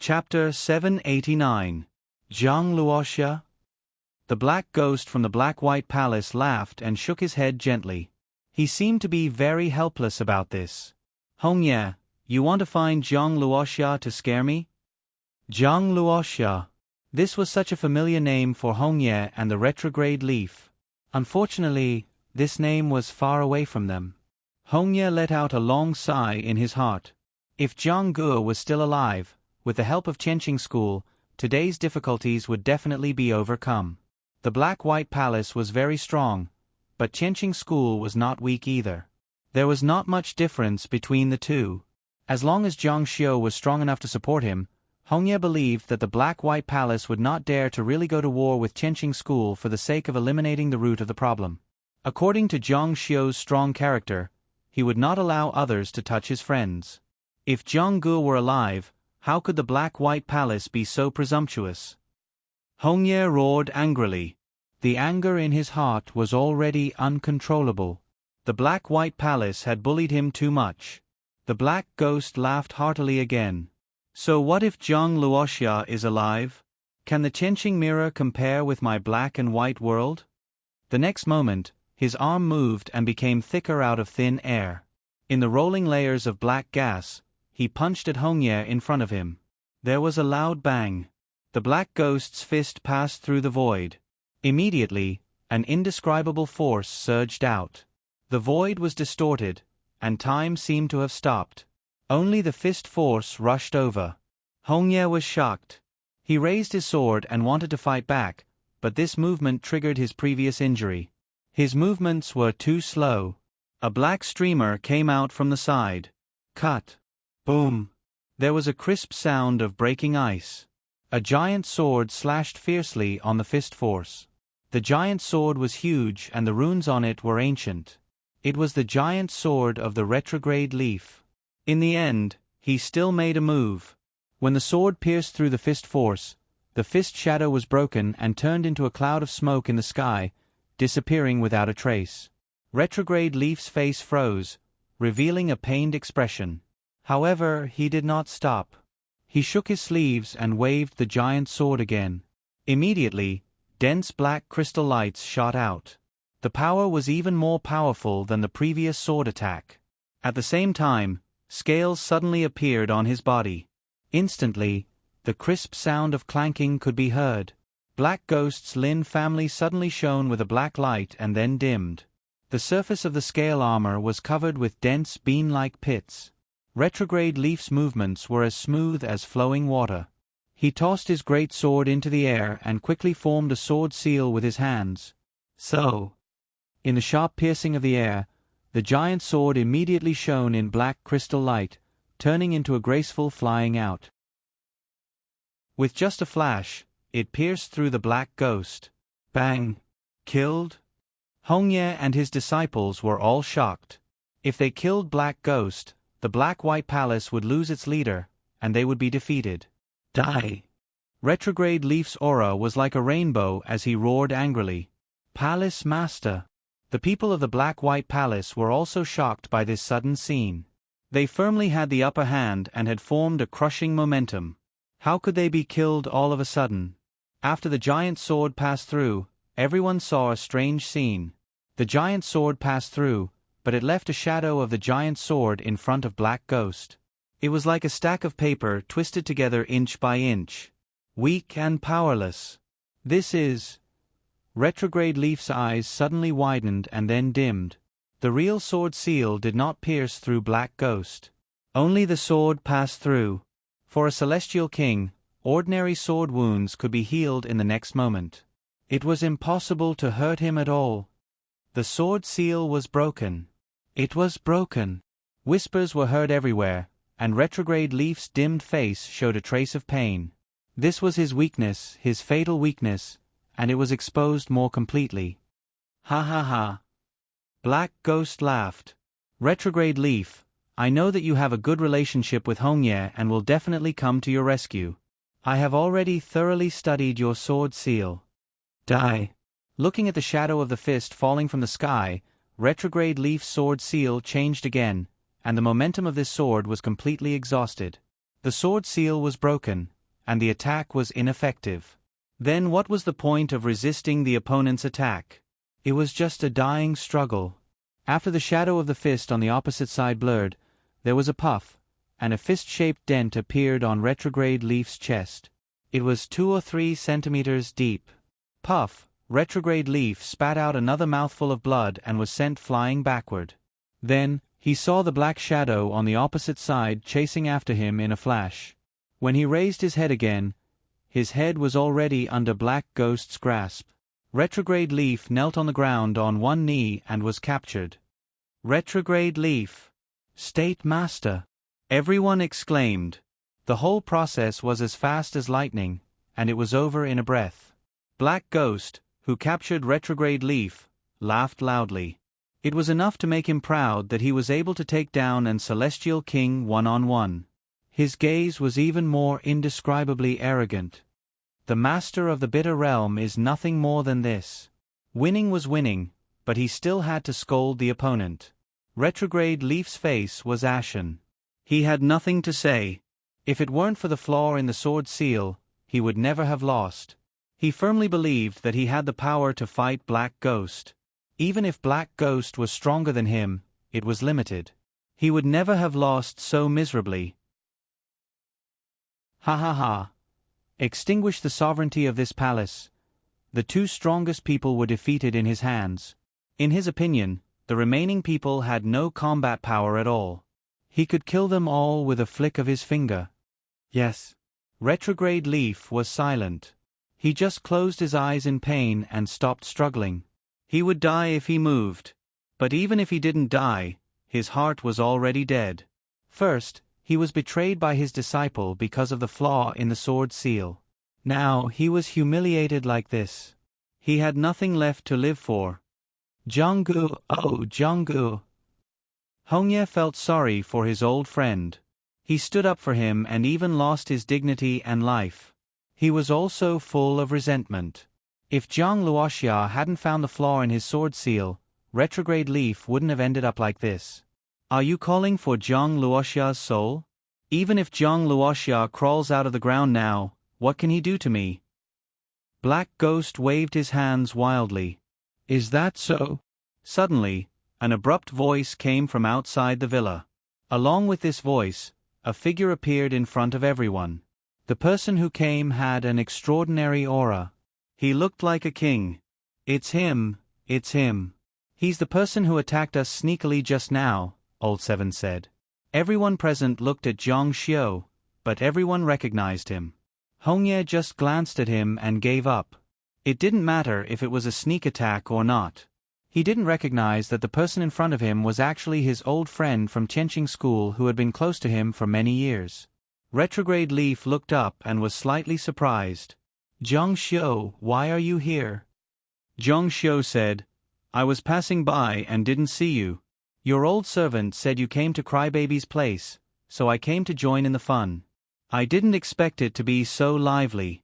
Chapter 789. Zhang Luoxia. The black ghost from the black-white palace laughed and shook his head gently. He seemed to be very helpless about this. Hongye, you want to find Zhang Luoxia to scare me? Zhang Luoxia. This was such a familiar name for Hongye and the retrograde leaf. Unfortunately, this name was far away from them. Hongye let out a long sigh in his heart. If Zhang Ge was still alive, with the help of Qianqing School, today's difficulties would definitely be overcome. The black-white palace was very strong, but Qianqing School was not weak either. There was not much difference between the two. As long as Zhang Xiu was strong enough to support him, Hongye believed that the black-white palace would not dare to really go to war with Qianqing School for the sake of eliminating the root of the problem. According to Zhang Xiu's strong character, he would not allow others to touch his friends. If Zhang Ge were alive, how could the black-white palace be so presumptuous? Hongye roared angrily. The anger in his heart was already uncontrollable. The black-white palace had bullied him too much. The black ghost laughed heartily again. So what if Zhang Luoxia is alive? Can the Qianqing mirror compare with my black and white world? The next moment, his arm moved and became thicker out of thin air. In the rolling layers of black gas, he punched at Hongye in front of him. There was a loud bang. The black ghost's fist passed through the void. Immediately, an indescribable force surged out. The void was distorted, and time seemed to have stopped. Only the fist force rushed over. Hongye was shocked. He raised his sword and wanted to fight back, but this movement triggered his previous injury. His movements were too slow. A black streamer came out from the side. Cut. Boom. There was a crisp sound of breaking ice. A giant sword slashed fiercely on the fist force. The giant sword was huge and the runes on it were ancient. It was the giant sword of the retrograde leaf. In the end, he still made a move. When the sword pierced through the fist force, the fist shadow was broken and turned into a cloud of smoke in the sky, disappearing without a trace. Retrograde leaf's face froze, revealing a pained expression. However, he did not stop. He shook his sleeves and waved the giant sword again. Immediately, dense black crystal lights shot out. The power was even more powerful than the previous sword attack. At the same time, scales suddenly appeared on his body. Instantly, the crisp sound of clanking could be heard. Black Ghost's Lin family suddenly shone with a black light and then dimmed. The surface of the scale armor was covered with dense bean-like pits. Retrograde Leaf's movements were as smooth as flowing water. He tossed his great sword into the air and quickly formed a sword seal with his hands. So, in the sharp piercing of the air, the giant sword immediately shone in black crystal light, turning into a graceful flying out. With just a flash, it pierced through the black ghost. Bang! Killed? Hongye and his disciples were all shocked. If they killed Black Ghost, the black-white palace would lose its leader, and they would be defeated. Die! Retrograde Leaf's aura was like a rainbow as he roared angrily. Palace Master! The people of the black-white palace were also shocked by this sudden scene. They firmly had the upper hand and had formed a crushing momentum. How could they be killed all of a sudden? After the giant sword passed through, everyone saw a strange scene. The giant sword passed through, but it left a shadow of the giant sword in front of Black Ghost. It was like a stack of paper twisted together inch by inch. Weak and powerless. This is... Retrograde Leaf's eyes suddenly widened and then dimmed. The real sword seal did not pierce through Black Ghost. Only the sword passed through. For a celestial king, ordinary sword wounds could be healed in the next moment. It was impossible to hurt him at all. The sword seal was broken. It was broken. Whispers were heard everywhere, and Retrograde Leaf's dimmed face showed a trace of pain. This was his weakness, his fatal weakness, and it was exposed more completely. Ha ha ha. Black Ghost laughed. Retrograde Leaf, I know that you have a good relationship with Hongye and will definitely come to your rescue. I have already thoroughly studied your sword seal. Die. Looking at the shadow of the fist falling from the sky, Retrograde Leaf's sword seal changed again, and the momentum of this sword was completely exhausted. The sword seal was broken, and the attack was ineffective. Then what was the point of resisting the opponent's attack? It was just a dying struggle. After the shadow of the fist on the opposite side blurred, there was a puff, and a fist-shaped dent appeared on Retrograde Leaf's chest. It was 2 or 3 centimeters deep. Puff, Retrograde Leaf spat out another mouthful of blood and was sent flying backward. Then, he saw the black shadow on the opposite side chasing after him in a flash. When he raised his head again, his head was already under Black Ghost's grasp. Retrograde Leaf knelt on the ground on one knee and was captured. Retrograde Leaf! State Master! Everyone exclaimed. The whole process was as fast as lightning, and it was over in a breath. Black Ghost, who captured Retrograde Leaf, laughed loudly. It was enough to make him proud that he was able to take down an Celestial King one-on-one. His gaze was even more indescribably arrogant. The Master of the Bitter Realm is nothing more than this. Winning was winning, but he still had to scold the opponent. Retrograde Leaf's face was ashen. He had nothing to say. If it weren't for the flaw in the sword seal, he would never have lost. He firmly believed that he had the power to fight Black Ghost. Even if Black Ghost was stronger than him, it was limited. He would never have lost so miserably. Ha ha ha. Extinguish the sovereignty of this palace. The 2 strongest people were defeated in his hands. In his opinion, the remaining people had no combat power at all. He could kill them all with a flick of his finger. Yes. Retrograde Leaf was silent. He just closed his eyes in pain and stopped struggling. He would die if he moved. But even if he didn't die, his heart was already dead. First, he was betrayed by his disciple because of the flaw in the sword seal. Now he was humiliated like this. He had nothing left to live for. Jonggu, oh Jonggu. Hongye felt sorry for his old friend. He stood up for him and even lost his dignity and life. He was also full of resentment. If Zhang Luoxia hadn't found the flaw in his sword seal, Retrograde Leaf wouldn't have ended up like this. Are you calling for Zhang Luoxia's soul? Even if Zhang Luoxia crawls out of the ground now, what can he do to me? Black Ghost waved his hands wildly. Is that so? Suddenly, an abrupt voice came from outside the villa. Along with this voice, a figure appeared in front of everyone. The person who came had an extraordinary aura. He looked like a king. It's him, it's him. He's the person who attacked us sneakily just now, Old Seven said. Everyone present looked at Zhang Xiu, but everyone recognized him. Hongye just glanced at him and gave up. It didn't matter if it was a sneak attack or not. He didn't recognize that the person in front of him was actually his old friend from Tianqing School who had been close to him for many years. Retrograde Leaf looked up and was slightly surprised. Zhang Xiu, why are you here? Zhang Xiu said, I was passing by and didn't see you. Your old servant said you came to Crybaby's place, so I came to join in the fun. I didn't expect it to be so lively.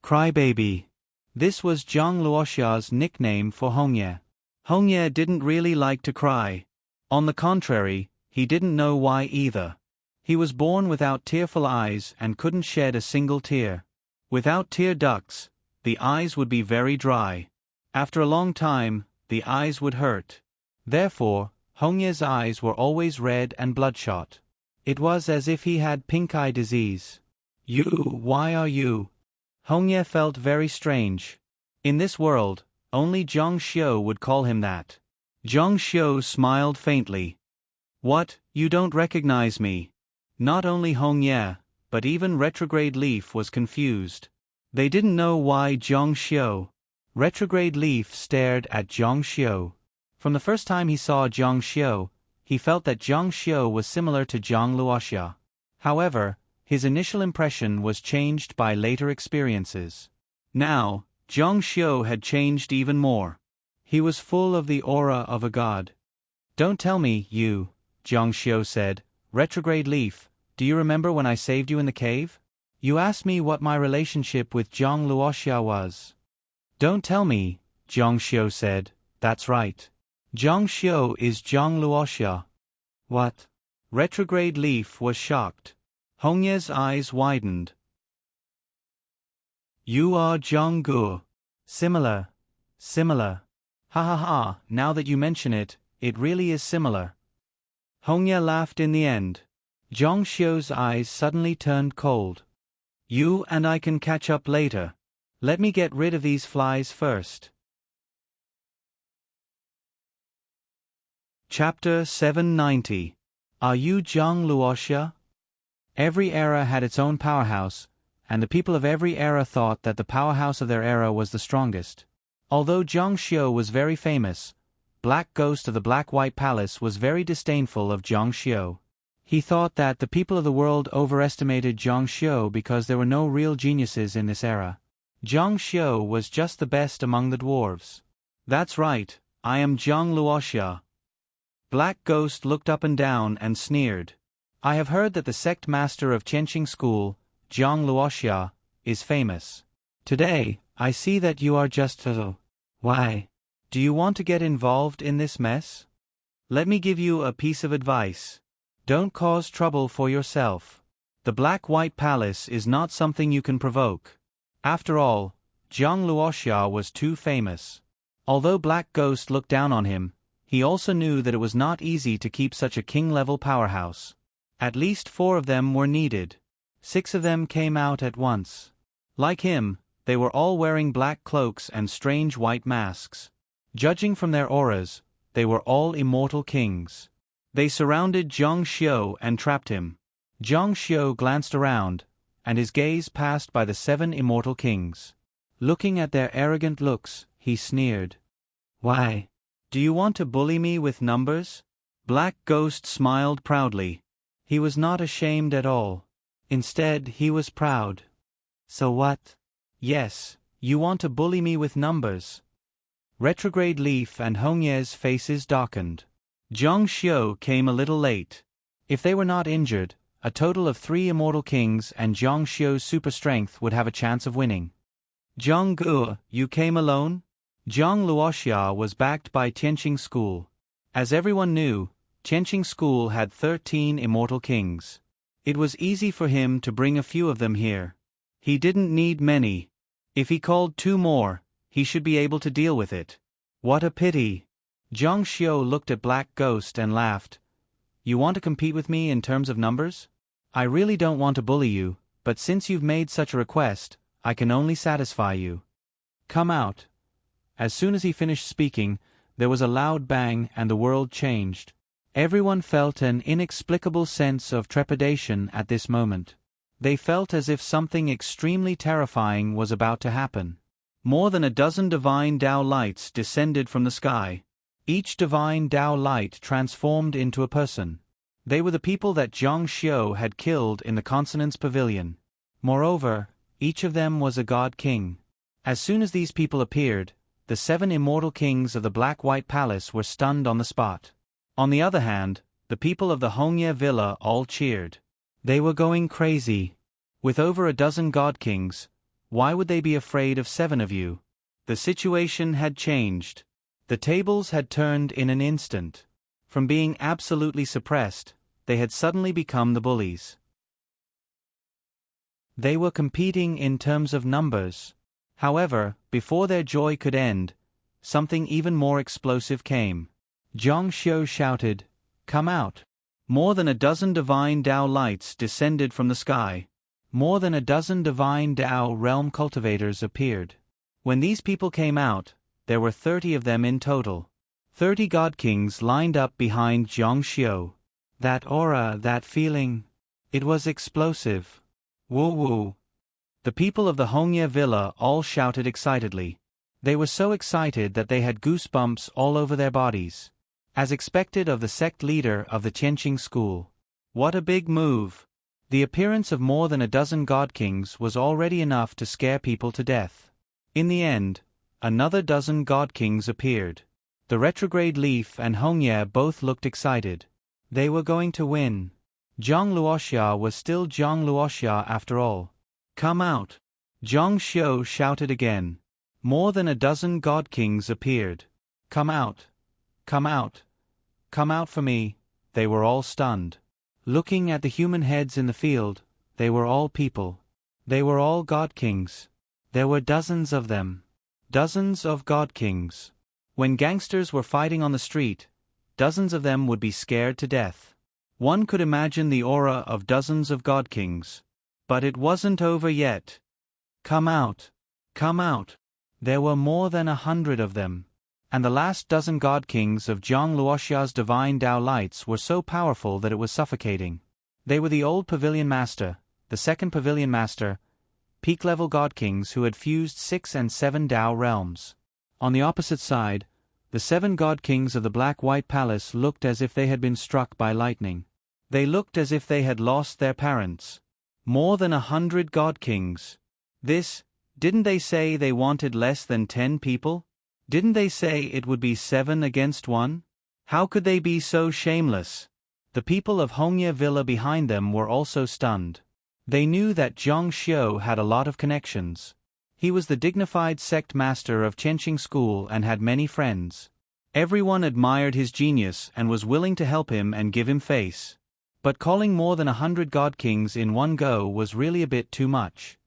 Crybaby. This was Zhang Luoxia's nickname for Hongye. Hongye didn't really like to cry. On the contrary, he didn't know why either. He was born without tearful eyes and couldn't shed a single tear. Without tear ducts, the eyes would be very dry. After a long time, the eyes would hurt. Therefore, Hongye's eyes were always red and bloodshot. It was as if he had pink-eye disease. You, why are you? Hongye felt very strange. In this world, only Zhang Xiu would call him that. Zhang Xiu smiled faintly. What, you don't recognize me? Not only Hongye, but even Retrograde Leaf was confused. They didn't know why Zhang Xiu. Retrograde Leaf stared at Zhang Xiu. From the first time he saw Zhang Xiu, he felt that Zhang Xiu was similar to Zhang Luoxia. However, his initial impression was changed by later experiences. Now, Zhang Xiu had changed even more. He was full of the aura of a god. Don't tell me, you, Zhang Xiu said. Retrograde Leaf, do you remember when I saved you in the cave? You asked me what my relationship with Zhang Luoxia was. Don't tell me, Zhang Xiu said. That's right. Zhang Xiu is Zhang Luoxia. What? Retrograde Leaf was shocked. Hongye's eyes widened. You are Jong-gu. Similar. Similar. Ha ha ha, now that you mention it, it really is similar. Hongye laughed in the end. Jong Xiu's eyes suddenly turned cold. You and I can catch up later. Let me get rid of these flies first. Chapter 790. Are you Zhang Luoxia? Every era had its own powerhouse, and the people of every era thought that the powerhouse of their era was the strongest. Although Zhang Xiu was very famous, Black Ghost of the Black-White Palace was very disdainful of Zhang Xiu. He thought that the people of the world overestimated Zhang Xiu because there were no real geniuses in this era. Zhang Xiu was just the best among the dwarves. That's right, I am Zhang Luoxia. Black Ghost looked up and down and sneered. I have heard that the sect master of Qianqing School, Zhang Luoxia, is famous. Today, I see that you are just a... Why? Do you want to get involved in this mess? Let me give you a piece of advice. Don't cause trouble for yourself. The Black-White Palace is not something you can provoke. After all, Zhang Luoxia was too famous. Although Black Ghost looked down on him, he also knew that it was not easy to keep such a king-level powerhouse. At least 4 of them were needed. 6 of them came out at once. Like him, they were all wearing black cloaks and strange white masks. Judging from their auras, they were all immortal kings. They surrounded Zhang Xiu and trapped him. Zhang Xiu glanced around, and his gaze passed by the 7 immortal kings. Looking at their arrogant looks, he sneered. Why? Do you want to bully me with numbers? Black Ghost smiled proudly. He was not ashamed at all. Instead, he was proud. So what? Yes, you want to bully me with numbers. Retrograde Leaf and Hongye's faces darkened. Zhang Xiu came a little late. If they were not injured, a total of 3 immortal kings and Zhang Xiu's super strength would have a chance of winning. Zhang Gu, you came alone? Zhang Luoxia was backed by Qianqing School. As everyone knew, Qianqing School had 13 immortal kings. It was easy for him to bring a few of them here. He didn't need many. If he called 2 more, he should be able to deal with it. What a pity. Zhang Xiu looked at Black Ghost and laughed. You want to compete with me in terms of numbers? I really don't want to bully you, but since you've made such a request, I can only satisfy you. Come out. As soon as he finished speaking, there was a loud bang and the world changed. Everyone felt an inexplicable sense of trepidation at this moment. They felt as if something extremely terrifying was about to happen. More than a dozen divine Tao lights descended from the sky. Each divine Tao light transformed into a person. They were the people that Zhang Xiu had killed in the Consonance Pavilion. Moreover, each of them was a god king. As soon as these people appeared, the 7 immortal kings of the Black-White Palace were stunned on the spot. On the other hand, the people of the Hongye Villa all cheered. They were going crazy. With over a dozen god kings, why would they be afraid of 7 of you? The situation had changed. The tables had turned in an instant. From being absolutely suppressed, they had suddenly become the bullies. They were competing in terms of numbers. However, before their joy could end, something even more explosive came. Zhang Xiu shouted, "Come out!" More than a dozen divine Tao lights descended from the sky. More than a dozen divine Tao realm cultivators appeared. When these people came out, there were 30 of them in total. 30 god kings lined up behind Zhang Xiu. That aura, that feeling, it was explosive. Woo-woo. The people of the Hongye Villa all shouted excitedly. They were so excited that they had goosebumps all over their bodies. As expected of the sect leader of the Qianqing School. What a big move! The appearance of more than a dozen god kings was already enough to scare people to death. In the end, another dozen god kings appeared. The Retrograde Leaf and Hongye both looked excited. They were going to win. Zhang Luoxia was still Zhang Luoxia after all. Come out! Zhang Xiu shouted again. More than a dozen god kings appeared. Come out! Come out! Come out for me! They were all stunned. Looking at the human heads in the field, They were all people. They were all god kings. There were dozens of them. Dozens of god kings. When gangsters were fighting on the street, dozens of them would be scared to death. One could imagine the aura of dozens of god kings. But it wasn't over yet. Come out. Come out. There were more than 100 of them. And the last dozen god kings of Zhang Luoxia's divine Tao lights were so powerful that it was suffocating. They were the old pavilion master, the second pavilion master, peak-level god kings who had fused 6 and 7 Tao realms. On the opposite side, the 7 god kings of the Black-White Palace looked as if they had been struck by lightning. They looked as if they had lost their parents. More than 100 god kings. Didn't they say they wanted less than 10 people? Didn't they say it would be 7 against 1? How could they be so shameless? The people of Hongye Villa behind them were also stunned. They knew that Zhang Xiu had a lot of connections. He was the dignified sect master of Chenqing School and had many friends. Everyone admired his genius and was willing to help him and give him face. But calling more than 100 god kings in one go was really a bit too much.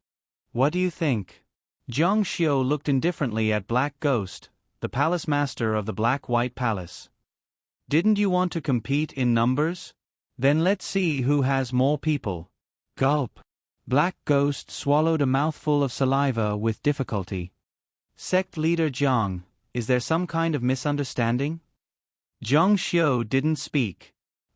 What do you think? Zhang Xiu looked indifferently at Black Ghost, the palace master of the Black-White Palace. Didn't you want to compete in numbers? Then let's see who has more people. Gulp. Black Ghost swallowed a mouthful of saliva with difficulty. Sect leader Zhang, is there some kind of misunderstanding? Zhang Xiu didn't speak.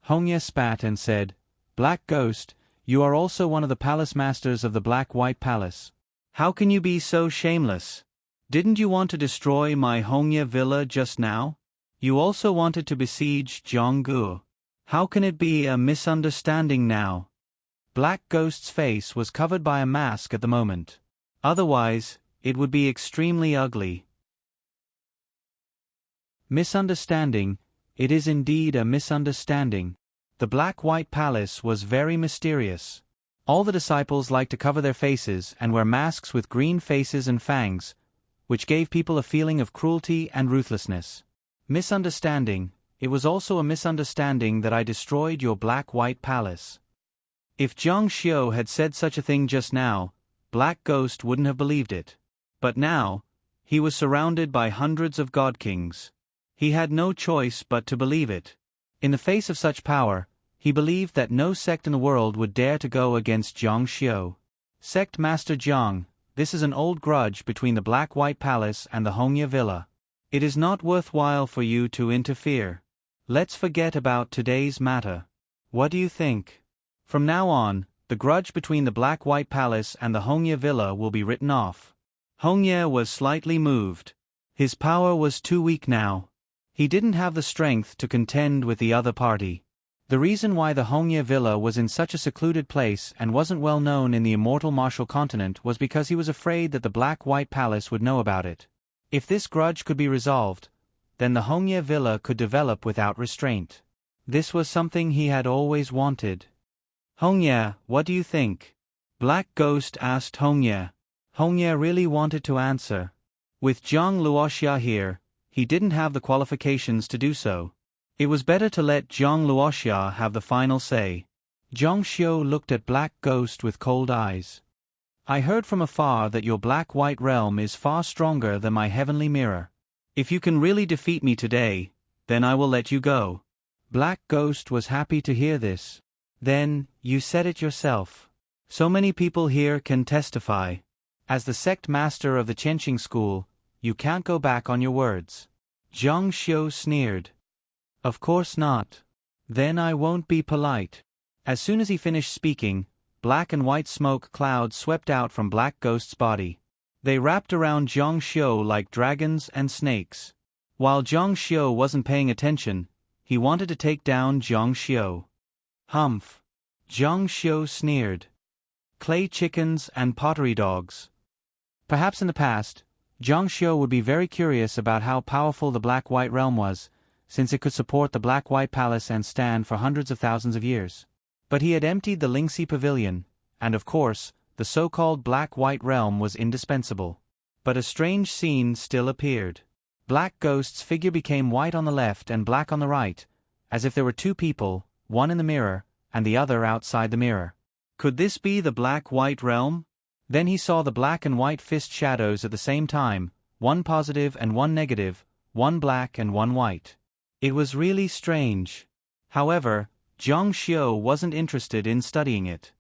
Hongye spat and said, Black Ghost, you are also one of the palace masters of the Black-White Palace. How can you be so shameless? Didn't you want to destroy my Hongye Villa just now? You also wanted to besiege Zhonggu. How can it be a misunderstanding now? Black Ghost's face was covered by a mask at the moment. Otherwise, it would be extremely ugly. Misunderstanding, it is indeed a misunderstanding. The Black-White Palace was very mysterious. All the disciples liked to cover their faces and wear masks with green faces and fangs, which gave people a feeling of cruelty and ruthlessness. Misunderstanding, it was also a misunderstanding that I destroyed your Black-White Palace. If Zhang Xiu had said such a thing just now, Black Ghost wouldn't have believed it. But now, he was surrounded by hundreds of god kings. He had no choice but to believe it. In the face of such power, he believed that no sect in the world would dare to go against Zhang Xiu. Sect Master Zhang, this is an old grudge between the Black-White Palace and the Hongye Villa. It is not worthwhile for you to interfere. Let's forget about today's matter. What do you think? From now on, the grudge between the Black-White Palace and the Hongye Villa will be written off. Hongye was slightly moved. His power was too weak now. He didn't have the strength to contend with the other party. The reason why the Hongye Villa was in such a secluded place and wasn't well known in the immortal martial continent was because he was afraid that the Black-White Palace would know about it. If this grudge could be resolved, then the Hongye Villa could develop without restraint. This was something he had always wanted. Hongye, what do you think? Black Ghost asked Hongye. Hongye really wanted to answer. With Zhang Luoxia here, he didn't have the qualifications to do so. It was better to let Zhang Luoxia have the final say. Zhang Xiu looked at Black Ghost with cold eyes. I heard from afar that your Black-White realm is far stronger than my heavenly mirror. If you can really defeat me today, then I will let you go. Black Ghost was happy to hear this. Then, you said it yourself. So many people here can testify. As the sect master of the Chenqing School, you can't go back on your words. Zhang Xiu sneered. Of course not. Then I won't be polite. As soon as he finished speaking, black and white smoke clouds swept out from Black Ghost's body. They wrapped around Zhang Xiu like dragons and snakes. While Zhang Xiu wasn't paying attention, he wanted to take down Zhang Xiu. Humph. Zhang Xiu sneered. Clay chickens and pottery dogs. Perhaps in the past, Zhang Xiu would be very curious about how powerful the Black-White realm was, since it could support the Black-White Palace and stand for hundreds of thousands of years. But he had emptied the Lingxi Pavilion, and of course, the so-called Black-White realm was indispensable. But a strange scene still appeared. Black Ghost's figure became white on the left and black on the right, as if there were two people, one in the mirror, and the other outside the mirror. Could this be the black-white realm? Then he saw the black and white fist shadows at the same time, one positive and one negative, one black and one white. It was really strange. However, Zhang Xiu wasn't interested in studying it.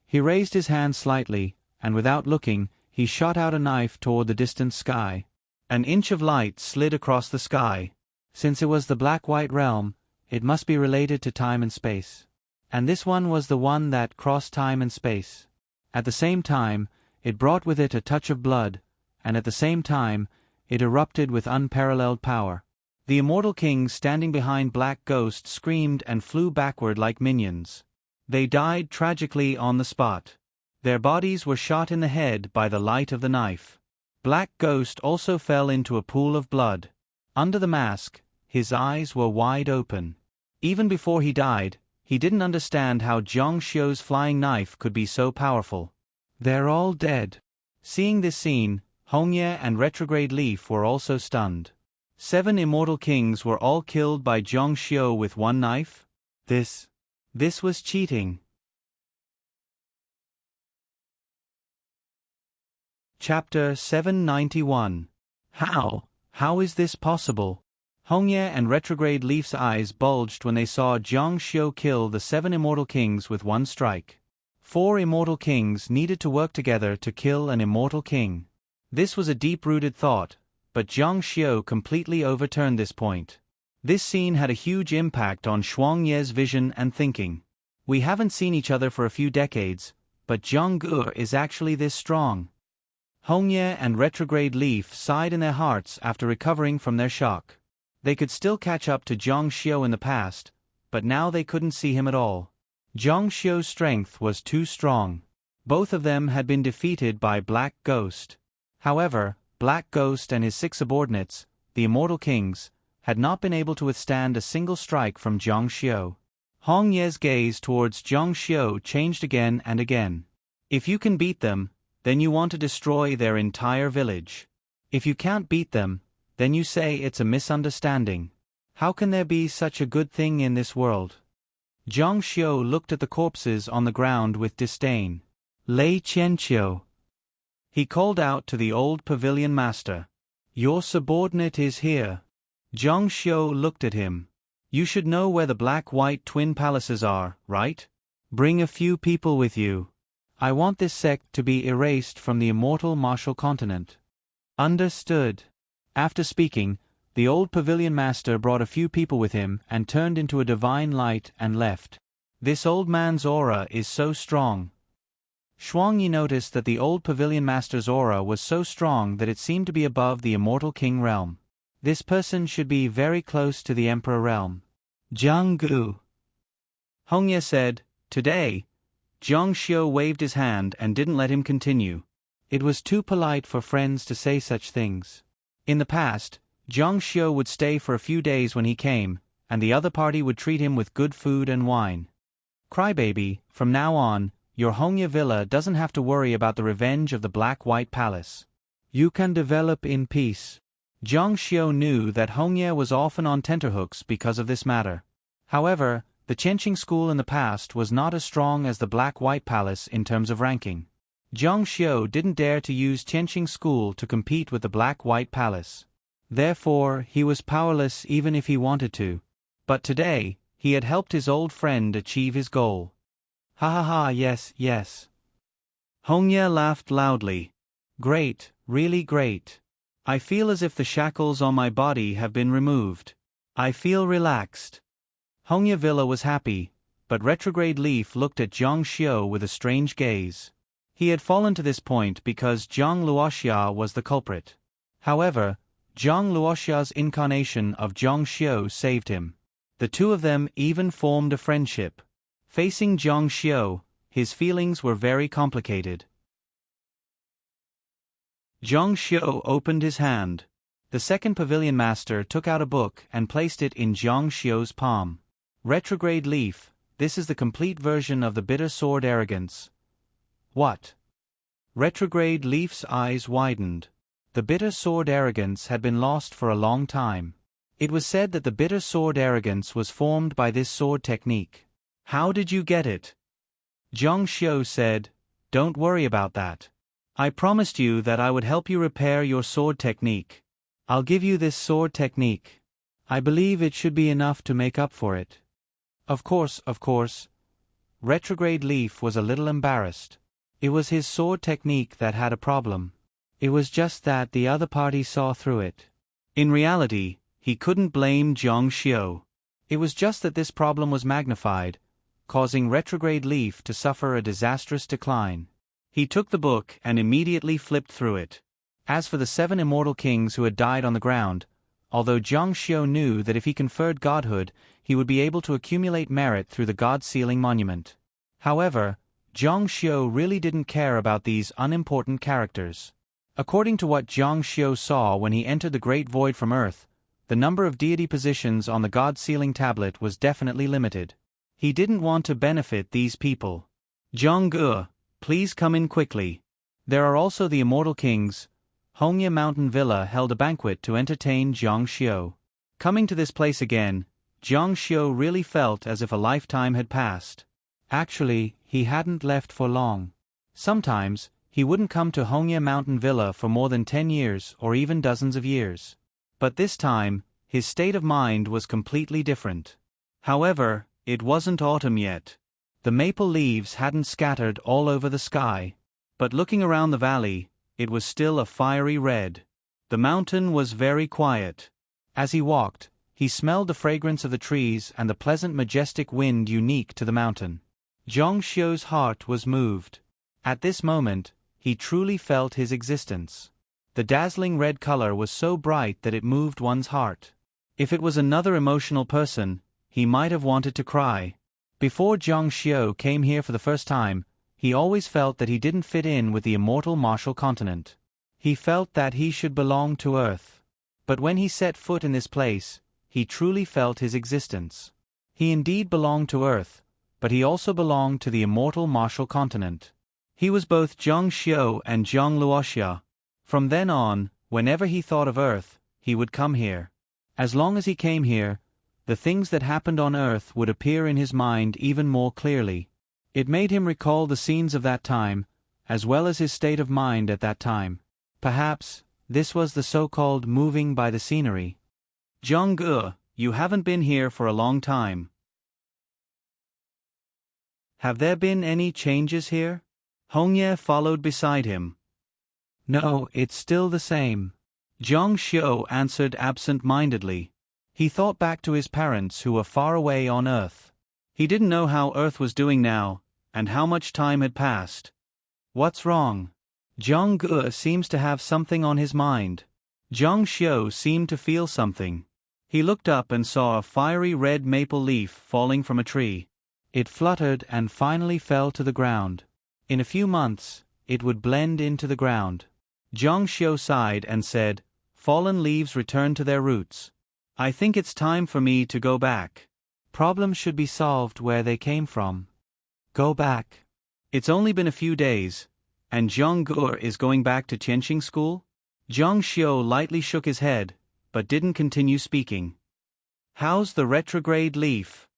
He raised his hand slightly, and without looking, he shot out a knife toward the distant sky. An inch of light slid across the sky. Since it was the black-white realm, it must be related to time and space. And this one was the one that crossed time and space. At the same time, it brought with it a touch of blood, and at the same time, it erupted with unparalleled power. The immortal kings standing behind Black Ghost screamed and flew backward like minions. They died tragically on the spot. Their bodies were shot in the head by the light of the knife. Black Ghost also fell into a pool of blood. Under the mask, his eyes were wide open. Even before he died, he didn't understand how Zhang Xiu's flying knife could be so powerful. They're all dead. Seeing this scene, Hongye and Retrograde Leaf were also stunned. 7 immortal kings were all killed by Zhang Xiu with one knife? This was cheating. Chapter 791. How is this possible? Hongye and Retrograde Leaf's eyes bulged when they saw Zhang Xiu kill the 7 immortal kings with one strike. 4 immortal kings needed to work together to kill an immortal king. This was a deep-rooted thought, but Zhang Xiu completely overturned this point. This scene had a huge impact on Shuangye's vision and thinking. We haven't seen each other for a few decades, but Zhang Ge is actually this strong. Hongye and Retrograde Leaf sighed in their hearts after recovering from their shock. They could still catch up to Zhang Xiu in the past, but now they couldn't see him at all. Zhang Xiu's strength was too strong. Both of them had been defeated by Black Ghost. However, Black Ghost and his 6 subordinates, the immortal kings, had not been able to withstand a single strike from Zhang Xiu. Hongye's gaze towards Zhang Xiu changed again and again. If you can beat them, then you want to destroy their entire village. If you can't beat them, then you say it's a misunderstanding. How can there be such a good thing in this world? Zhang Xiu looked at the corpses on the ground with disdain. Lei Qianqiu. He called out to the old pavilion master. Your subordinate is here. Zhang Xiu looked at him. You should know where the black-white twin palaces are, right? Bring a few people with you. I want this sect to be erased from the immortal martial continent. Understood. After speaking, the old pavilion master brought a few people with him and turned into a divine light and left. This old man's aura is so strong. Shuangyi noticed that the old pavilion master's aura was so strong that it seemed to be above the immortal king realm. This person should be very close to the emperor realm. Zhang Gu. Hongye said, today. Zhang Xiu waved his hand and didn't let him continue. It was too polite for friends to say such things. In the past, Zhang Xiu would stay for a few days when he came, and the other party would treat him with good food and wine. Crybaby, from now on, your Hongye villa doesn't have to worry about the revenge of the Black-White Palace. You can develop in peace. Zhang Xiu knew that Hongye was often on tenterhooks because of this matter. However, the Qianqing school in the past was not as strong as the Black-White Palace in terms of ranking. Zhang Xiu didn't dare to use Qianqing school to compete with the Black-White Palace. Therefore, he was powerless even if he wanted to. But today, he had helped his old friend achieve his goal. Ha ha ha, yes. Hongye laughed loudly. Great, really great. I feel as if the shackles on my body have been removed. I feel relaxed. Hongye Villa was happy, but Retrograde Leaf looked at Zhang Xiu with a strange gaze. He had fallen to this point because Zhang Luoxia was the culprit. However, Zhang Luoxia's incarnation of Zhang Xiu saved him. The two of them even formed a friendship. Facing Zhang Xiu, his feelings were very complicated. Zhang Xiu opened his hand. The second pavilion master took out a book and placed it in Zhang Xiu's palm. Retrograde Leaf, this is the complete version of the Bitter Sword Arrogance. What? Retrograde Leaf's eyes widened. The Bitter Sword Arrogance had been lost for a long time. It was said that the Bitter Sword Arrogance was formed by this sword technique. How did you get it? Zhang Xiu said, Don't worry about that. I promised you that I would help you repair your sword technique. I'll give you this sword technique. I believe it should be enough to make up for it. Of course. Retrograde Leaf was a little embarrassed. It was his sword technique that had a problem. It was just that the other party saw through it. In reality, he couldn't blame Zhang Xiu. It was just that this problem was magnified, causing Retrograde Leaf to suffer a disastrous decline. He took the book and immediately flipped through it. As for the 7 immortal kings who had died on the ground, although Zhang Xiu knew that if he conferred godhood, he would be able to accumulate merit through the God-sealing monument. However, Zhang Xiu really didn't care about these unimportant characters. According to what Zhang Xiu saw when he entered the Great Void from Earth, the number of deity positions on the God-sealing tablet was definitely limited. He didn't want to benefit these people. Zhang Ge, please come in quickly. There are also the immortal kings. Hongye Mountain Villa held a banquet to entertain Zhang Xiu. Coming to this place again, Zhang Xiu really felt as if a lifetime had passed. Actually, he hadn't left for long. Sometimes, he wouldn't come to Hongye Mountain Villa for more than 10 years or even dozens of years. But this time, his state of mind was completely different. However, it wasn't autumn yet. The maple leaves hadn't scattered all over the sky. But looking around the valley, it was still a fiery red. The mountain was very quiet. As he walked, he smelled the fragrance of the trees and the pleasant majestic wind unique to the mountain. Zhang Xiu's heart was moved. At this moment, he truly felt his existence. The dazzling red color was so bright that it moved one's heart. If it was another emotional person, he might have wanted to cry. Before Zhang Xiu came here for the first time, he always felt that he didn't fit in with the immortal martial continent. He felt that he should belong to Earth. But when he set foot in this place, he truly felt his existence. He indeed belonged to Earth, but he also belonged to the immortal martial continent. He was both Zhang Xiu and Zhang Luoxia. From then on, whenever he thought of Earth, he would come here. As long as he came here, the things that happened on Earth would appear in his mind even more clearly. It made him recall the scenes of that time, as well as his state of mind at that time. Perhaps, this was the so-called moving by the scenery. Zhang Ge, you haven't been here for a long time. Have there been any changes here? Hongye followed beside him. No, it's still the same. Zhang Xiu answered absent-mindedly. He thought back to his parents who were far away on Earth. He didn't know how Earth was doing now, and how much time had passed. What's wrong? Zhang Ge seems to have something on his mind. Zhang Xiu seemed to feel something. He looked up and saw a fiery red maple leaf falling from a tree. It fluttered and finally fell to the ground. In a few months, it would blend into the ground. Zhang Xiu sighed and said, Fallen leaves return to their roots. I think it's time for me to go back. Problems should be solved where they came from. Go back. It's only been a few days, and Zhang Ge is going back to Tianqing school? Zhang Xiu lightly shook his head, but didn't continue speaking. How's the retrograde leaf?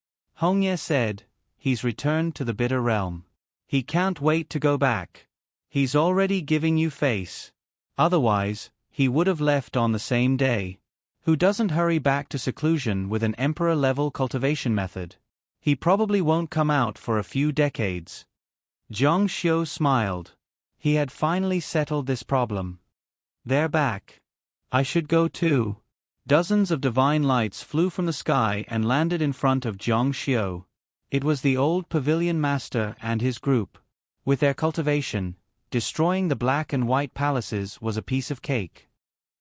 Hongye said, He's returned to the bitter realm. He can't wait to go back. He's already giving you face. Otherwise, he would have left on the same day. Who doesn't hurry back to seclusion with an emperor-level cultivation method? He probably won't come out for a few decades. Zhang Xiu smiled. He had finally settled this problem. They're back. I should go too. Dozens of divine lights flew from the sky and landed in front of Zhang Xiu. It was the old pavilion master and his group. With their cultivation, destroying the black and white palaces was a piece of cake.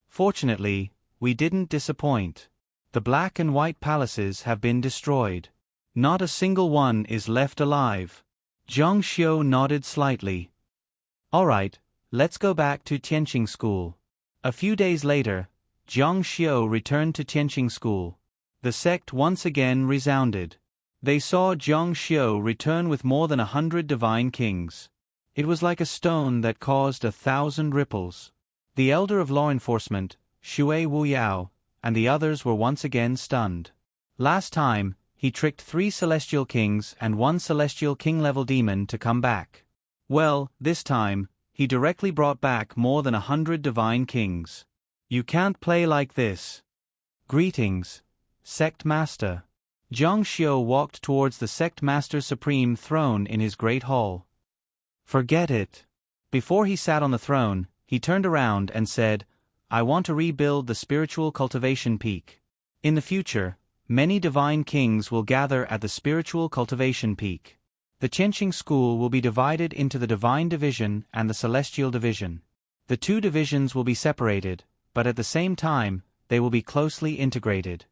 Fortunately, we didn't disappoint. The black and white palaces have been destroyed. Not a single one is left alive. Zhang Xiu nodded slightly. All right, let's go back to Tianqing school. A few days later, Zhang Xiu returned to Tianqing school. The sect once again resounded. They saw Zhang Xiu return with more than 100 divine kings. It was like a stone that caused 1,000 ripples. The elder of law enforcement, Shui Wuyao, and the others were once again stunned. Last time, he he tricked 3 celestial kings and 1 celestial king-level demon to come back. Well, this time, he directly brought back more than 100 divine kings. You can't play like this. Greetings, Sect Master. Zhang Xiu walked towards the Sect Master's supreme throne in his great hall. Forget it. Before he sat on the throne, he turned around and said, I want to rebuild the spiritual cultivation peak. In the future, many divine kings will gather at the spiritual cultivation peak. The Qianqing school will be divided into the divine division and the celestial division. The 2 divisions will be separated, but at the same time, they will be closely integrated.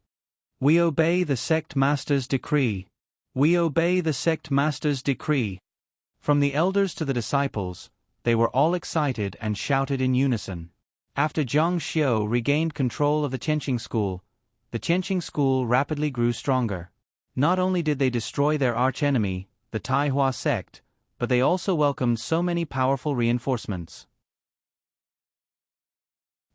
We obey the Sect Master's decree. We obey the Sect Master's decree. From the elders to the disciples, they were all excited and shouted in unison. After Zhang Xiu regained control of the Qianqing school, the Qianqing school rapidly grew stronger. Not only did they destroy their archenemy, the Taihua sect, but they also welcomed so many powerful reinforcements.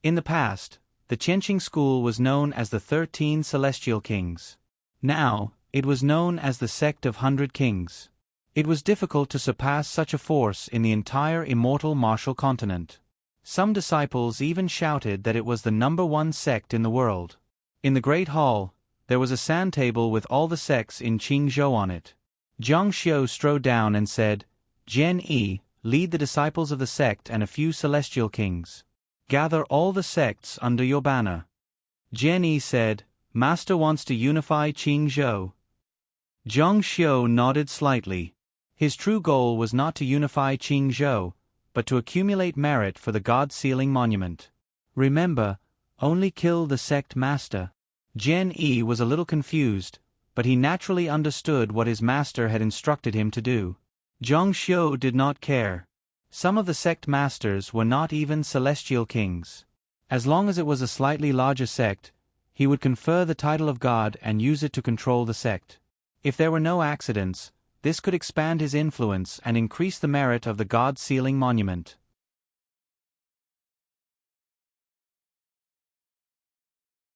In the past, the Qianqing school was known as the 13 Celestial Kings. Now, it was known as the Sect of 100 Kings. It was difficult to surpass such a force in the entire immortal martial continent. Some disciples even shouted that it was the #1 sect in the world. In the Great Hall, there was a sand table with all the sects in Qingzhou on it. Zhang Xiu strode down and said, Jian Yi, lead the disciples of the sect and a few celestial kings. Gather all the sects under your banner. Jian Yi said, Master wants to unify Qingzhou. Zhang Xiu nodded slightly. His true goal was not to unify Qingzhou, but to accumulate merit for the God-sealing monument. Remember, only kill the sect master. Jian Yi was a little confused, but he naturally understood what his master had instructed him to do. Zhang Xiu did not care. Some of the sect masters were not even celestial kings. As long as it was a slightly larger sect, he would confer the title of God and use it to control the sect. If there were no accidents, this could expand his influence and increase the merit of the God-sealing monument.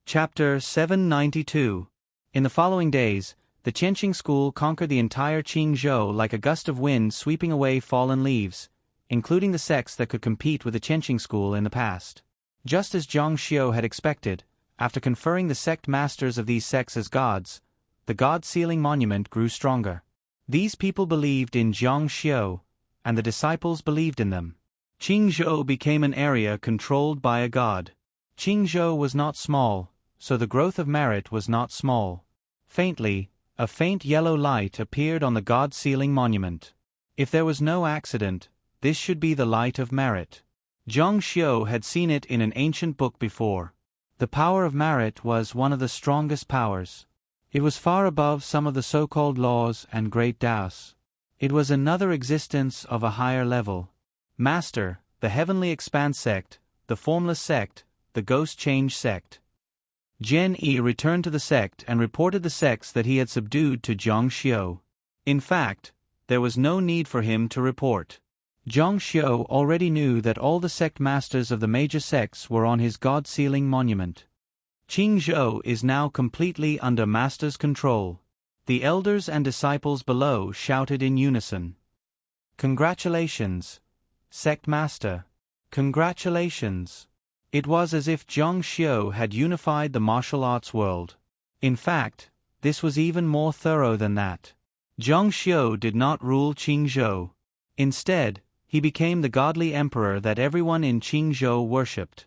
Chapter 792. In the following days, the Qianqing school conquered the entire Qingzhou like a gust of wind sweeping away fallen leaves, including the sects that could compete with the Qianqing school in the past. Just as Zhang Xiu had expected, after conferring the sect masters of these sects as gods, the God-sealing monument grew stronger. These people believed in Zhang Xiu, and the disciples believed in them. Qingzhou became an area controlled by a god. Qingzhou was not small, so the growth of merit was not small. Faintly, a faint yellow light appeared on the God-sealing monument. If there was no accident, this should be the light of merit. Zhang Xiu had seen it in an ancient book before. The power of merit was one of the strongest powers. It was far above some of the so-called laws and great Taos. It was another existence of a higher level. Master, the Heavenly Expanse sect, the Formless sect, the Ghost Change sect. Jian Yi returned to the sect and reported the sects that he had subdued to Zhang Xiu. In fact, there was no need for him to report. Zhang Xiu already knew that all the sect masters of the major sects were on his God-sealing monument. Qingzhou is now completely under Master's control. The elders and disciples below shouted in unison. Congratulations, Sect Master. Congratulations. It was as if Zhang Xiu had unified the martial arts world. In fact, this was even more thorough than that. Zhang Xiu did not rule Qingzhou. Instead, he became the godly emperor that everyone in Qingzhou worshipped.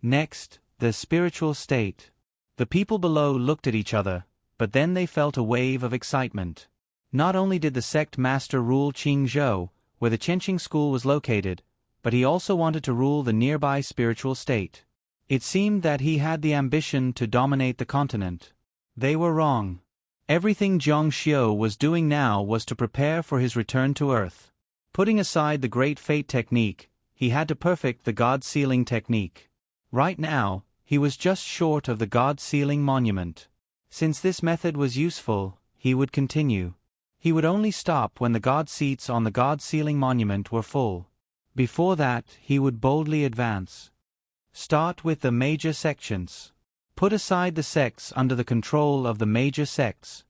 Next, the spiritual state. The people below looked at each other, but then they felt a wave of excitement. Not only did the sect master rule Qingzhou, where the Qianqing school was located, but he also wanted to rule the nearby spiritual state. It seemed that he had the ambition to dominate the continent. They were wrong. Everything Zhang Xiu was doing now was to prepare for his return to Earth. Putting aside the Great Fate technique, he had to perfect the God-sealing technique. Right now, he was just short of the God-sealing monument. Since this method was useful, he would continue. He would only stop when the God seats on the God-sealing monument were full. Before that, he would boldly advance. Start with the major sections. Put aside the sects under the control of the major sects.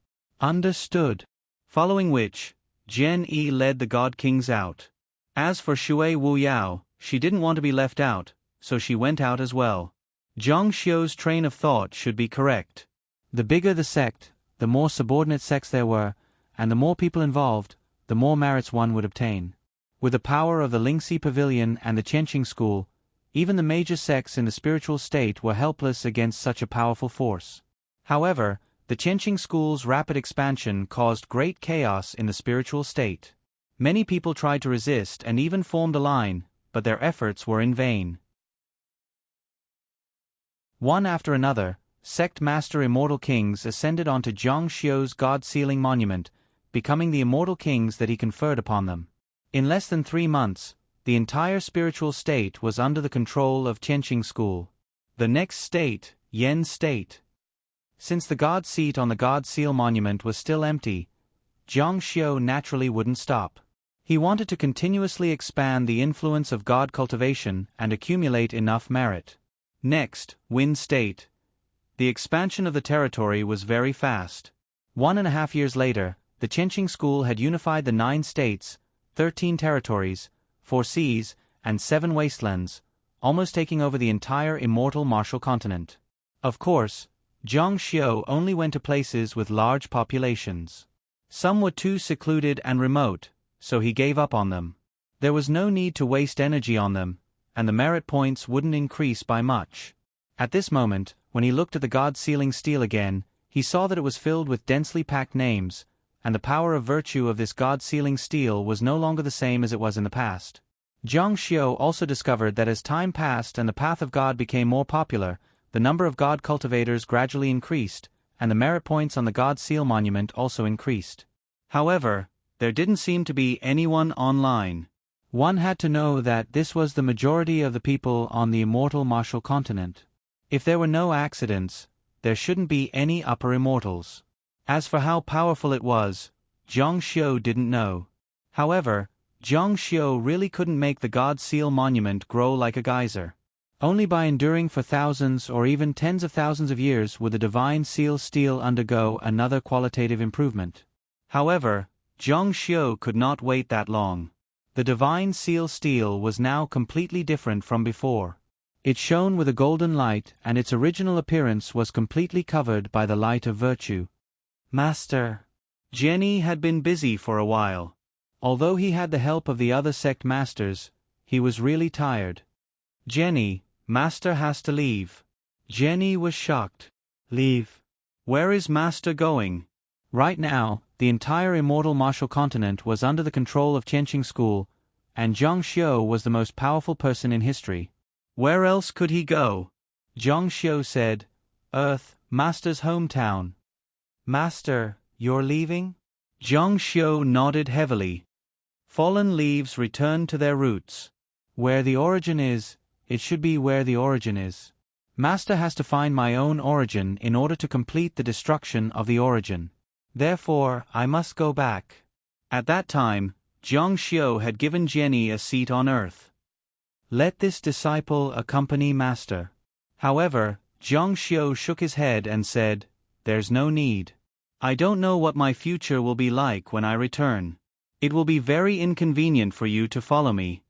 Understood. Following which, Jian Yi led the God Kings out. As for Shui Wuyao, she didn't want to be left out, so she went out as well. Zhang Xiu's train of thought should be correct. The bigger the sect, the more subordinate sects there were, and the more people involved, the more merits one would obtain. With the power of the Lingxi Pavilion and the Qianqing School, even the major sects in the spiritual state were helpless against such a powerful force. However, the Qianqing School's rapid expansion caused great chaos in the spiritual state. Many people tried to resist and even formed a line, but their efforts were in vain. One after another, sect master immortal kings ascended onto Zhang Xiu's god-sealing monument, becoming the immortal kings that he conferred upon them. In less than 3 months, the entire spiritual state was under the control of Qianqing School. The next state, Yan State. Since the god seat on the god seal monument was still empty, Zhang Xiu naturally wouldn't stop. He wanted to continuously expand the influence of god cultivation and accumulate enough merit. Next, Win State. The expansion of the territory was very fast. 1.5 years later, the Qianqing School had unified the 9 states, 13 territories, 4 seas, and 7 wastelands, almost taking over the entire immortal martial continent. Of course, Zhang Xiu only went to places with large populations. Some were too secluded and remote, so he gave up on them. There was no need to waste energy on them, and the merit points wouldn't increase by much. At this moment, when he looked at the god-sealing stele again, he saw that it was filled with densely packed names, and the power of virtue of this god-sealing stele was no longer the same as it was in the past. Zhang Xiu also discovered that as time passed and the path of God became more popular, the number of god cultivators gradually increased, and the merit points on the god seal monument also increased. However, there didn't seem to be anyone online. One had to know that this was the majority of the people on the immortal martial continent. If there were no accidents, there shouldn't be any upper immortals. As for how powerful it was, Zhang Xiu didn't know. However, Zhang Xiu really couldn't make the god seal monument grow like a geyser. Only by enduring for thousands or even tens of thousands of years would the divine seal stele undergo another qualitative improvement. However, Zhang Xiu could not wait that long. The divine seal stele was now completely different from before. It shone with a golden light, and its original appearance was completely covered by the light of virtue. Master. Jian Yi had been busy for a while. Although he had the help of the other sect masters, he was really tired. Jian Yi, Master has to leave. Jian Yi was shocked. Leave? Where is Master going? Right now, the entire immortal martial continent was under the control of Qianqing School, and Zhang Xiu was the most powerful person in history. Where else could he go? Zhang Xiu said, Earth, Master's hometown. Master, you're leaving? Zhang Xiu nodded heavily. Fallen leaves return to their roots. Where the origin is, it should be where the origin is. Master has to find my own origin in order to complete the destruction of the origin. Therefore, I must go back. At that time, Zhang Xiu had given Jian Yi a seat on earth. Let this disciple accompany Master. However, Zhang Xiu shook his head and said, There's no need. I don't know what my future will be like when I return. It will be very inconvenient for you to follow me.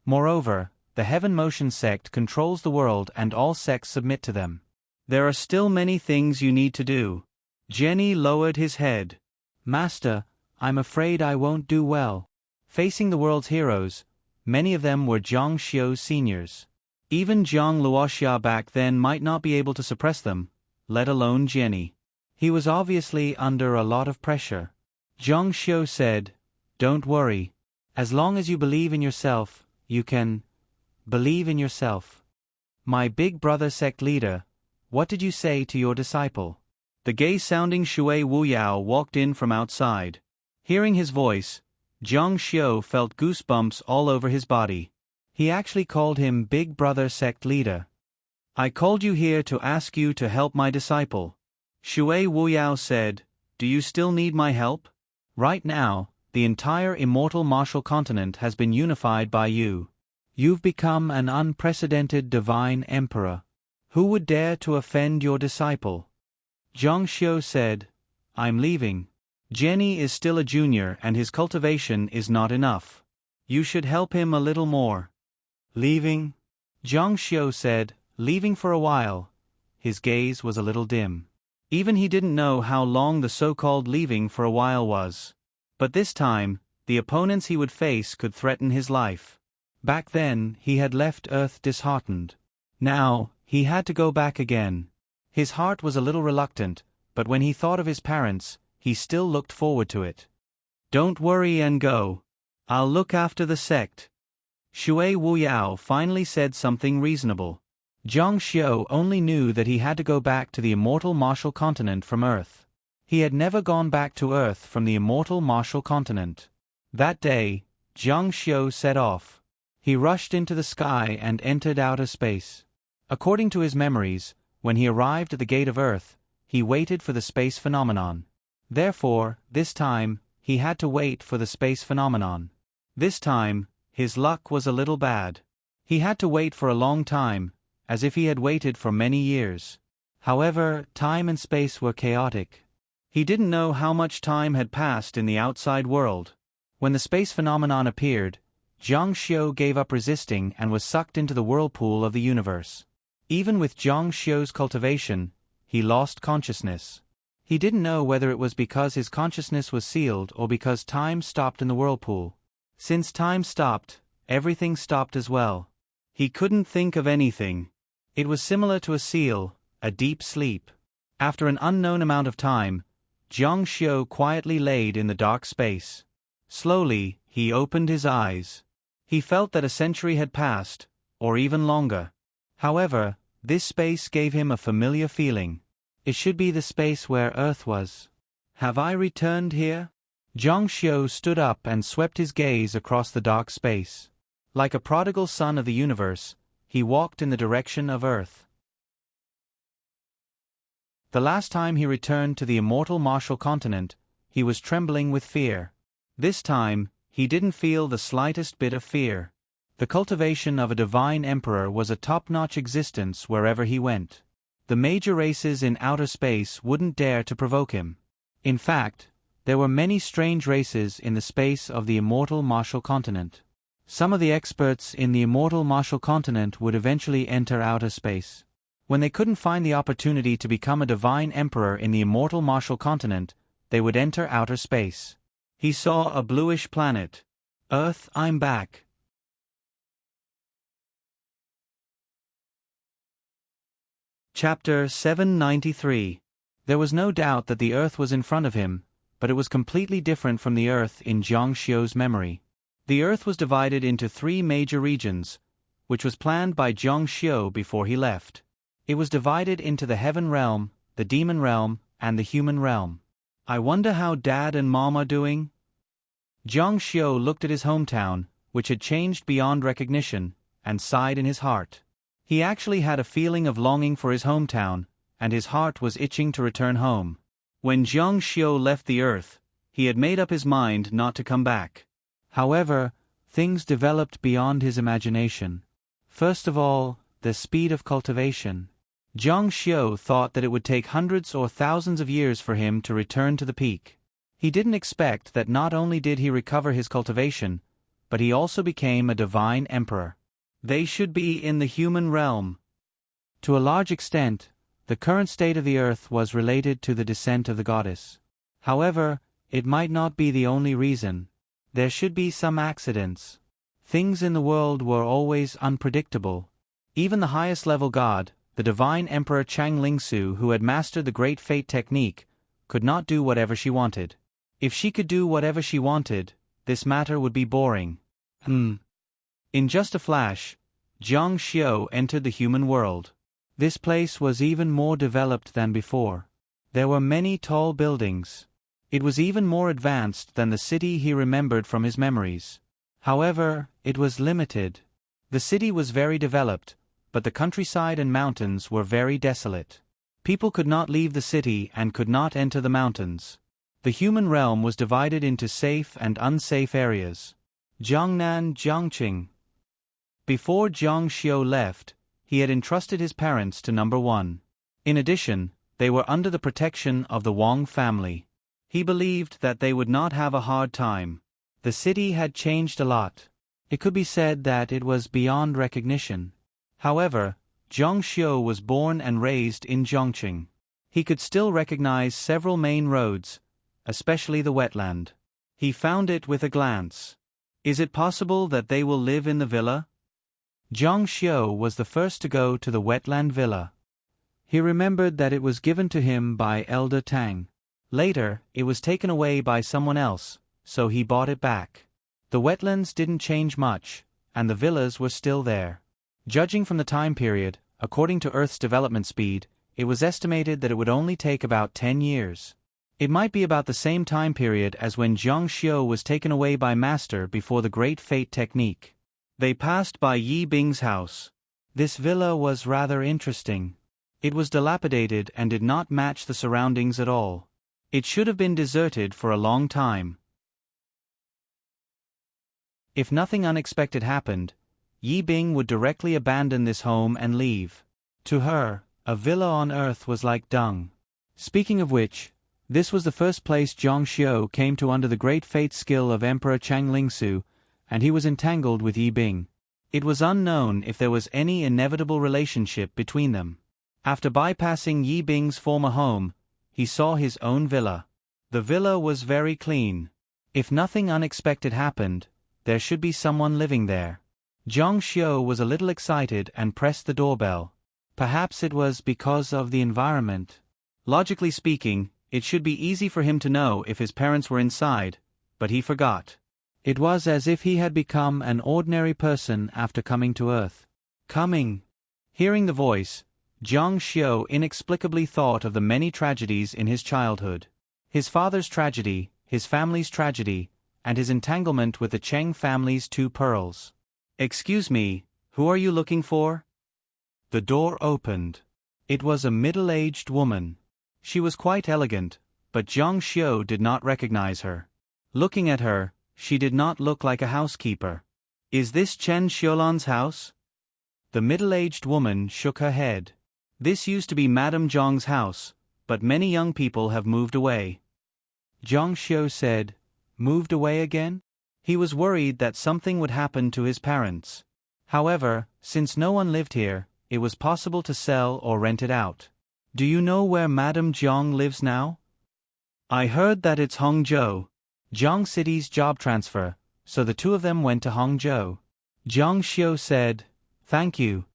Moreover, the Heaven Motion sect controls the world and all sects submit to them. There are still many things you need to do. Jian Yi lowered his head. Master, I'm afraid I won't do well. Facing the world's heroes, many of them were Zhang Xiu's seniors. Even Zhang Luoxia back then might not be able to suppress them, let alone Jian Yi. He was obviously under a lot of pressure. Zhang Xiu said, Don't worry. As long as you believe in yourself, you can believe in yourself. My big brother sect leader, what did you say to your disciple? The gay-sounding Shui Wuyao walked in from outside. Hearing his voice, Zhang Xiu felt goosebumps all over his body. He actually called him Big Brother sect leader. I called you here to ask you to help my disciple. Shui Wuyao said, Do you still need my help? Right now, the entire immortal martial continent has been unified by you. You've become an unprecedented divine emperor. Who would dare to offend your disciple? Zhang Xiu said, I'm leaving. Jenny is still a junior and his cultivation is not enough. You should help him a little more. Leaving? Zhang Xiu said, leaving for a while. His gaze was a little dim. Even he didn't know how long the so-called leaving for a while was. But this time, the opponents he would face could threaten his life. Back then, he had left Earth disheartened. Now, he had to go back again. His heart was a little reluctant, but when he thought of his parents, he still looked forward to it. Don't worry and go. I'll look after the sect. Shui Wuyao finally said something reasonable. Zhang Xiu only knew that he had to go back to the immortal martial continent from Earth. He had never gone back to Earth from the immortal martial continent. That day, Zhang Xiu set off. He rushed into the sky and entered outer space. According to his memories, when he arrived at the gate of Earth, he waited for the space phenomenon. Therefore, this time, he had to wait for the space phenomenon. This time, his luck was a little bad. He had to wait for a long time, as if he had waited for many years. However, time and space were chaotic. He didn't know how much time had passed in the outside world. When the space phenomenon appeared, Zhang Xiu gave up resisting and was sucked into the whirlpool of the universe. Even with Zhang Xiu's cultivation, he lost consciousness. He didn't know whether it was because his consciousness was sealed or because time stopped in the whirlpool. Since time stopped, everything stopped as well. He couldn't think of anything. It was similar to a seal, a deep sleep. After an unknown amount of time, Zhang Xiu quietly laid in the dark space. Slowly, he opened his eyes. He felt that a century had passed, or even longer. However, this space gave him a familiar feeling. It should be the space where Earth was. Have I returned here? Zhang Xiu stood up and swept his gaze across the dark space. Like a prodigal son of the universe, he walked in the direction of Earth. The last time he returned to the immortal martial continent, he was trembling with fear. This time, he didn't feel the slightest bit of fear. The cultivation of a divine emperor was a top-notch existence wherever he went. The major races in outer space wouldn't dare to provoke him. In fact, there were many strange races in the space of the immortal martial continent. Some of the experts in the immortal martial continent would eventually enter outer space. When they couldn't find the opportunity to become a divine emperor in the immortal martial continent, they would enter outer space. He saw a bluish planet. Earth, I'm back. Chapter 793. There was no doubt that the Earth was in front of him, but it was completely different from the Earth in Zhang Xiu's memory. The Earth was divided into 3 major regions, which was planned by Zhang Xiu before he left. It was divided into the Heaven Realm, the Demon Realm, and the Human Realm. I wonder how Dad and Mom are doing? Zhang Xiu looked at his hometown, which had changed beyond recognition, and sighed in his heart. He actually had a feeling of longing for his hometown, and his heart was itching to return home. When Zhang Xiu left the Earth, he had made up his mind not to come back. However, things developed beyond his imagination. First of all, the speed of cultivation. Zhang Xiu thought that it would take hundreds or thousands of years for him to return to the peak. He didn't expect that not only did he recover his cultivation, but he also became a divine emperor. They should be in the human realm. To a large extent, the current state of the Earth was related to the descent of the goddess. However, it might not be the only reason. There should be some accidents. Things in the world were always unpredictable. Even the highest level god, the divine emperor Chang Lingsu, who had mastered the Great Fate technique, could not do whatever she wanted. If she could do whatever she wanted, this matter would be boring. In just a flash, Zhang Xiu entered the human world. This place was even more developed than before. There were many tall buildings. It was even more advanced than the city he remembered from his memories. However, it was limited. The city was very developed, but the countryside and mountains were very desolate. People could not leave the city and could not enter the mountains. The human realm was divided into safe and unsafe areas. Jiangnan, Jiangqing. Before Zhang Xiu left, he had entrusted his parents to number 1. In addition, They were under the protection of the Wang family. He believed that they would not have a hard time. The city had changed a lot. It could be said that it was beyond recognition. However, Zhang Xiu was born and raised in Zhongqing. He could still recognize several main roads, especially the wetland. He found it with a glance. Is it possible that they will live in the villa? Zhang Xiu was the first to go to the wetland villa. He remembered that it was given to him by Elder Tang. Later, it was taken away by someone else, so he bought it back. The wetlands didn't change much, and the villas were still there. Judging from the time period, according to Earth's development speed, it was estimated that it would only take about 10 years. It might be about the same time period as when Zhang Xiu was taken away by Master before the Great Fate technique. They passed by Yi Bing's house. This villa was rather interesting. It was dilapidated and did not match the surroundings at all. It should have been deserted for a long time. If nothing unexpected happened, Yi Bing would directly abandon this home and leave. To her, a villa on Earth was like dung. Speaking of which, this was the first place Zhang Xiu came to under the great fate skill of Emperor Chang Lingsu, and he was entangled with Yi Bing. It was unknown if there was any inevitable relationship between them. After bypassing Yi Bing's former home, he saw his own villa. The villa was very clean. If nothing unexpected happened, there should be someone living there. Zhang Xiu was a little excited and pressed the doorbell. Perhaps it was because of the environment. Logically speaking, it should be easy for him to know if his parents were inside, but he forgot. It was as if he had become an ordinary person after coming to Earth. Coming. Hearing the voice, Zhang Xiu inexplicably thought of the many tragedies in his childhood. His father's tragedy, his family's tragedy, and his entanglement with the Cheng family's 2 pearls. "Excuse me, who are you looking for?" The door opened. It was a middle-aged woman. She was quite elegant, but Zhang Xiu did not recognize her. Looking at her, she did not look like a housekeeper. "Is this Chen Xiulan's house?" The middle-aged woman shook her head. "This used to be Madame Zhang's house, but many young people have moved away." Zhang Xiu said, "Moved away again?" He was worried that something would happen to his parents. However, since no one lived here, it was possible to sell or rent it out. "Do you know where Madame Zhang lives now?" "I heard that it's Hangzhou. Zhang City's job transfer, so the 2 of them went to Hangzhou." Zhang Xiu said, "Thank you."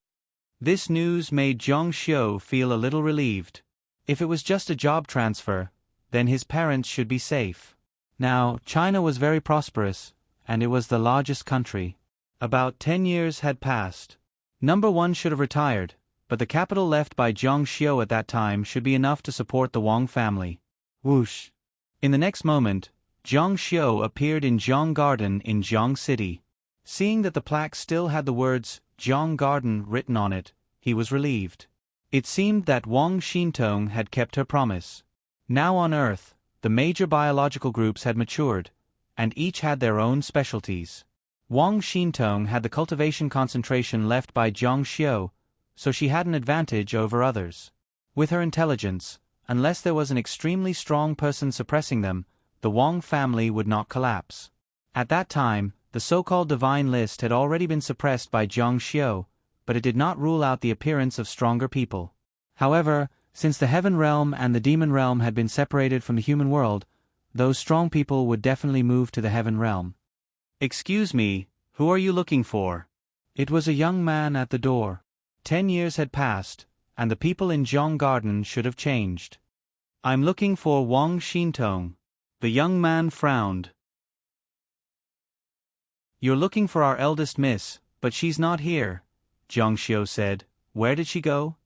This news made Zhang Xiu feel a little relieved. If it was just a job transfer, then his parents should be safe. Now, China was very prosperous, and it was the largest country. About 10 years had passed. Number 1 should have retired, but the capital left by Zhang Xiu at that time should be enough to support the Wang family. Whoosh! In the next moment, Zhang Xiu appeared in Zhang Garden in Zhang City. Seeing that the plaque still had the words Zhang Garden written on it, he was relieved. It seemed that Wang Xintong had kept her promise. Now on Earth, the major biological groups had matured, and each had their own specialties. Wang Xintong had the cultivation concentration left by Zhang Xiu, so she had an advantage over others. With her intelligence, unless there was an extremely strong person suppressing them, the Wang family would not collapse. At that time, the so-called divine list had already been suppressed by Zhang Xiu, but it did not rule out the appearance of stronger people. However, since the heaven realm and the demon realm had been separated from the human world, those strong people would definitely move to the heaven realm. "Excuse me, who are you looking for?" It was a young man at the door. 10 years had passed, and the people in Zhang Garden should have changed. "I'm looking for Wang Xintong." The young man frowned. "You're looking for our eldest miss, but she's not here," Zhang Xiu said. "Where did she go?"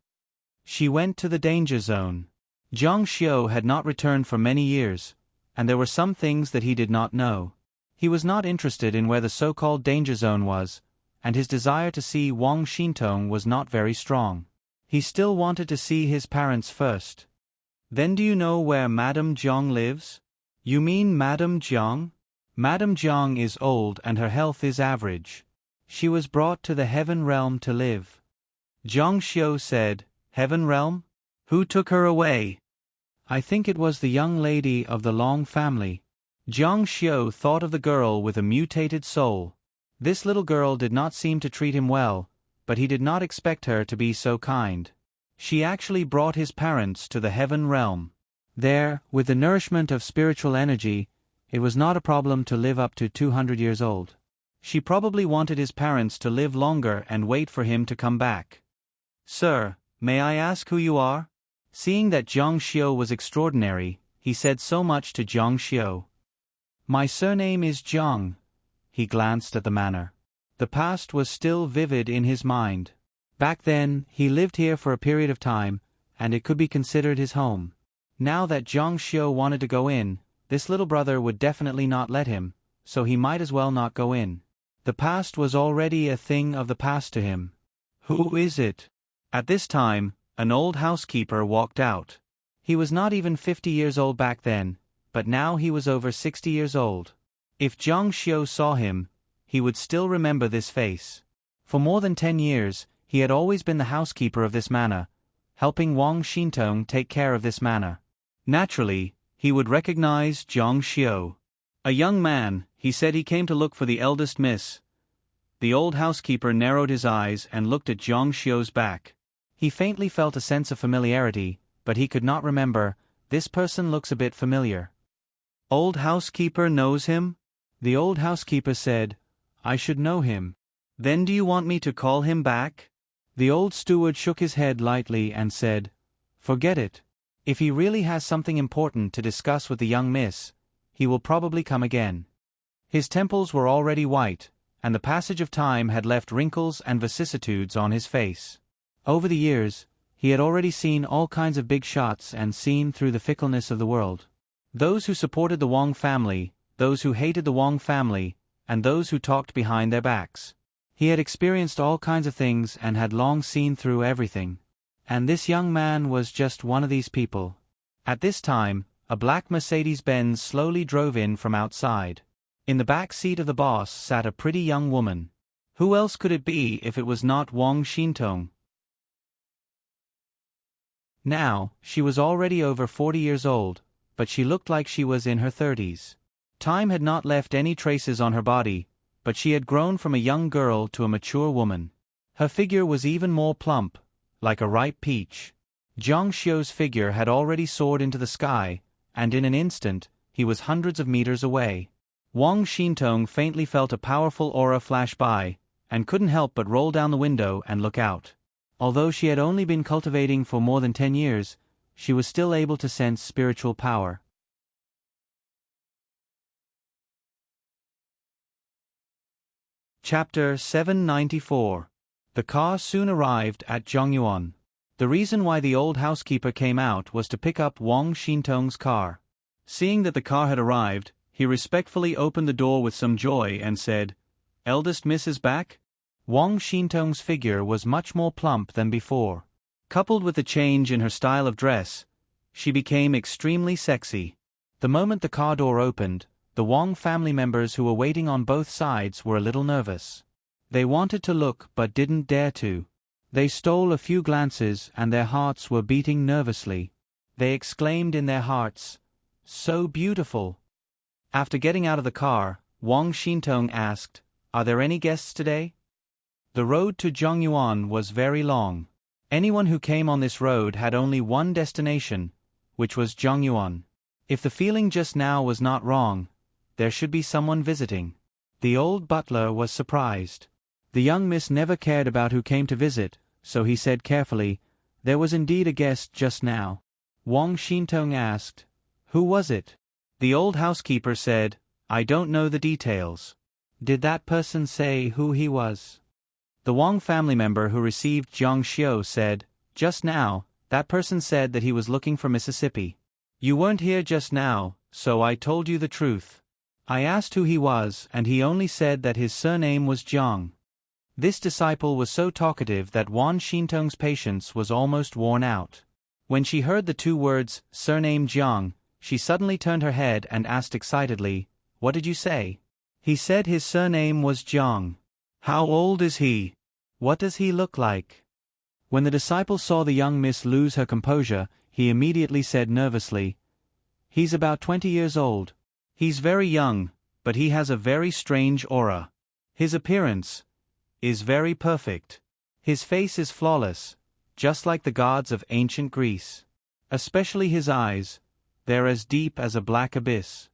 "She went to the danger zone." Zhang Xiu had not returned for many years, and there were some things that he did not know. He was not interested in where the so-called danger zone was, and his desire to see Wang Xintong was not very strong. He still wanted to see his parents first. "Then do you know where Madame Zhang lives?" "You mean Madame Zhang?" "Madame Zhang is old and her health is average. She was brought to the heaven realm to live." Zhang Xiu said, "Heaven realm? Who took her away? I think it was the young lady of the Long family. Jiang Xiu thought of the girl with a mutated soul. This little girl did not seem to treat him well, but he did not expect her to be so kind. She actually brought his parents to the heaven realm. There, with the nourishment of spiritual energy, it was not a problem to live up to 200 years old. She probably wanted his parents to live longer and wait for him to come back. Sir, may I ask who you are? Seeing that Jiang Xiu was extraordinary, he said so much to Jiang Xiu. My surname is Jiang. He glanced at the manor. The past was still vivid in his mind. Back then, he lived here for a period of time, and it could be considered his home. Now that Jiang Xiu wanted to go in, this little brother would definitely not let him, so he might as well not go in. The past was already a thing of the past to him. Who is it? At this time, an old housekeeper walked out. He was not even 50 years old back then, but now he was over 60 years old. If Jiang Xiu saw him, he would still remember this face. For more than 10 years, he had always been the housekeeper of this manor, helping Wang Xintong take care of this manor. Naturally, he would recognize Jiang Xiu. A young man, he said he came to look for the eldest miss. The old housekeeper narrowed his eyes and looked at Jiang Xiu's back. He faintly felt a sense of familiarity, but he could not remember. This person looks a bit familiar. Old housekeeper knows him? The old housekeeper said, I should know him. Then do you want me to call him back? The old steward shook his head lightly and said, Forget it. If he really has something important to discuss with the young miss, he will probably come again. His temples were already white, and the passage of time had left wrinkles and vicissitudes on his face. Over the years, he had already seen all kinds of big shots and seen through the fickleness of the world. Those who supported the Wang family, those who hated the Wang family, and those who talked behind their backs. He had experienced all kinds of things and had long seen through everything. And this young man was just one of these people. At this time, a black Mercedes-Benz slowly drove in from outside. In the back seat of the boss sat a pretty young woman. Who else could it be if it was not Wang Xintong? Now, she was already over 40 years old, but she looked like she was in her 30s. Time had not left any traces on her body, but she had grown from a young girl to a mature woman. Her figure was even more plump, like a ripe peach. Jiang Xiu's figure had already soared into the sky, and in an instant, he was hundreds of meters away. Wang Xintong faintly felt a powerful aura flash by, and couldn't help but roll down the window and look out. Although she had only been cultivating for more than 10 years, she was still able to sense spiritual power. Chapter 794. The car soon arrived at Zhongyuan. The reason why the old housekeeper came out was to pick up Wang Xintong's car. Seeing that the car had arrived, he respectfully opened the door with some joy and said, Eldest miss is back? Wang Xintong's figure was much more plump than before. Coupled with the change in her style of dress, she became extremely sexy. The moment the car door opened, the Wang family members who were waiting on both sides were a little nervous. They wanted to look but didn't dare to. They stole a few glances and their hearts were beating nervously. They exclaimed in their hearts, So beautiful! After getting out of the car, Wang Xintong asked, Are there any guests today? The road to Zhongyuan was very long. Anyone who came on this road had only one destination, which was Zhongyuan. If the feeling just now was not wrong, there should be someone visiting. The old butler was surprised. The young miss never cared about who came to visit, so he said carefully, There was indeed a guest just now. Wang Xintong asked, Who was it? The old housekeeper said, I don't know the details. Did that person say who he was? The Wang family member who received Jiang Xiu said, Just now, that person said that he was looking for Mississippi. You weren't here just now, so I told you the truth. I asked who he was and he only said that his surname was Jiang. This disciple was so talkative that Wang Xintong's patience was almost worn out. When she heard the two words, surname Jiang, she suddenly turned her head and asked excitedly, What did you say? He said his surname was Jiang. How old is he? What does he look like? When the disciple saw the young miss lose her composure, he immediately said nervously, "He's about 20 years old. He's very young, but he has a very strange aura. His appearance is very perfect. His face is flawless, just like the gods of ancient Greece. Especially his eyes, they're as deep as a black abyss."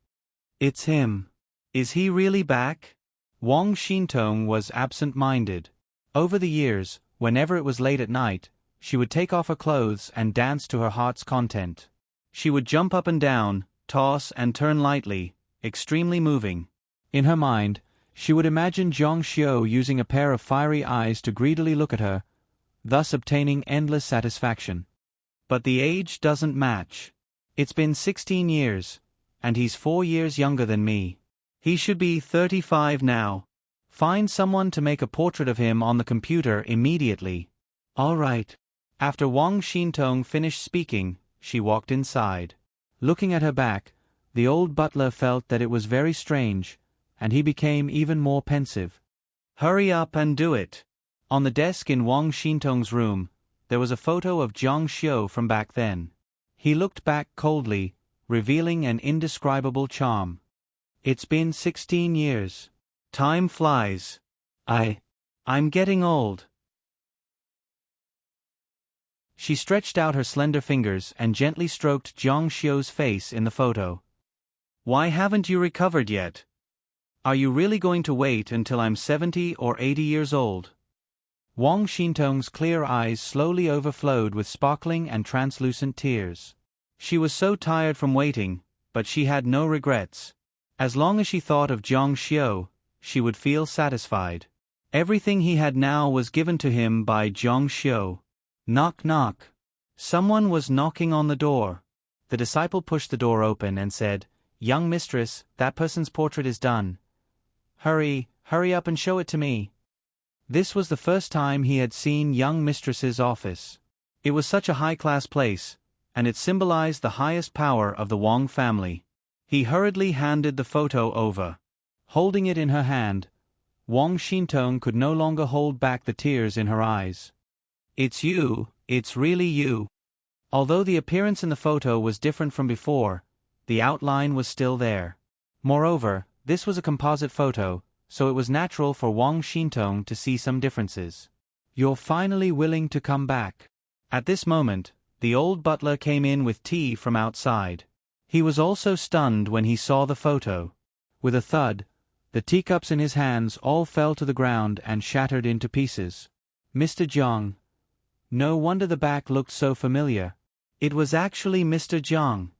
"It's him. Is he really back?" Wang Xintong was absent-minded. Over the years, whenever it was late at night, she would take off her clothes and dance to her heart's content. She would jump up and down, toss and turn lightly, extremely moving. In her mind, she would imagine Zhang Xiu using a pair of fiery eyes to greedily look at her, thus obtaining endless satisfaction. But the age doesn't match. It's been 16 years, and he's 4 years younger than me. He should be 35 now. Find someone to make a portrait of him on the computer immediately. All right. After Wang Xintong finished speaking, she walked inside. Looking at her back, the old butler felt that it was very strange, and he became even more pensive. "Hurry up and do it." On the desk in Wang Xintong's room, there was a photo of Zhang Xiu from back then. He looked back coldly, revealing an indescribable charm. "It's been 16 years. Time flies. I'm getting old." She stretched out her slender fingers and gently stroked Zhang Xiu's face in the photo. "Why haven't you recovered yet? Are you really going to wait until I'm 70 or 80 years old?" Wang Xintong's clear eyes slowly overflowed with sparkling and translucent tears. She was so tired from waiting, but she had no regrets. As long as she thought of Zhang Xiu, she would feel satisfied. Everything he had now was given to him by Zhang Xiu. Knock knock. Someone was knocking on the door. The disciple pushed the door open and said, "Young mistress, that person's portrait is done. Hurry up and show it to me." This was the first time he had seen young mistress's office. It was such a high-class place, and it symbolized the highest power of the Wang family. He hurriedly handed the photo over. Holding it in her hand, Wang Xintong could no longer hold back the tears in her eyes. "It's you, it's really you." Although the appearance in the photo was different from before, the outline was still there. Moreover, this was a composite photo, so it was natural for Wang Xintong to see some differences. "You're finally willing to come back." At this moment, the old butler came in with tea from outside. He was also stunned when he saw the photo. With a thud, the teacups in his hands all fell to the ground and shattered into pieces. "Mr. Zhang." No wonder the back looked so familiar. It was actually Mr. Zhang.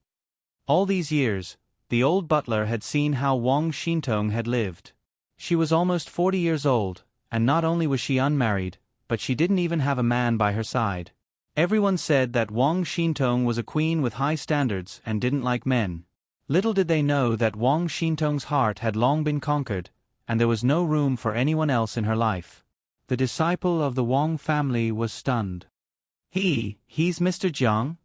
All these years, the old butler had seen how Wang Xintong had lived. She was almost 40 years old, and not only was she unmarried, but she didn't even have a man by her side. Everyone said that Wang Xintong was a queen with high standards and didn't like men. Little did they know that Wang Xintong's heart had long been conquered, and there was no room for anyone else in her life. The disciple of the Wang family was stunned. He's Mr. Zhang?"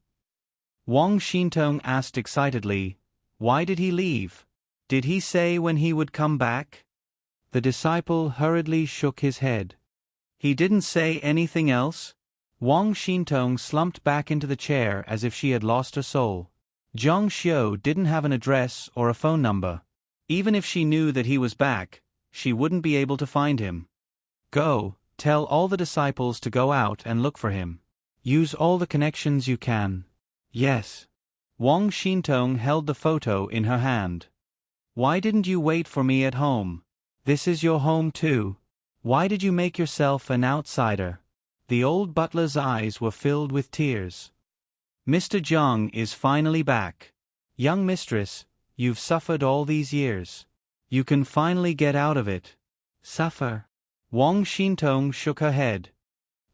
Wang Xintong asked excitedly, "Why did he leave? Did he say when he would come back?" The disciple hurriedly shook his head. "He didn't say anything else?" Wang Xintong slumped back into the chair as if she had lost her soul. Zhang Xiu didn't have an address or a phone number. Even if she knew that he was back, she wouldn't be able to find him. "Go, tell all the disciples to go out and look for him. Use all the connections you can." "Yes." Wang Xintong held the photo in her hand. "Why didn't you wait for me at home? This is your home too. Why did you make yourself an outsider?" The old butler's eyes were filled with tears. "Mr. Zhang is finally back. Young mistress, you've suffered all these years. You can finally get out of it." "Suffer?" Wang Xintong shook her head.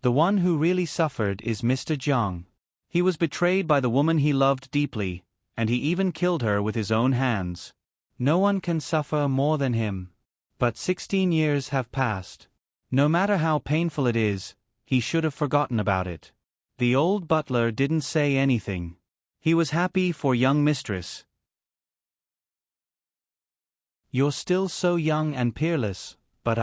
"The one who really suffered is Mr. Zhang. He was betrayed by the woman he loved deeply, and he even killed her with his own hands. No one can suffer more than him. But 16 years have passed. No matter how painful it is, he should have forgotten about it." The old butler didn't say anything. He was happy for young mistress. "You're still so young and peerless, but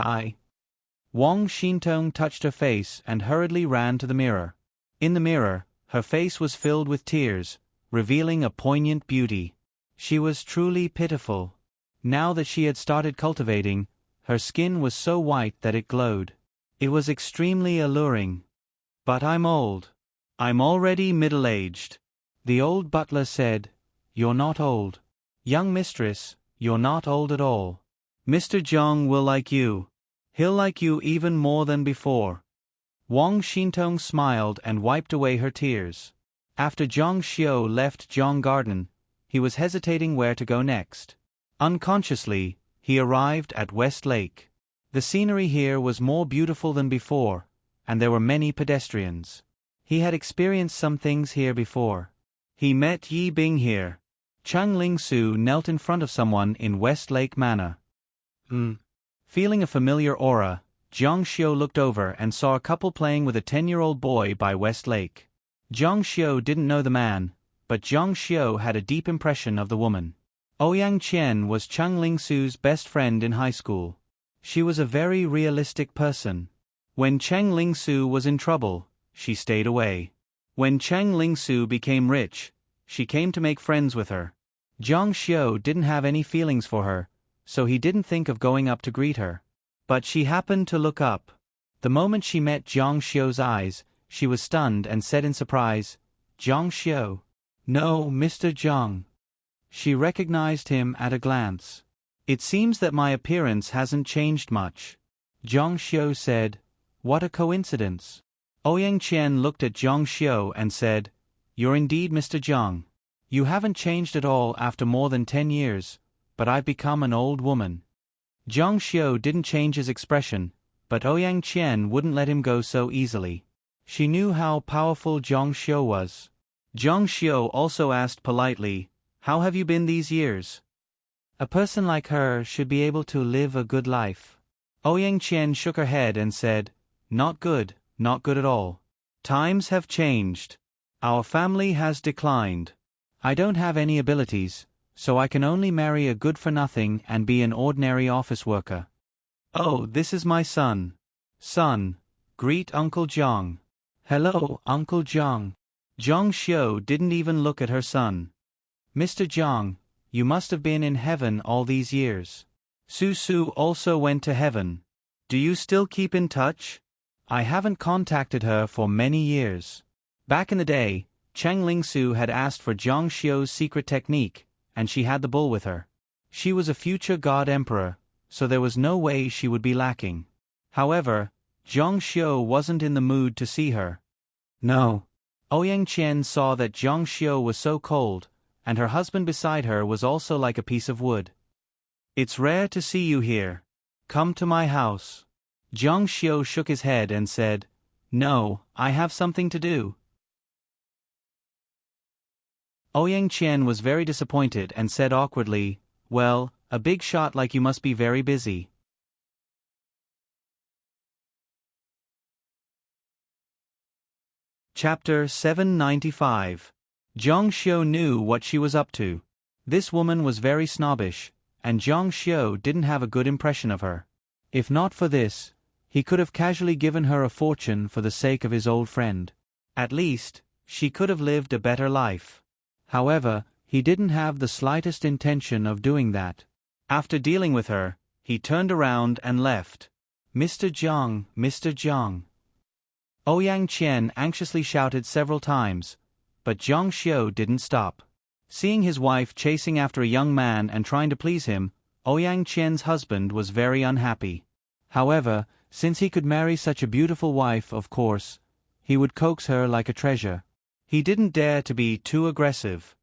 Wang Xintong touched her face and hurriedly ran to the mirror. In the mirror, her face was filled with tears, revealing a poignant beauty. She was truly pitiful. Now that she had started cultivating, her skin was so white that it glowed. It was extremely alluring. But I'm old. I'm already middle-aged. The old butler said, You're not old. Young mistress, you're not old at all. Mr. Zhang will like you. He'll like you even more than before. Wang Xintong smiled and wiped away her tears. After Zhang Xiu left Zhang Garden, he was hesitating where to go next. Unconsciously, he arrived at West Lake. The scenery here was more beautiful than before, and there were many pedestrians. He had experienced some things here before. He met Yi Bing here. Chang Ling Su knelt in front of someone in West Lake Manor. Feeling a familiar aura, Zhang Xiu looked over and saw a couple playing with a 10-year-old boy by West Lake. Zhang Xiu didn't know the man, but Zhang Xiu had a deep impression of the woman. Ouyang Qian was Chang Ling Su's best friend in high school. She was a very realistic person. When Chang Ling Su was in trouble, she stayed away. When Chang Ling Su became rich, she came to make friends with her. Zhang Xiu didn't have any feelings for her, so he didn't think of going up to greet her. But she happened to look up. The moment she met Zhang Xiu's eyes, she was stunned and said in surprise, Zhang Xiu. No, Mr. Zhang. She recognized him at a glance. It seems that my appearance hasn't changed much. Zhang Xiu said, What a coincidence. Ouyang Qian looked at Zhang Xiu and said, You're indeed Mr. Zhang. You haven't changed at all after more than 10 years, but I've become an old woman. Zhang Xiu didn't change his expression, but Ouyang Qian wouldn't let him go so easily. She knew how powerful Zhang Xiu was. Zhang Xiu also asked politely, How have you been these years? A person like her should be able to live a good life. Ouyang Qian shook her head and said, Not good at all. Times have changed. Our family has declined. I don't have any abilities, so I can only marry a good-for-nothing and be an ordinary office worker. Oh, this is my son. Son, greet Uncle Zhang. Hello, Uncle Zhang. Zhang Xiu didn't even look at her son. Mr. Zhang, you must have been in heaven all these years. Su Su also went to heaven. Do you still keep in touch? I haven't contacted her for many years. Back in the day, Chang Ling Su had asked for Zhang Xiu's secret technique, and she had the bull with her. She was a future god emperor, so there was no way she would be lacking. However, Zhang Xiu wasn't in the mood to see her. No. Ouyang Qian saw that Zhang Xiu was so cold, and her husband beside her was also like a piece of wood. It's rare to see you here. Come to my house. Zhang Xiu shook his head and said, No, I have something to do. Ouyang Qian was very disappointed and said awkwardly, Well, a big shot like you must be very busy. Chapter 795. Zhang Xiu knew what she was up to. This woman was very snobbish, and Zhang Xiu didn't have a good impression of her. If not for this, he could have casually given her a fortune for the sake of his old friend. At least, she could have lived a better life. However, he didn't have the slightest intention of doing that. After dealing with her, he turned around and left. Mr. Zhang, Mr. Zhang. Ouyang Qian anxiously shouted several times, but Zhang Xiu didn't stop. Seeing his wife chasing after a young man and trying to please him, Ouyang Qian's husband was very unhappy. However, since he could marry such a beautiful wife, of course, he would coax her like a treasure. He didn't dare to be too aggressive.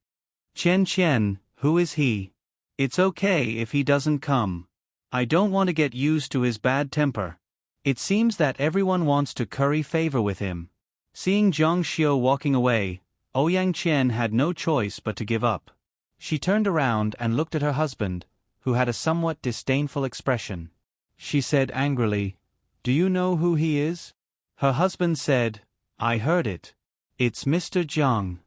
Qian, who is he? It's okay if he doesn't come. I don't want to get used to his bad temper. It seems that everyone wants to curry favor with him. Seeing Zhang Xiu walking away, Ouyang Qian had no choice but to give up. She turned around and looked at her husband, who had a somewhat disdainful expression. She said angrily, Do you know who he is? Her husband said, I heard it. It's Mr. Zhang.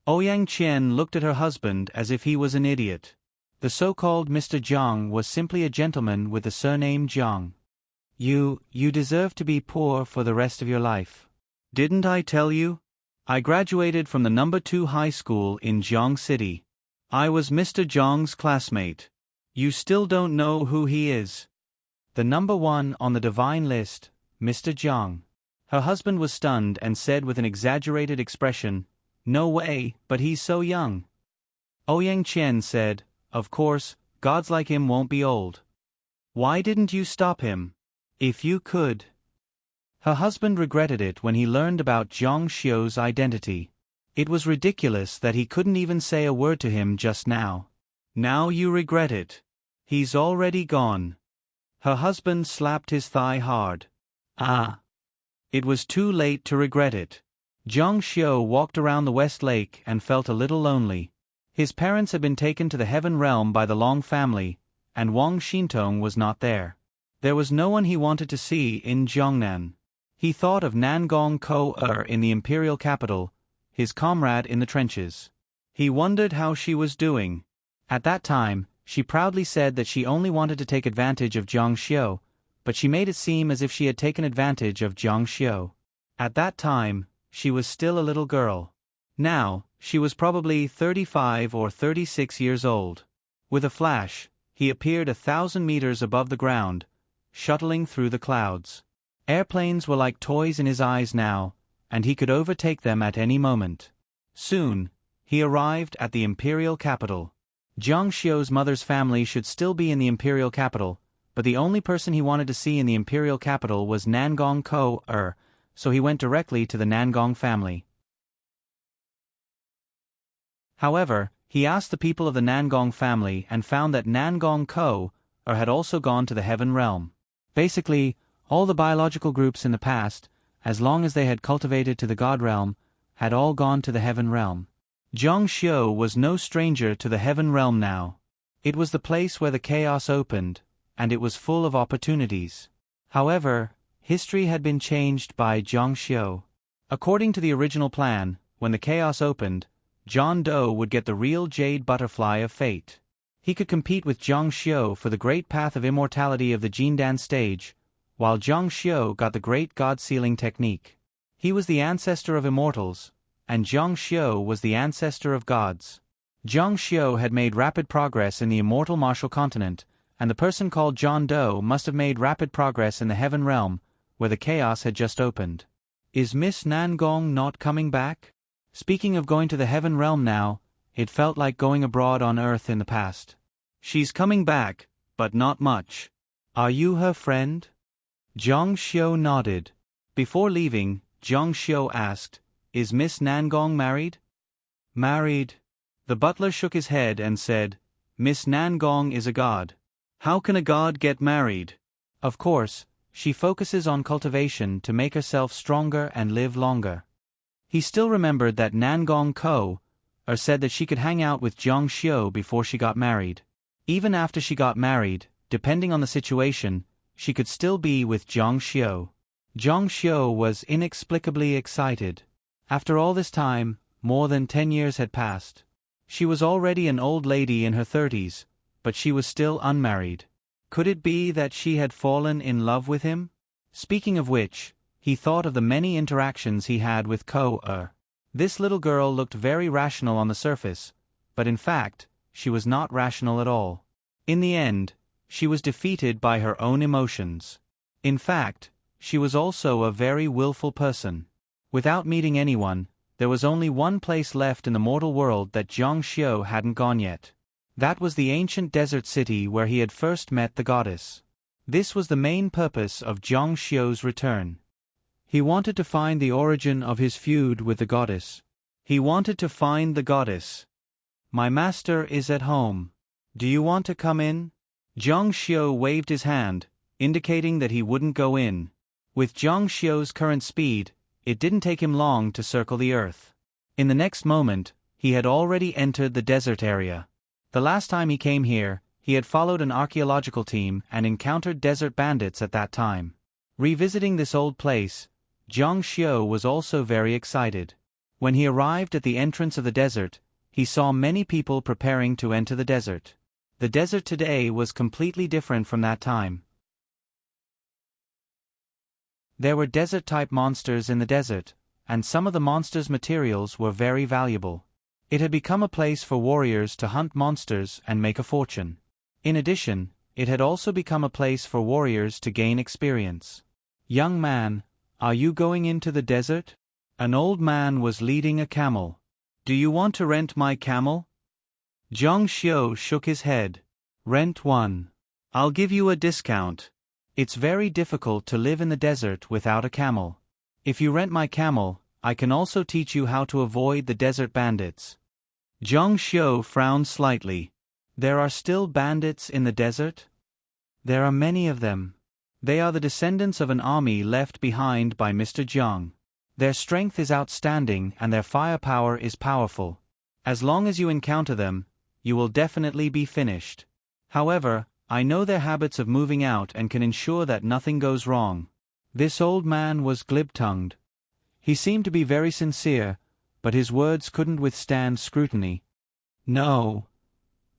Ouyang Qian looked at her husband as if he was an idiot. The so-called Mr. Zhang was simply a gentleman with the surname Zhang. You deserve to be poor for the rest of your life. Didn't I tell you? I graduated from the number 2 high school in Jiang City. I was Mr. Jiang's classmate. You still don't know who he is. The number 1 on the divine list, Mr. Jiang. Her husband was stunned and said with an exaggerated expression, "No way, but he's so young." Ouyang Qian said, "Of course, gods like him won't be old. Why didn't you stop him? If you could." Her husband regretted it when he learned about Zhang Xiu's identity. It was ridiculous that he couldn't even say a word to him just now. Now you regret it. He's already gone. Her husband slapped his thigh hard. Ah. It was too late to regret it. Zhang Xiu walked around the West Lake and felt a little lonely. His parents had been taken to the heaven realm by the Long family, and Wang Xintong was not there. There was no one he wanted to see in Jiangnan. He thought of Nangong Ko-er in the imperial capital, his comrade in the trenches. He wondered how she was doing. At that time, she proudly said that she only wanted to take advantage of Zhang Xiu, but she made it seem as if she had taken advantage of Zhang Xiu. At that time, she was still a little girl. Now, she was probably 35 or 36 years old. With a flash, he appeared 1,000 meters above the ground, shuttling through the clouds. Airplanes were like toys in his eyes now, and he could overtake them at any moment. Soon, he arrived at the imperial capital. Zhang Xiu's mother's family should still be in the imperial capital, but the only person he wanted to see in the imperial capital was Nangong Ko-er, so he went directly to the Nangong family. However, he asked the people of the Nangong family and found that Nangong Ko-er had also gone to the heaven realm. Basically, all the biological groups in the past, as long as they had cultivated to the god realm, had all gone to the heaven realm. Zhang Xiu was no stranger to the heaven realm now. It was the place where the chaos opened, and it was full of opportunities. However, history had been changed by Zhang Xiu. According to the original plan, when the chaos opened, John Doe would get the real jade butterfly of fate. He could compete with Zhang Xiu for the great path of immortality of the Jindan stage, while Zhang Xiu got the great god-sealing technique. He was the ancestor of immortals, and Zhang Xiu was the ancestor of gods. Zhang Xiu had made rapid progress in the immortal martial continent, and the person called John Doe must have made rapid progress in the heaven realm, where the chaos had just opened. Is Miss Nangong not coming back? Speaking of going to the heaven realm now, it felt like going abroad on Earth in the past. She's coming back, but not much. Are you her friend? Zhang Xiu nodded. Before leaving, Zhang Xiu asked, "Is Miss Nangong married?" Married. The butler shook his head and said, "Miss Nangong is a god. How can a god get married? Of course, she focuses on cultivation to make herself stronger and live longer." He still remembered that Nangong Ko-er said that she could hang out with Zhang Xiu before she got married. Even after she got married, depending on the situation, she could still be with Zhang Xiu. Zhang Xiu was inexplicably excited. After all this time, more than 10 years had passed. She was already an old lady in her 30s, but she was still unmarried. Could it be that she had fallen in love with him? Speaking of which, he thought of the many interactions he had with Ko-er. This little girl looked very rational on the surface, but in fact, she was not rational at all. In the end, she was defeated by her own emotions. In fact, she was also a very willful person. Without meeting anyone, there was only one place left in the mortal world that Zhang Xiu hadn't gone yet. That was the ancient desert city where he had first met the goddess. This was the main purpose of Zhang Xiu's return. He wanted to find the origin of his feud with the goddess. He wanted to find the goddess. "My master is at home. Do you want to come in?" Zhang Xiu waved his hand, indicating that he wouldn't go in. With Zhang Xiu's current speed, it didn't take him long to circle the earth. In the next moment, he had already entered the desert area. The last time he came here, he had followed an archaeological team and encountered desert bandits at that time. Revisiting this old place, Zhang Xiu was also very excited. When he arrived at the entrance of the desert, he saw many people preparing to enter the desert. The desert today was completely different from that time. There were desert-type monsters in the desert, and some of the monsters' materials were very valuable. It had become a place for warriors to hunt monsters and make a fortune. In addition, it had also become a place for warriors to gain experience. "Young man, are you going into the desert?" An old man was leading a camel. "Do you want to rent my camel?" Zhang Xiu shook his head. "Rent one. I'll give you a discount. It's very difficult to live in the desert without a camel. If you rent my camel, I can also teach you how to avoid the desert bandits." Zhang Xiu frowned slightly. "There are still bandits in the desert?" "There are many of them. They are the descendants of an army left behind by Mr. Jiang. Their strength is outstanding and their firepower is powerful. As long as you encounter them, you will definitely be finished. However, I know their habits of moving out and can ensure that nothing goes wrong." This old man was glib-tongued. He seemed to be very sincere, but his words couldn't withstand scrutiny. "No.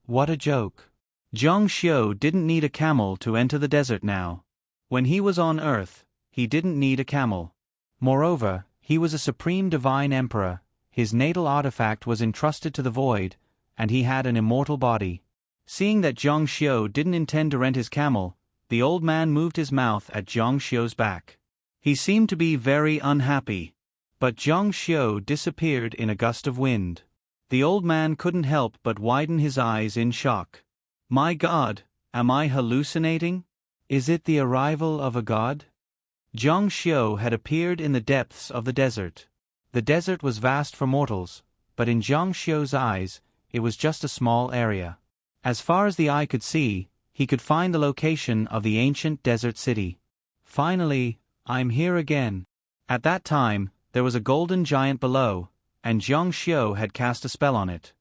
What a joke." Zhang Xiu didn't need a camel to enter the desert now. When he was on Earth, he didn't need a camel. Moreover, he was a supreme divine emperor, his natal artifact was entrusted to the void, and he had an immortal body. Seeing that Zhang Xiu didn't intend to rent his camel, the old man moved his mouth at Zhang Xiu's back. He seemed to be very unhappy. But Zhang Xiu disappeared in a gust of wind. The old man couldn't help but widen his eyes in shock. "My God, am I hallucinating? Is it the arrival of a god?" Zhang Xiu had appeared in the depths of the desert. The desert was vast for mortals, but in Zhang Xiu's eyes, it was just a small area. As far as the eye could see, he could find the location of the ancient desert city. "Finally, I'm here again." At that time, there was a golden giant below, and Zhang Xiu had cast a spell on it.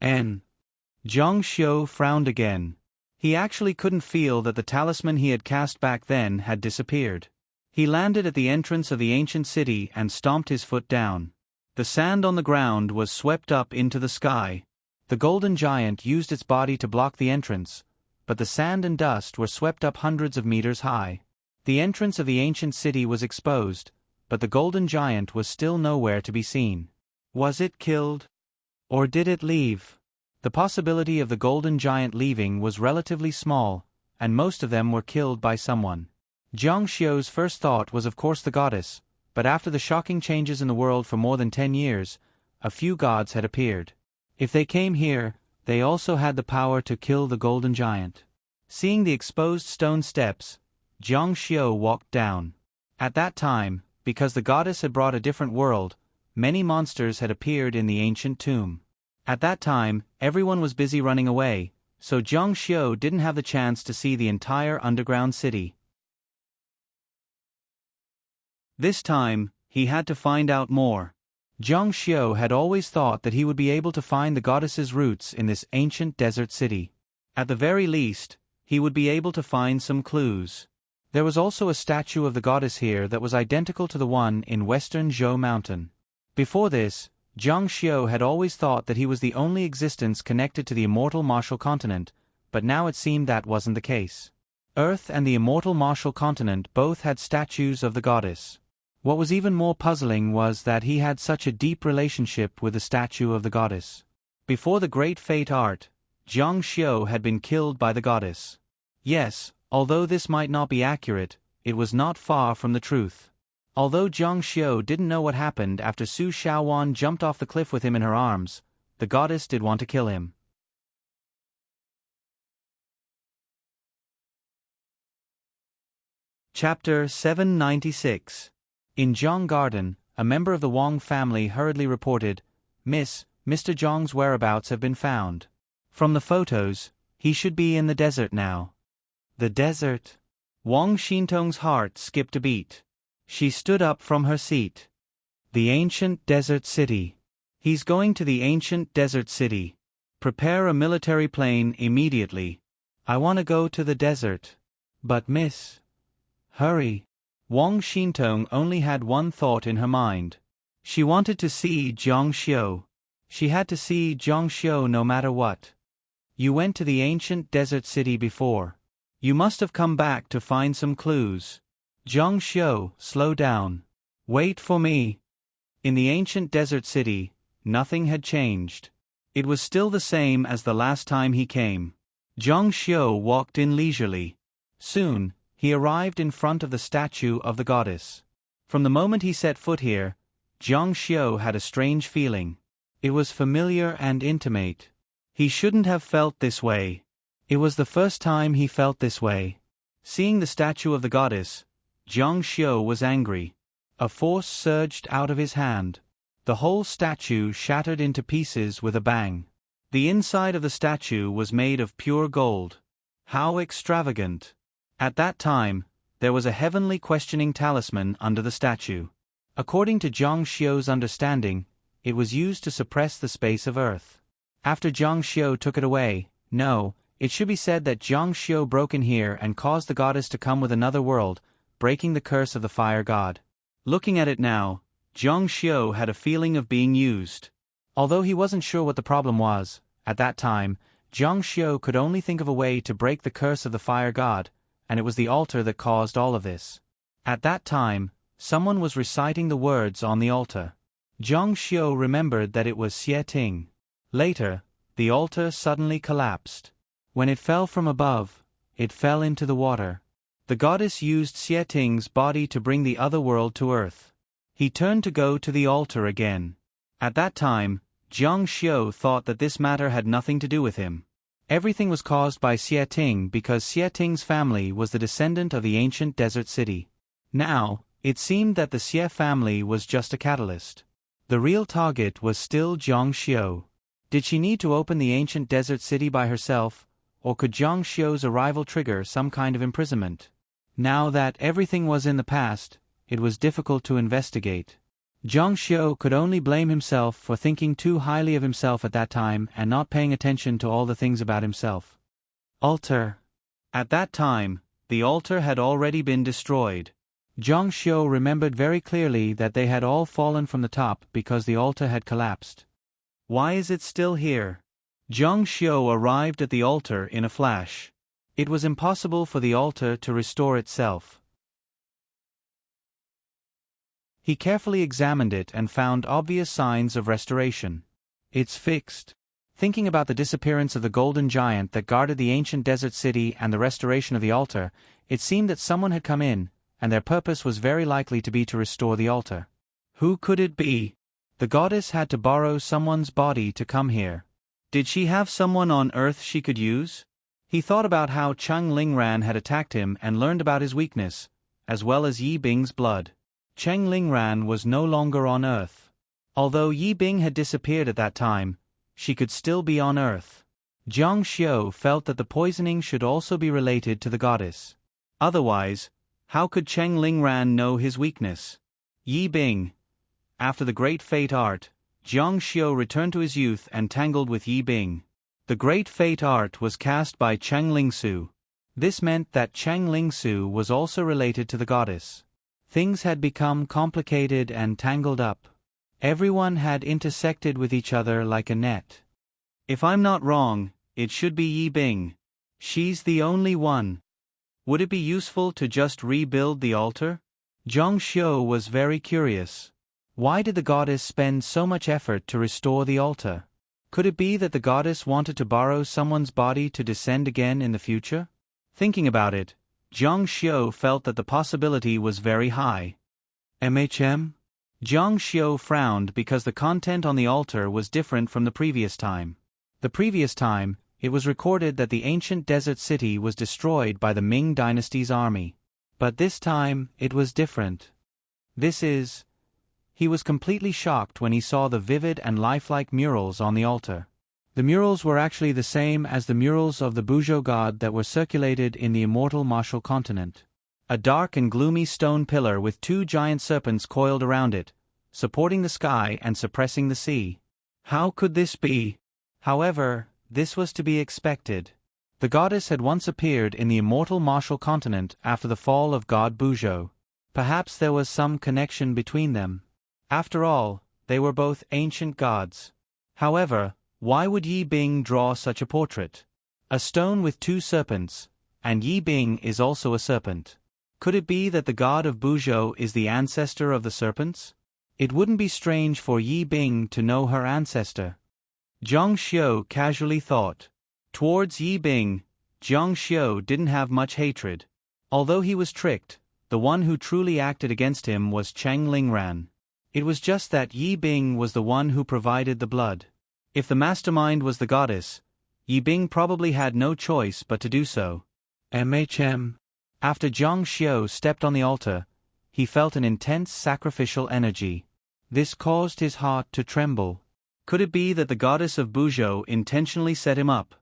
Zhang Xiu frowned again. He actually couldn't feel that the talisman he had cast back then had disappeared. He landed at the entrance of the ancient city and stomped his foot down. The sand on the ground was swept up into the sky. The golden giant used its body to block the entrance, but the sand and dust were swept up hundreds of meters high. The entrance of the ancient city was exposed, but the golden giant was still nowhere to be seen. Was it killed? Or did it leave? The possibility of the golden giant leaving was relatively small, and most of them were killed by someone. Zhang Xiu's first thought was of course the goddess, but after the shocking changes in the world for more than 10 years, a few gods had appeared. If they came here, they also had the power to kill the golden giant. Seeing the exposed stone steps, Zhang Xiu walked down. At that time, because the goddess had brought a different world, many monsters had appeared in the ancient tomb. At that time, everyone was busy running away, so Zhang Xiu didn't have the chance to see the entire underground city. This time, he had to find out more. Zhang Xiu had always thought that he would be able to find the goddess's roots in this ancient desert city. At the very least, he would be able to find some clues. There was also a statue of the goddess here that was identical to the one in western Zhou Mountain. Before this, Zhang Xiu had always thought that he was the only existence connected to the immortal martial continent, but now it seemed that wasn't the case. Earth and the immortal martial continent both had statues of the goddess. What was even more puzzling was that he had such a deep relationship with the statue of the goddess. Before the Great Fate Art, Zhang Xiu had been killed by the goddess. Yes, although this might not be accurate, it was not far from the truth. Although Zhang Xiu didn't know what happened after Su Xiaowan jumped off the cliff with him in her arms, the goddess did want to kill him. Chapter 796. In Zhang Garden, a member of the Wang family hurriedly reported, "Miss, Mr. Zhang's whereabouts have been found. From the photos, he should be in the desert now." The desert? Wang Xintong's heart skipped a beat. She stood up from her seat. The ancient desert city. He's going to the ancient desert city. Prepare a military plane immediately. I want to go to the desert. But miss. Hurry. Wang Xintong only had one thought in her mind. She wanted to see Zhang Xiu. She had to see Zhang Xiu no matter what. You went to the ancient desert city before. You must have come back to find some clues. Zhang Xiu, slow down. Wait for me. In the ancient desert city, nothing had changed. It was still the same as the last time he came. Zhang Xiu walked in leisurely. Soon, he arrived in front of the statue of the goddess. From the moment he set foot here, Zhang Xiu had a strange feeling. It was familiar and intimate. He shouldn't have felt this way. It was the first time he felt this way. Seeing the statue of the goddess, Zhang Xiu was angry. A force surged out of his hand. The whole statue shattered into pieces with a bang. The inside of the statue was made of pure gold. How extravagant! At that time, there was a heavenly questioning talisman under the statue. According to Zhang Xiu's understanding, it was used to suppress the space of earth. After Zhang Xiu took it away, it should be said that Zhang Xiu broke in here and caused the goddess to come with another world, breaking the curse of the fire god. Looking at it now, Zhang Xiu had a feeling of being used. Although he wasn't sure what the problem was, at that time, Zhang Xiu could only think of a way to break the curse of the fire god, and it was the altar that caused all of this. At that time, someone was reciting the words on the altar. Zhang Xiu remembered that it was Xie Ting. Later, the altar suddenly collapsed. When it fell from above, it fell into the water. The goddess used Xie Ting's body to bring the other world to earth. He turned to go to the altar again. At that time, Zhang Xiu thought that this matter had nothing to do with him. Everything was caused by Xie Ting because Xie Ting's family was the descendant of the ancient desert city. Now, it seemed that the Xie family was just a catalyst. The real target was still Zhang Xiu. Did she need to open the ancient desert city by herself, or could Zhang Xiu's arrival trigger some kind of imprisonment? Now that everything was in the past, it was difficult to investigate. Zhang Xiu could only blame himself for thinking too highly of himself at that time and not paying attention to all the things about himself. Altar. At that time, the altar had already been destroyed. Zhang Xiu remembered very clearly that they had all fallen from the top because the altar had collapsed. Why is it still here? Zhang Xiu arrived at the altar in a flash. It was impossible for the altar to restore itself. He carefully examined it and found obvious signs of restoration. It's fixed. Thinking about the disappearance of the golden giant that guarded the ancient desert city and the restoration of the altar, it seemed that someone had come in, and their purpose was very likely to be to restore the altar. Who could it be? The goddess had to borrow someone's body to come here. Did she have someone on earth she could use? He thought about how Cheng Lingran had attacked him and learned about his weakness, as well as Yi Bing's blood. Cheng Lingran was no longer on earth. Although Yi Bing had disappeared at that time, she could still be on earth. Zhang Xiu felt that the poisoning should also be related to the goddess. Otherwise, how could Cheng Lingran know his weakness? Yi Bing. After the Great Fate Art, Zhang Xiu returned to his youth and tangled with Yi Bing. The Great Fate Art was cast by Cheng Lingsu. This meant that Cheng Lingsu was also related to the goddess. Things had become complicated and tangled up. Everyone had intersected with each other like a net. If I'm not wrong, it should be Yi Bing. She's the only one. Would it be useful to just rebuild the altar? Zhang Xiu was very curious. Why did the goddess spend so much effort to restore the altar? Could it be that the goddess wanted to borrow someone's body to descend again in the future? Thinking about it, Zhang Xiu felt that the possibility was very high. MHM? Zhang Xiu frowned because the content on the altar was different from the previous time. The previous time, it was recorded that the ancient desert city was destroyed by the Ming dynasty's army. But this time, it was different. He was completely shocked when he saw the vivid and lifelike murals on the altar. The murals were actually the same as the murals of the Buzhou god that were circulated in the immortal martial continent. A dark and gloomy stone pillar with two giant serpents coiled around it, supporting the sky and suppressing the sea. How could this be? However, this was to be expected. The goddess had once appeared in the immortal martial continent after the fall of god Buzhou. Perhaps there was some connection between them. After all, they were both ancient gods. However, why would Yi Bing draw such a portrait? A stone with two serpents, and Yi Bing is also a serpent. Could it be that the god of Buzhou is the ancestor of the serpents? It wouldn't be strange for Yi Bing to know her ancestor. Zhang Xiu casually thought. Towards Yi Bing, Zhang Xiu didn't have much hatred. Although he was tricked, the one who truly acted against him was Cheng Lingran. It was just that Yi Bing was the one who provided the blood. If the mastermind was the goddess, Yi Bing probably had no choice but to do so. After Zhang Xiu stepped on the altar, he felt an intense sacrificial energy. This caused his heart to tremble. Could it be that the goddess of Buzhou intentionally set him up?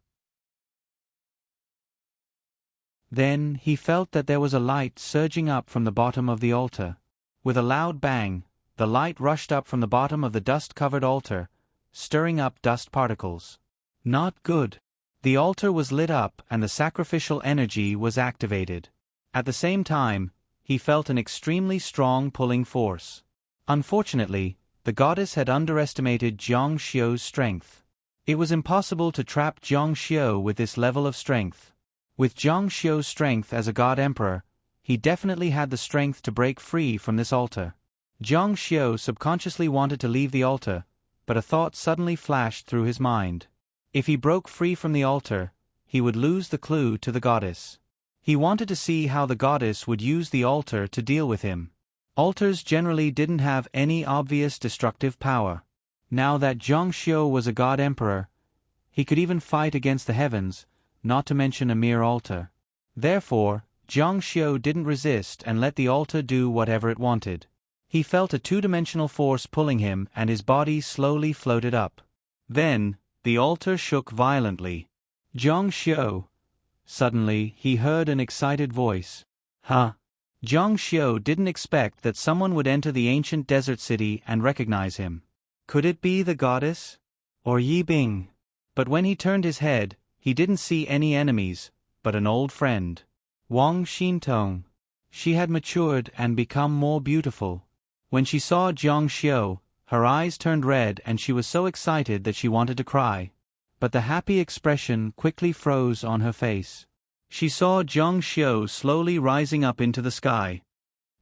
Then he felt that there was a light surging up from the bottom of the altar. With a loud bang, the light rushed up from the bottom of the dust-covered altar, stirring up dust particles. Not good. The altar was lit up and the sacrificial energy was activated. At the same time, he felt an extremely strong pulling force. Unfortunately, the goddess had underestimated Zhang Xiu's strength. It was impossible to trap Zhang Xiu with this level of strength. With Zhang Xiu's strength as a god-emperor, he definitely had the strength to break free from this altar. Zhang Xiu subconsciously wanted to leave the altar, but a thought suddenly flashed through his mind. If he broke free from the altar, he would lose the clue to the goddess. He wanted to see how the goddess would use the altar to deal with him. Altars generally didn't have any obvious destructive power. Now that Zhang Xiu was a god-emperor, he could even fight against the heavens, not to mention a mere altar. Therefore, Zhang Xiu didn't resist and let the altar do whatever it wanted. He felt a two-dimensional force pulling him and his body slowly floated up. Then, the altar shook violently. Zhang Xiu. Suddenly, he heard an excited voice. Huh? Zhang Xiu didn't expect that someone would enter the ancient desert city and recognize him. Could it be the goddess? Or Yi Bing? But when he turned his head, he didn't see any enemies, but an old friend. Wang Xintong. She had matured and become more beautiful. When she saw Zhang Xiu, her eyes turned red and she was so excited that she wanted to cry. But the happy expression quickly froze on her face. She saw Zhang Xiu slowly rising up into the sky.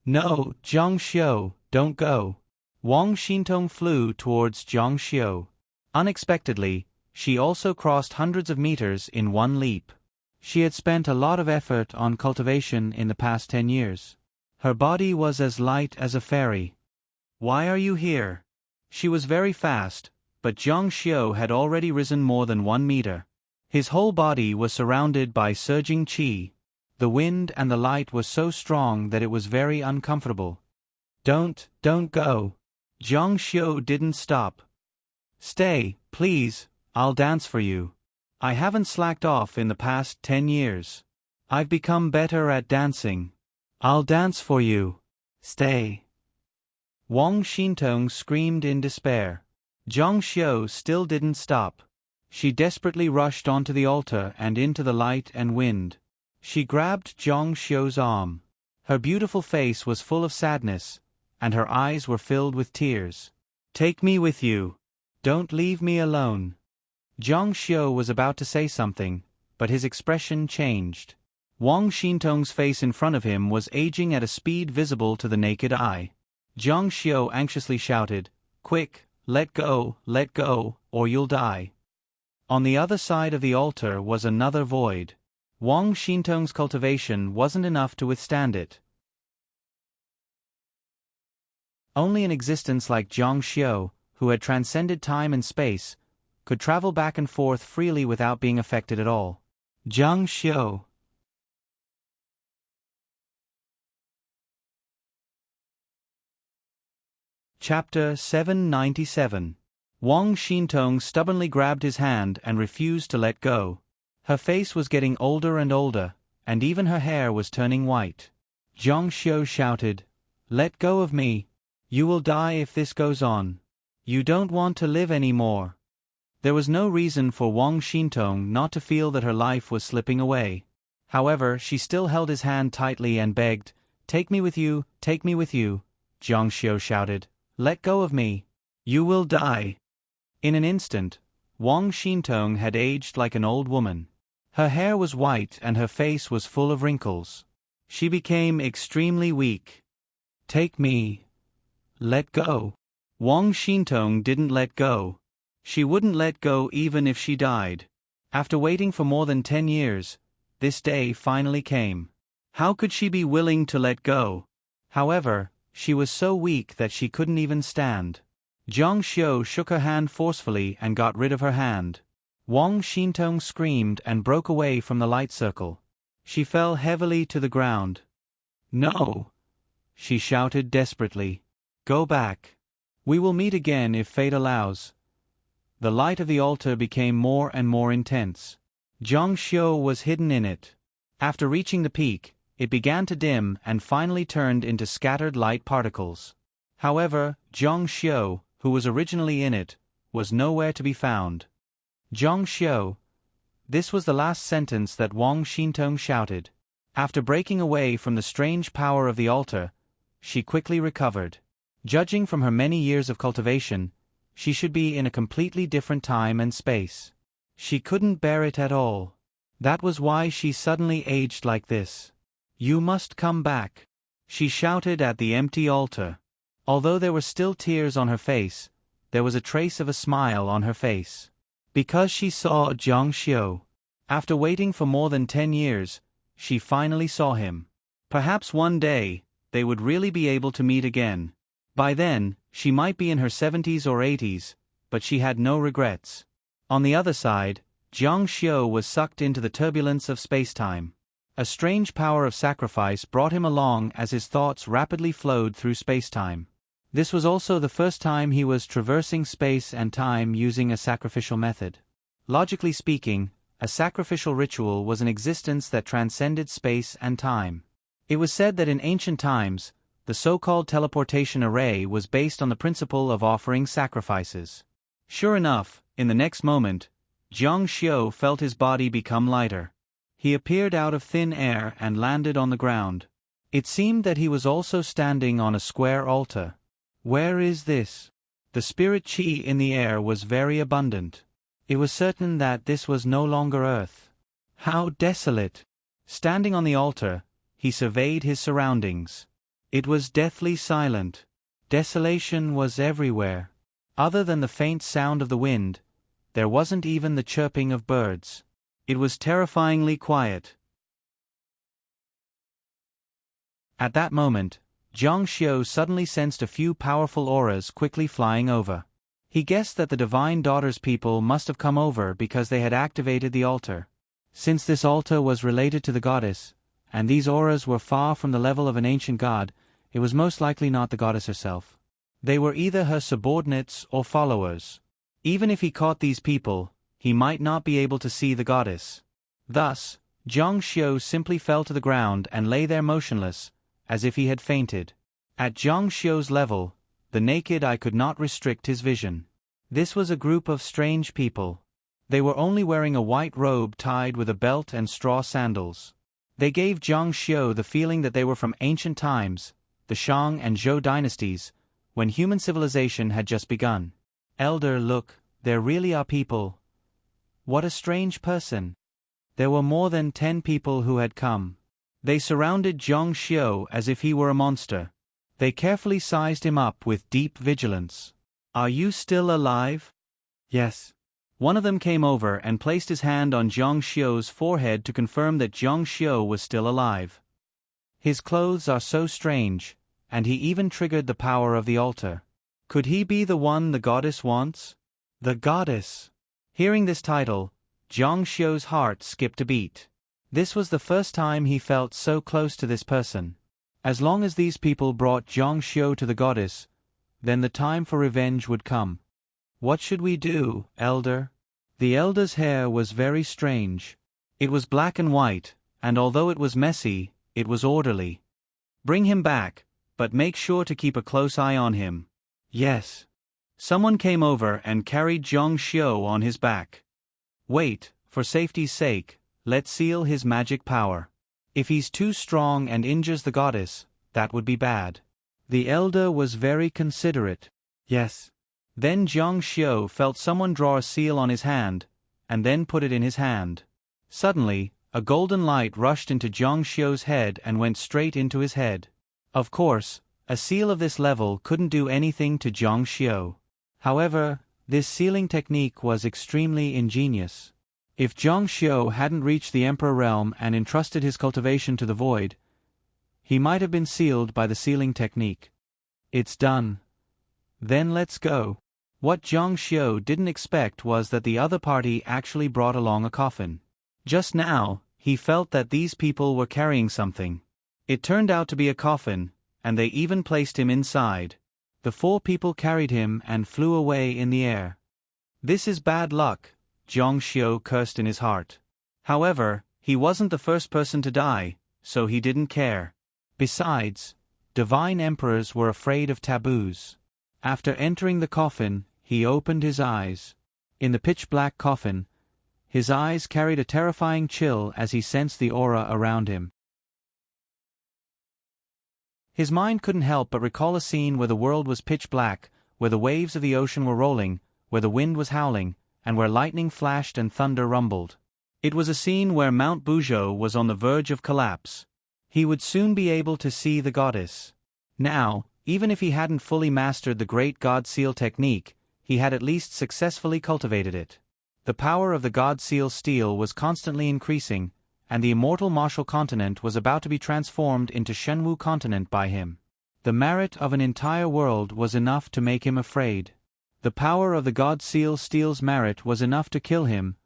No, Zhang Xiu, don't go. Wang Xintong flew towards Zhang Xiu. Unexpectedly, she also crossed hundreds of meters in one leap. She had spent a lot of effort on cultivation in the past 10 years. Her body was as light as a fairy. Why are you here? She was very fast, but Zhang Xiu had already risen more than 1 meter. His whole body was surrounded by surging qi. The wind and the light was so strong that it was very uncomfortable. Don't go. Zhang Xiu didn't stop. Stay, please, I'll dance for you. I haven't slacked off in the past 10 years. I've become better at dancing. I'll dance for you. Stay. Wang Xintong screamed in despair. Zhang Xiu still didn't stop. She desperately rushed onto the altar and into the light and wind. She grabbed Zhang Xiu's arm. Her beautiful face was full of sadness, and her eyes were filled with tears. Take me with you. Don't leave me alone. Zhang Xiu was about to say something, but his expression changed. Wang Xintong's face in front of him was aging at a speed visible to the naked eye. Zhang Xiu anxiously shouted, "Quick, let go, or you'll die." On the other side of the altar was another void. Wang Xintong's cultivation wasn't enough to withstand it. Only an existence like Zhang Xiu, who had transcended time and space, could travel back and forth freely without being affected at all. Zhang Xiu. Chapter 797. Wang Xintong stubbornly grabbed his hand and refused to let go. Her face was getting older and older, and even her hair was turning white. Zhang Xiu shouted, "Let go of me. You will die if this goes on. You don't want to live anymore." There was no reason for Wang Xintong not to feel that her life was slipping away. However, she still held his hand tightly and begged, "Take me with you, take me with you." Zhang Xiu shouted, "Let go of me. You will die." In an instant, Wang Xintong had aged like an old woman. Her hair was white and her face was full of wrinkles. She became extremely weak. Take me. Let go. Wang Xintong didn't let go. She wouldn't let go even if she died. After waiting for more than 10 years, this day finally came. How could she be willing to let go? However, she was so weak that she couldn't even stand. Jiang Xiu shook her hand forcefully and got rid of her hand. Wang Xintong screamed and broke away from the light circle. She fell heavily to the ground. No! She shouted desperately. Go back. We will meet again if fate allows. The light of the altar became more and more intense. Jiang Xiu was hidden in it. After reaching the peak, it began to dim and finally turned into scattered light particles. However, Jiang Xiu, who was originally in it, was nowhere to be found. Jiang Xiu. This was the last sentence that Wang Xintong shouted. After breaking away from the strange power of the altar, she quickly recovered. Judging from her many years of cultivation, she should be in a completely different time and space. She couldn't bear it at all. That was why she suddenly aged like this. You must come back, she shouted at the empty altar. Although there were still tears on her face, there was a trace of a smile on her face. Because she saw Jiang Xiu. After waiting for more than 10 years, she finally saw him. Perhaps one day, they would really be able to meet again. By then, she might be in her 70s or 80s, but she had no regrets. On the other side, Jiang Xiu was sucked into the turbulence of space-time. A strange power of sacrifice brought him along as his thoughts rapidly flowed through space-time. This was also the first time he was traversing space and time using a sacrificial method. Logically speaking, a sacrificial ritual was an existence that transcended space and time. It was said that in ancient times, the so-called teleportation array was based on the principle of offering sacrifices. Sure enough, in the next moment, Jiang Xiu felt his body become lighter. He appeared out of thin air and landed on the ground. It seemed that he was also standing on a square altar. Where is this? The spirit qi in the air was very abundant. It was certain that this was no longer earth. How desolate! Standing on the altar, he surveyed his surroundings. It was deathly silent. Desolation was everywhere. Other than the faint sound of the wind, there wasn't even the chirping of birds. It was terrifyingly quiet. At that moment, Jiang Xiu suddenly sensed a few powerful auras quickly flying over. He guessed that the Divine Daughter's people must have come over because they had activated the altar. Since this altar was related to the goddess, and these auras were far from the level of an ancient god, it was most likely not the goddess herself. They were either her subordinates or followers. Even if he caught these people, he might not be able to see the goddess. Thus, Jiang Xiu simply fell to the ground and lay there motionless, as if he had fainted. At Jiang Xiu's level, the naked eye could not restrict his vision. This was a group of strange people. They were only wearing a white robe tied with a belt and straw sandals. They gave Jiang Xiu the feeling that they were from ancient times, the Shang and Zhou dynasties, when human civilization had just begun. Elder, look, there really are people. What a strange person. There were more than 10 people who had come. They surrounded Jiang Xiu as if he were a monster. They carefully sized him up with deep vigilance. Are you still alive? Yes. One of them came over and placed his hand on Jiang Xiu's forehead to confirm that Jiang Xiu was still alive. His clothes are so strange, and he even triggered the power of the altar. Could he be the one the goddess wants? The goddess. Hearing this title, Jiang Xiu's heart skipped a beat. This was the first time he felt so close to this person. As long as these people brought Jiang Xiu to the goddess, then the time for revenge would come. What should we do, elder? The elder's hair was very strange. It was black and white, and although it was messy, it was orderly. Bring him back, but make sure to keep a close eye on him. Yes. Someone came over and carried Jiang Xiu on his back. Wait, for safety's sake, let's seal his magic power. If he's too strong and injures the goddess, that would be bad. The elder was very considerate. Yes. Then Jiang Xiu felt someone draw a seal on his hand, and then put it in his hand. Suddenly, A golden light rushed into Jiang Xiu's head and went straight into his head. Of course, a seal of this level couldn't do anything to Jiang Xiu. However, this sealing technique was extremely ingenious. If Jiang Xiu hadn't reached the Emperor realm and entrusted his cultivation to the void, he might have been sealed by the sealing technique. It's done. Then let's go. What Jiang Xiu didn't expect was that the other party actually brought along a coffin. Just now, he felt that these people were carrying something. It turned out to be a coffin, and they even placed him inside. The 4 people carried him and flew away in the air. This is bad luck, Jiang Xiu cursed in his heart. However, he wasn't the first person to die, so he didn't care. Besides, divine emperors were afraid of taboos. After entering the coffin, he opened his eyes. In the pitch-black coffin, his eyes carried a terrifying chill as he sensed the aura around him. His mind couldn't help but recall a scene where the world was pitch black, where the waves of the ocean were rolling, where the wind was howling, and where lightning flashed and thunder rumbled. It was a scene where Mount Buzhou was on the verge of collapse. He would soon be able to see the goddess. Now, even if he hadn't fully mastered the great God Seal technique, he had at least successfully cultivated it. The power of the God Seal steel was constantly increasing, and the immortal martial continent was about to be transformed into Shenwu continent by him. The merit of an entire world was enough to make him afraid. The power of the God Seal steel's merit was enough to kill him,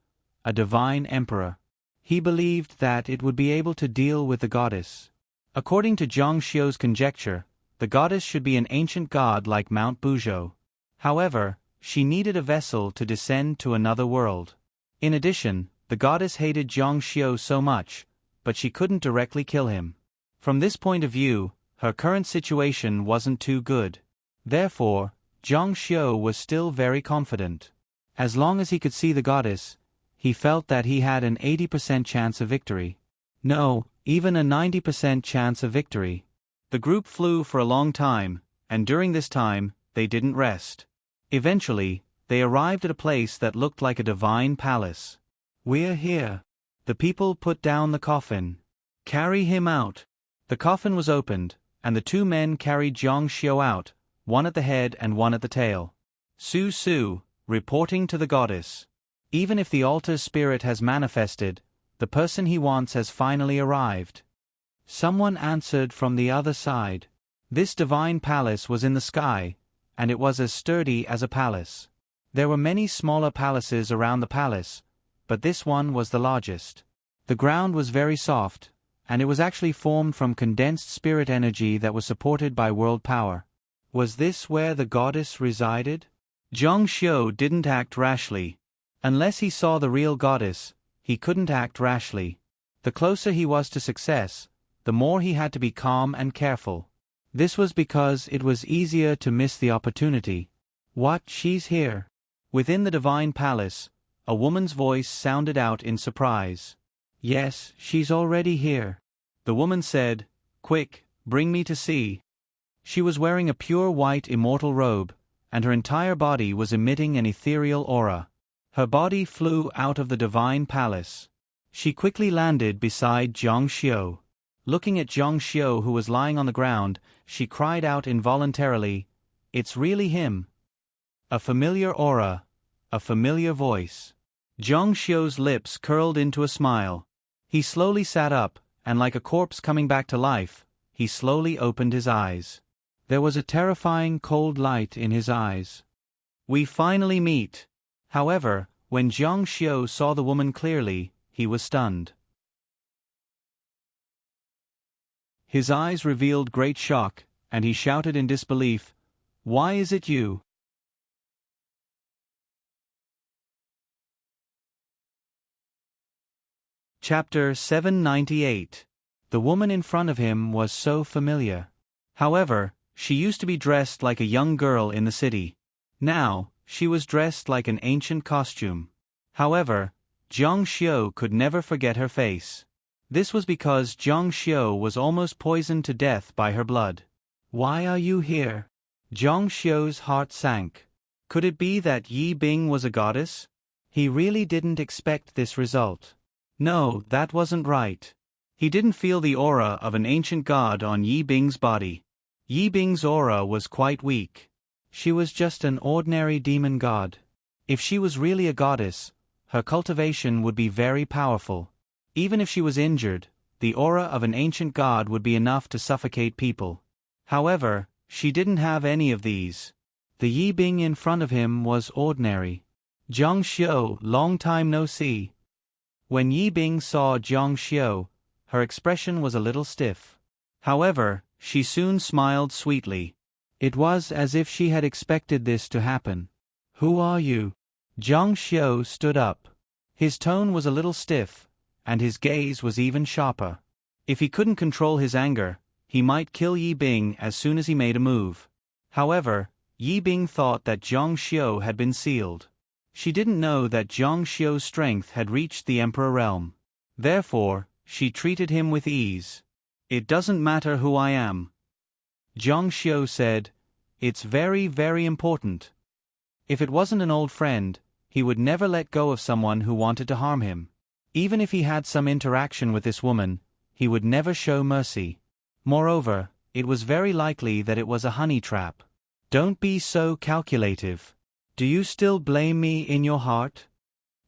a divine emperor. He believed that it would be able to deal with the goddess. According to Jiang Xiu's conjecture, the goddess should be an ancient god like Mount Buzhou. However, she needed a vessel to descend to another world. In addition, the goddess hated Jiang Xiu so much, but she couldn't directly kill him. From this point of view, her current situation wasn't too good. Therefore, Jiang Xiu was still very confident. As long as he could see the goddess, he felt that he had an 80% chance of victory. No, even a 90% chance of victory. The group flew for a long time, and during this time, they didn't rest. Eventually, they arrived at a place that looked like a divine palace. "We're here." The people put down the coffin. "Carry him out." The coffin was opened, and the 2 men carried Jiang Xiu out, one at the head and one at the tail. Su Su, reporting to the goddess. Even if the altar's spirit has manifested, the person he wants has finally arrived. Someone answered from the other side. This divine palace was in the sky, and it was as sturdy as a palace. There were many smaller palaces around the palace, but this one was the largest. The ground was very soft, and it was actually formed from condensed spirit energy that was supported by world power. Was this where the goddess resided? Jiang Xiu didn't act rashly. Unless he saw the real goddess, he couldn't act rashly. The closer he was to success, the more he had to be calm and careful. This was because it was easier to miss the opportunity. "What, she's here?" Within the divine palace, a woman's voice sounded out in surprise. "Yes, she's already here." The woman said, "Quick, bring me to see." She was wearing a pure white immortal robe, and her entire body was emitting an ethereal aura. Her body flew out of the divine palace. She quickly landed beside Jiang Xiu. Looking at Jiang Xiu, who was lying on the ground, she cried out involuntarily, "It's really him." A familiar aura, a familiar voice. Jiang Xiu's lips curled into a smile. He slowly sat up, and like a corpse coming back to life, he slowly opened his eyes. There was a terrifying cold light in his eyes. "We finally meet." However, when Jiang Xiu saw the woman clearly, he was stunned. His eyes revealed great shock, and he shouted in disbelief, "Why is it you?" Chapter 798. The woman in front of him was so familiar. However, she used to be dressed like a young girl in the city. Now, she was dressed like an ancient costume. However, Jiang Xiu could never forget her face. This was because Jiang Xiu was almost poisoned to death by her blood. "Why are you here?" Jiang Xiu's heart sank. Could it be that Yi Bing was a goddess? He really didn't expect this result. No, that wasn't right. He didn't feel the aura of an ancient god on Yi Bing's body. Yi Bing's aura was quite weak. She was just an ordinary demon god. If she was really a goddess, her cultivation would be very powerful. Even if she was injured, the aura of an ancient god would be enough to suffocate people. However, she didn't have any of these. The Yi Bing in front of him was ordinary. Jiang Xiu, long time no see. When Yi Bing saw Jiang Xiu, her expression was a little stiff. However, she soon smiled sweetly. It was as if she had expected this to happen. Who are you? Jiang Xiu stood up. His tone was a little stiff, and his gaze was even sharper. If he couldn't control his anger, he might kill Yi Bing as soon as he made a move. However, Yi Bing thought that Jiang Xiu had been sealed. She didn't know that Jiang Xiu's strength had reached the Emperor realm. Therefore, she treated him with ease. It doesn't matter who I am. Jiang Xiu said, it's very, very important. If it wasn't an old friend, he would never let go of someone who wanted to harm him. Even if he had some interaction with this woman, he would never show mercy. Moreover, it was very likely that it was a honey trap. Don't be so calculative. Do you still blame me in your heart?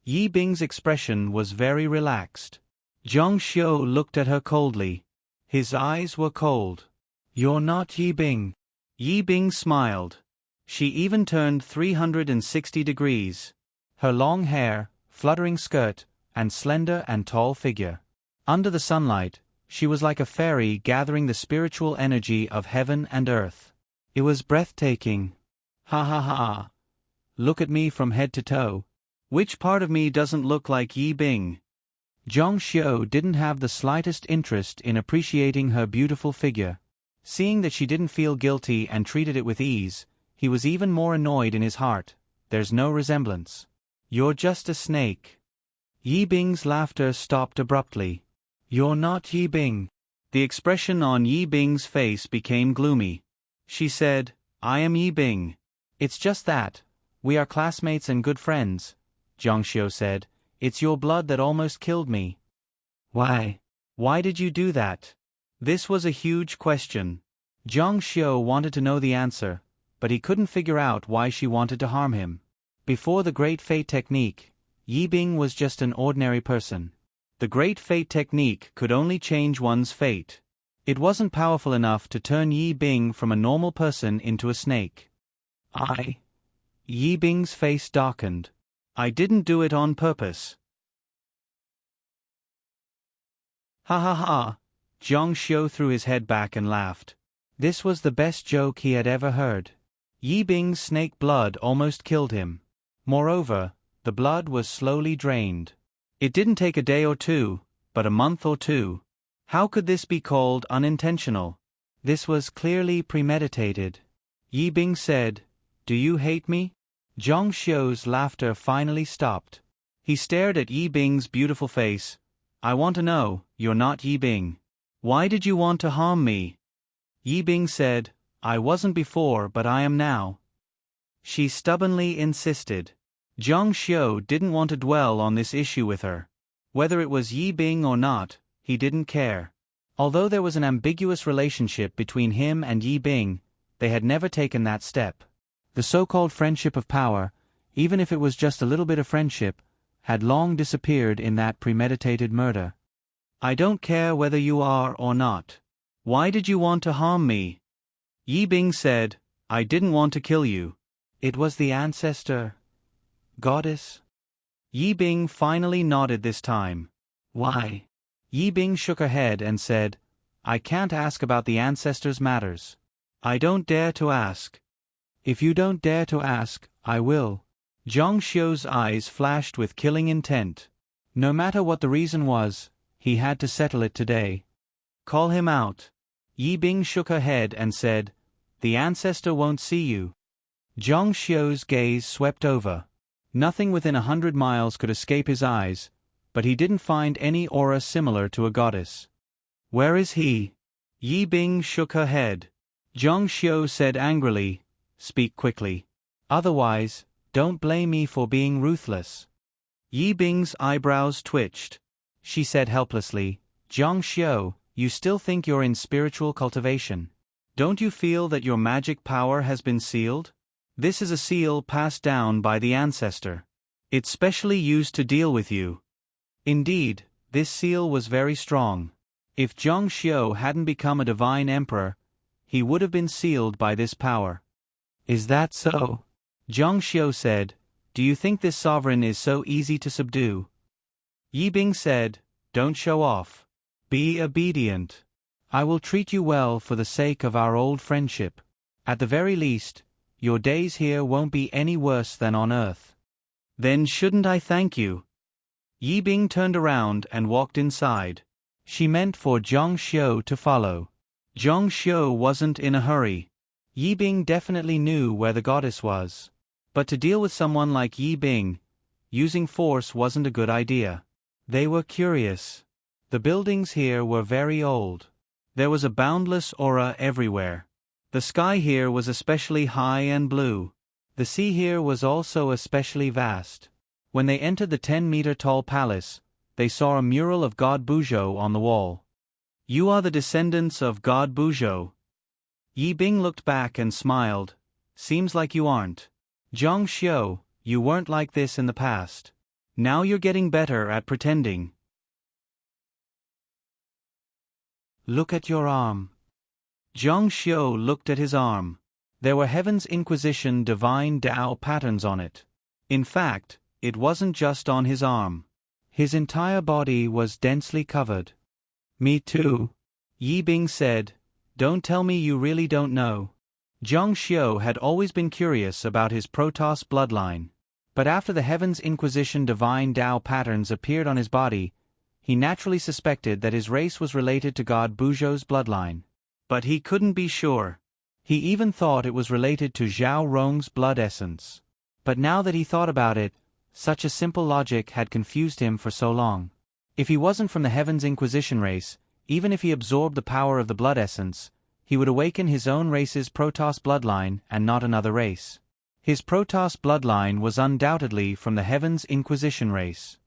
Yi Bing's expression was very relaxed. Jiang Xiu looked at her coldly. His eyes were cold. You're not Yi Bing. Yi Bing smiled. She even turned 360 degrees. Her long hair, fluttering skirt, and slender and tall figure. Under the sunlight, she was like a fairy gathering the spiritual energy of heaven and earth. It was breathtaking. Ha ha ha. Look at me from head to toe. Which part of me doesn't look like Yi Bing? Jiang Xiu didn't have the slightest interest in appreciating her beautiful figure. Seeing that she didn't feel guilty and treated it with ease, he was even more annoyed in his heart. There's no resemblance. You're just a snake. Yi Bing's laughter stopped abruptly. You're not Yi Bing. The expression on Yi Bing's face became gloomy. She said, I am Yi Bing. It's just that. We are classmates and good friends, Jiang Xiu said. It's your blood that almost killed me. Why? Why did you do that? This was a huge question. Jiang Xiu wanted to know the answer, but he couldn't figure out why she wanted to harm him. Before the Great Fate Technique, Yi Bing was just an ordinary person. The Great Fate Technique could only change one's fate. It wasn't powerful enough to turn Yi Bing from a normal person into a snake. Yi Bing's face darkened. I didn't do it on purpose. Ha ha ha. Jiang Xiu threw his head back and laughed. This was the best joke he had ever heard. Yi Bing's snake blood almost killed him. Moreover, the blood was slowly drained. It didn't take a day or two, but a month or two. How could this be called unintentional? This was clearly premeditated. Yi Bing said, Do you hate me? Jiang Xiu's laughter finally stopped. He stared at Yi Bing's beautiful face. I want to know, you're not Yi Bing. Why did you want to harm me? Yi Bing said, I wasn't before but I am now. She stubbornly insisted. Jiang Xiu didn't want to dwell on this issue with her. Whether it was Yi Bing or not, he didn't care. Although there was an ambiguous relationship between him and Yi Bing, they had never taken that step. The so-called friendship of power, even if it was just a little bit of friendship, had long disappeared in that premeditated murder. I don't care whether you are or not. Why did you want to harm me? Yi Bing said, I didn't want to kill you. It was the ancestor. Goddess? Yi Bing finally nodded this time. Why? Yi Bing shook her head and said, I can't ask about the ancestors' matters. I don't dare to ask. If you don't dare to ask, I will. Jiang Xiu's eyes flashed with killing intent. No matter what the reason was, he had to settle it today. Call him out. Yi Bing shook her head and said, The ancestor won't see you. Jiang Xiu's gaze swept over. Nothing within 100 miles could escape his eyes, but he didn't find any aura similar to a goddess. Where is he? Yi Bing shook her head. Jiang Xiu said angrily, Speak quickly. Otherwise, don't blame me for being ruthless. Yi Bing's eyebrows twitched. she said helplessly. Jiang Xiu, you still think you're in spiritual cultivation. Don't you feel that your magic power has been sealed? This is a seal passed down by the ancestor. It's specially used to deal with you. Indeed, this seal was very strong. If Jiang Xiu hadn't become a divine emperor, he would have been sealed by this power. Is that so? Jiang Xiu said, do you think this sovereign is so easy to subdue? Yi Bing said, don't show off. Be obedient. I will treat you well for the sake of our old friendship. At the very least, your days here won't be any worse than on Earth. Then shouldn't I thank you? Yi Bing turned around and walked inside. She meant for Jiang Xiu to follow. Jiang Xiu wasn't in a hurry. Yi Bing definitely knew where the goddess was. But to deal with someone like Yi Bing, using force wasn't a good idea. They were curious. The buildings here were very old. There was a boundless aura everywhere. The sky here was especially high and blue. The sea here was also especially vast. When they entered the 10-meter-tall palace, they saw a mural of God Buzhou on the wall. You are the descendants of God Buzhou. Yi Bing looked back and smiled. Seems like you aren't. Jiang Xiu, you weren't like this in the past. Now you're getting better at pretending. Look at your arm. Jiang Xiu looked at his arm. There were Heaven's Inquisition divine Tao patterns on it. In fact, it wasn't just on his arm. His entire body was densely covered. Me too. Yi Bing said, don't tell me you really don't know. Jiang Xiu had always been curious about his Protoss bloodline. But after the Heaven's Inquisition divine Tao patterns appeared on his body, he naturally suspected that his race was related to God Buzhou's bloodline. But he couldn't be sure. He even thought it was related to Zhao Rong's blood essence. But now that he thought about it, such a simple logic had confused him for so long. If he wasn't from the Heaven's Inquisition race, even if he absorbed the power of the blood essence, he would awaken his own race's Protoss bloodline and not another race. His Protoss bloodline was undoubtedly from the Heaven's Inquisition race.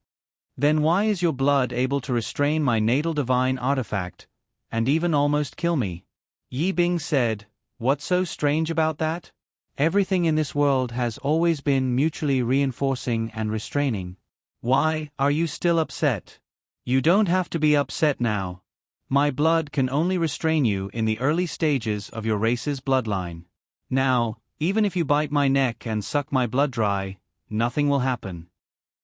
Then why is your blood able to restrain my natal divine artifact, and even almost kill me? Yi Bing said, what's so strange about that? Everything in this world has always been mutually reinforcing and restraining. Why are you still upset? You don't have to be upset now. My blood can only restrain you in the early stages of your race's bloodline. Now, even if you bite my neck and suck my blood dry, nothing will happen.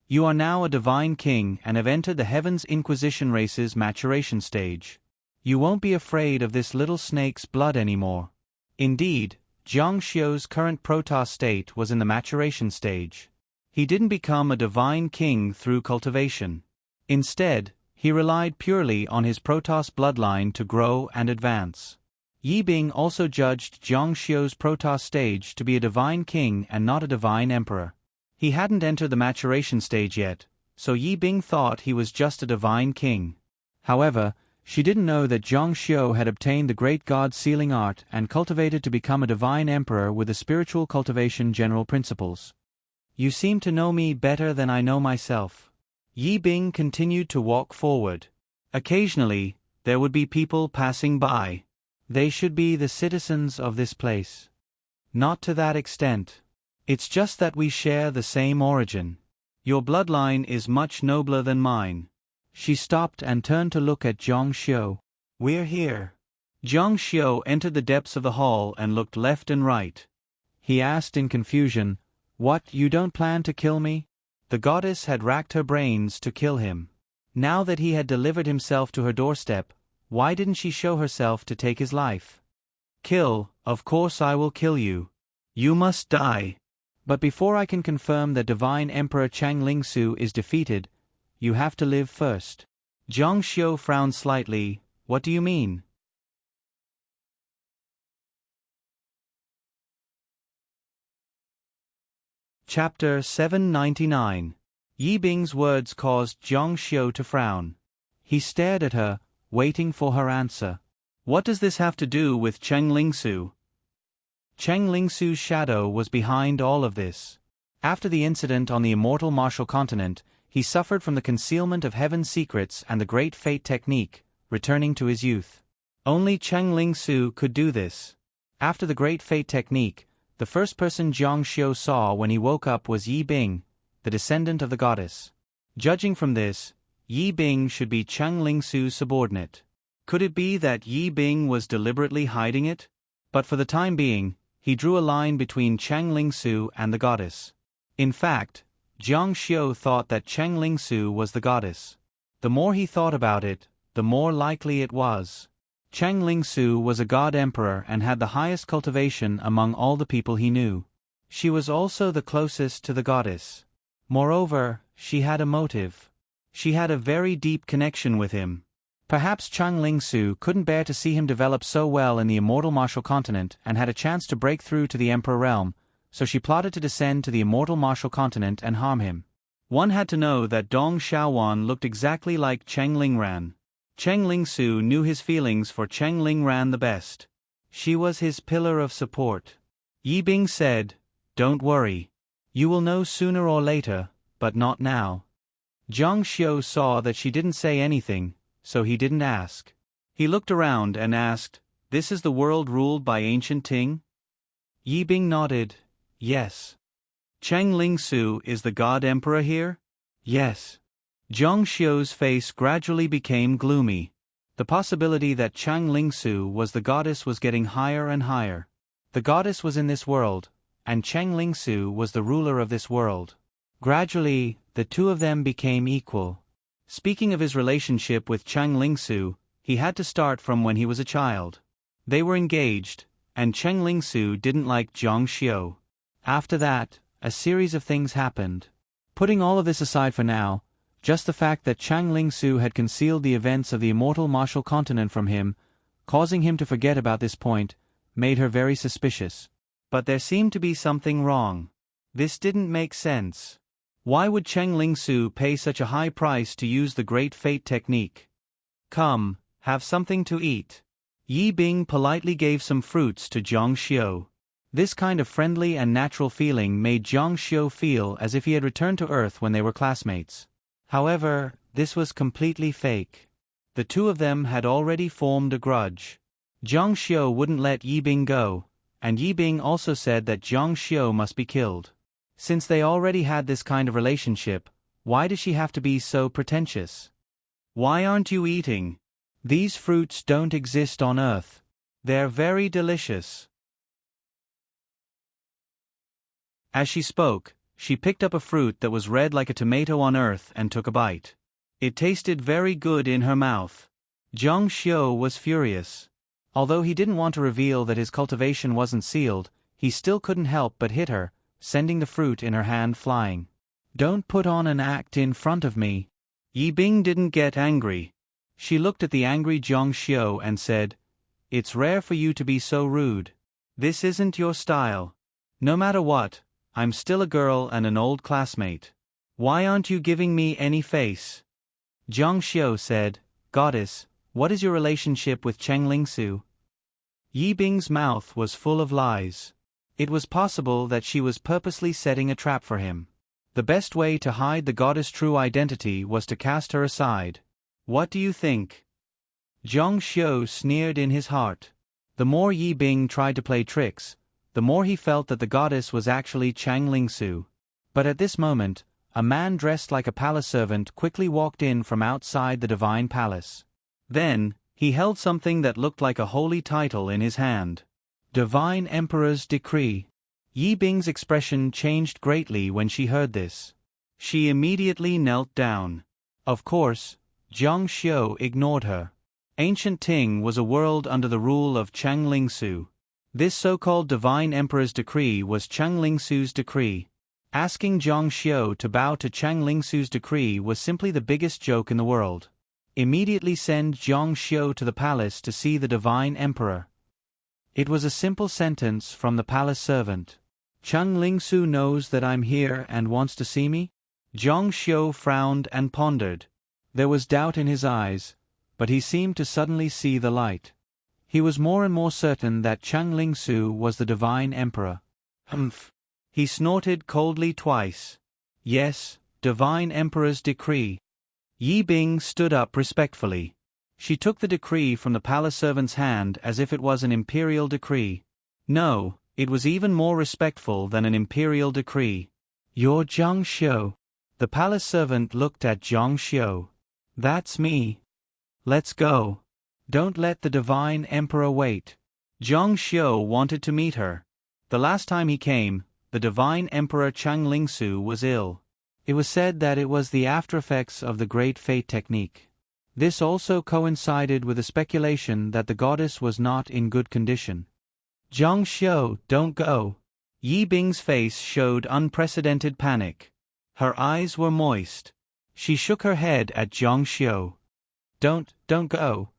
You are now a divine king and have entered the Heaven's Inquisition race's maturation stage. You won't be afraid of this little snake's blood anymore. Indeed, Jiang Xiu's current Protoss state was in the maturation stage. He didn't become a divine king through cultivation. Instead, he relied purely on his Protoss bloodline to grow and advance. Yi Bing also judged Jiang Xiu's Protoss stage to be a divine king and not a divine emperor. He hadn't entered the maturation stage yet, so Yi Bing thought he was just a divine king. However, she didn't know that Jiang Xiu had obtained the great god sealing art and cultivated to become a divine emperor with the spiritual cultivation general principles. You seem to know me better than I know myself. Yi Bing continued to walk forward. Occasionally, there would be people passing by. They should be the citizens of this place. Not to that extent. It's just that we share the same origin. Your bloodline is much nobler than mine. She stopped and turned to look at Jiang Xiu. We're here. Jiang Xiu entered the depths of the hall and looked left and right. He asked in confusion, what, you don't plan to kill me? The goddess had racked her brains to kill him. Now that he had delivered himself to her doorstep, why didn't she show herself to take his life? Kill, of course I will kill you. You must die. But before I can confirm that Divine Emperor Chang Lingsu is defeated, you have to live first. Jiang Xiu frowned slightly. What do you mean? Chapter 799. Yi Bing's words caused Jiang Xiu to frown. He stared at her, waiting for her answer. What does this have to do with Cheng Lingsu? Cheng Lingsu's shadow was behind all of this. After the incident on the immortal Martial Continent, he suffered from the concealment of heaven's secrets and the great fate technique, returning to his youth. Only Cheng Ling Su could do this. After the great fate technique, the first person Jiang Xiu saw when he woke up was Yi Bing, the descendant of the goddess. Judging from this, Yi Bing should be Cheng Ling Su's subordinate. Could it be that Yi Bing was deliberately hiding it? But for the time being, he drew a line between Cheng Ling Su and the goddess. In fact, Jiang Xiu thought that Cheng Ling Su was the goddess. The more he thought about it, the more likely it was. Cheng Ling Su was a god emperor and had the highest cultivation among all the people he knew. She was also the closest to the goddess. Moreover, she had a motive. She had a very deep connection with him. Perhaps Cheng Ling Su couldn't bear to see him develop so well in the immortal martial continent and had a chance to break through to the emperor realm, so she plotted to descend to the immortal martial continent and harm him. One had to know that Dong Xiaowan looked exactly like Cheng Lingran. Cheng Ling Su knew his feelings for Cheng Lingran the best. She was his pillar of support. Yi Bing said, "Don't worry. You will know sooner or later, but not now." Jiang Xiu saw that she didn't say anything, so he didn't ask. He looked around and asked, "This is the world ruled by ancient Ting?" Yi Bing nodded, "Yes." "Cheng Ling Su is the god emperor here?" "Yes." Jiang Xiu's face gradually became gloomy. The possibility that Cheng Ling Su was the goddess was getting higher and higher. The goddess was in this world, and Cheng Ling Su was the ruler of this world. Gradually, the two of them became equal. Speaking of his relationship with Cheng Ling Su, he had to start from when he was a child. They were engaged, and Cheng Ling Su didn't like Jiang Xiu. After that, a series of things happened. Putting all of this aside for now, just the fact that Cheng Ling Su had concealed the events of the immortal martial continent from him, causing him to forget about this point, made her very suspicious. But there seemed to be something wrong. This didn't make sense. Why would Cheng Ling Su pay such a high price to use the great fate technique? "Come, have something to eat." Yi Bing politely gave some fruits to Jiang Xiu. This kind of friendly and natural feeling made Jiang Xiu feel as if he had returned to Earth when they were classmates. However, this was completely fake. The two of them had already formed a grudge. Jiang Xiu wouldn't let Yi Bing go, and Yi Bing also said that Jiang Xiu must be killed. Since they already had this kind of relationship, why does she have to be so pretentious? "Why aren't you eating? These fruits don't exist on Earth. They're very delicious." As she spoke, she picked up a fruit that was red like a tomato on Earth and took a bite. It tasted very good in her mouth. Jiang Xiu was furious. Although he didn't want to reveal that his cultivation wasn't sealed, he still couldn't help but hit her, sending the fruit in her hand flying. "Don't put on an act in front of me." Yi Bing didn't get angry. She looked at the angry Jiang Xiu and said, "It's rare for you to be so rude. This isn't your style. No matter what, I'm still a girl and an old classmate. Why aren't you giving me any face?" Jiang Xiu said, "Goddess, what is your relationship with Cheng Ling Su?" Yi Bing's mouth was full of lies. It was possible that she was purposely setting a trap for him. The best way to hide the goddess' true identity was to cast her aside. "What do you think?" Jiang Xiu sneered in his heart. The more Yi Bing tried to play tricks, the more he felt that the goddess was actually Cheng Ling Su. But at this moment, a man dressed like a palace servant quickly walked in from outside the divine palace. Then, he held something that looked like a holy title in his hand. "Divine Emperor's Decree." Yi Bing's expression changed greatly when she heard this. She immediately knelt down. Of course, Jiang Xiu ignored her. Ancient Ting was a world under the rule of Cheng Ling Su. This so-called Divine Emperor's Decree was Cheng Ling Su's decree. Asking Jiang Xiu to bow to Cheng Ling Su's decree was simply the biggest joke in the world. Immediately send Jiang Xiu to the palace to see the Divine Emperor. It was a simple sentence from the palace servant. "Cheng Ling Su knows that I'm here and wants to see me?" Jiang Xiu frowned and pondered. There was doubt in his eyes, but he seemed to suddenly see the light. He was more and more certain that Cheng Ling Su was the Divine Emperor. "Humph!" He snorted coldly twice. "Yes, Divine Emperor's decree. Yi Bing stood up respectfully. She took the decree from the palace servant's hand as if it was an imperial decree. No, it was even more respectful than an imperial decree. You're Zhang Xiu. The palace servant looked at Zhang Xiu. That's me. Let's go. Don't let the Divine Emperor wait. Zhang Xiu wanted to meet her. The last time he came, the Divine Emperor Chang Lingsu was ill. It was said that it was the aftereffects of the Great Fate technique. This also coincided with the speculation that the goddess was not in good condition. Zhang Xiu, don't go. Yi Bing's face showed unprecedented panic. Her eyes were moist. She shook her head at Zhang Xiu. Don't go.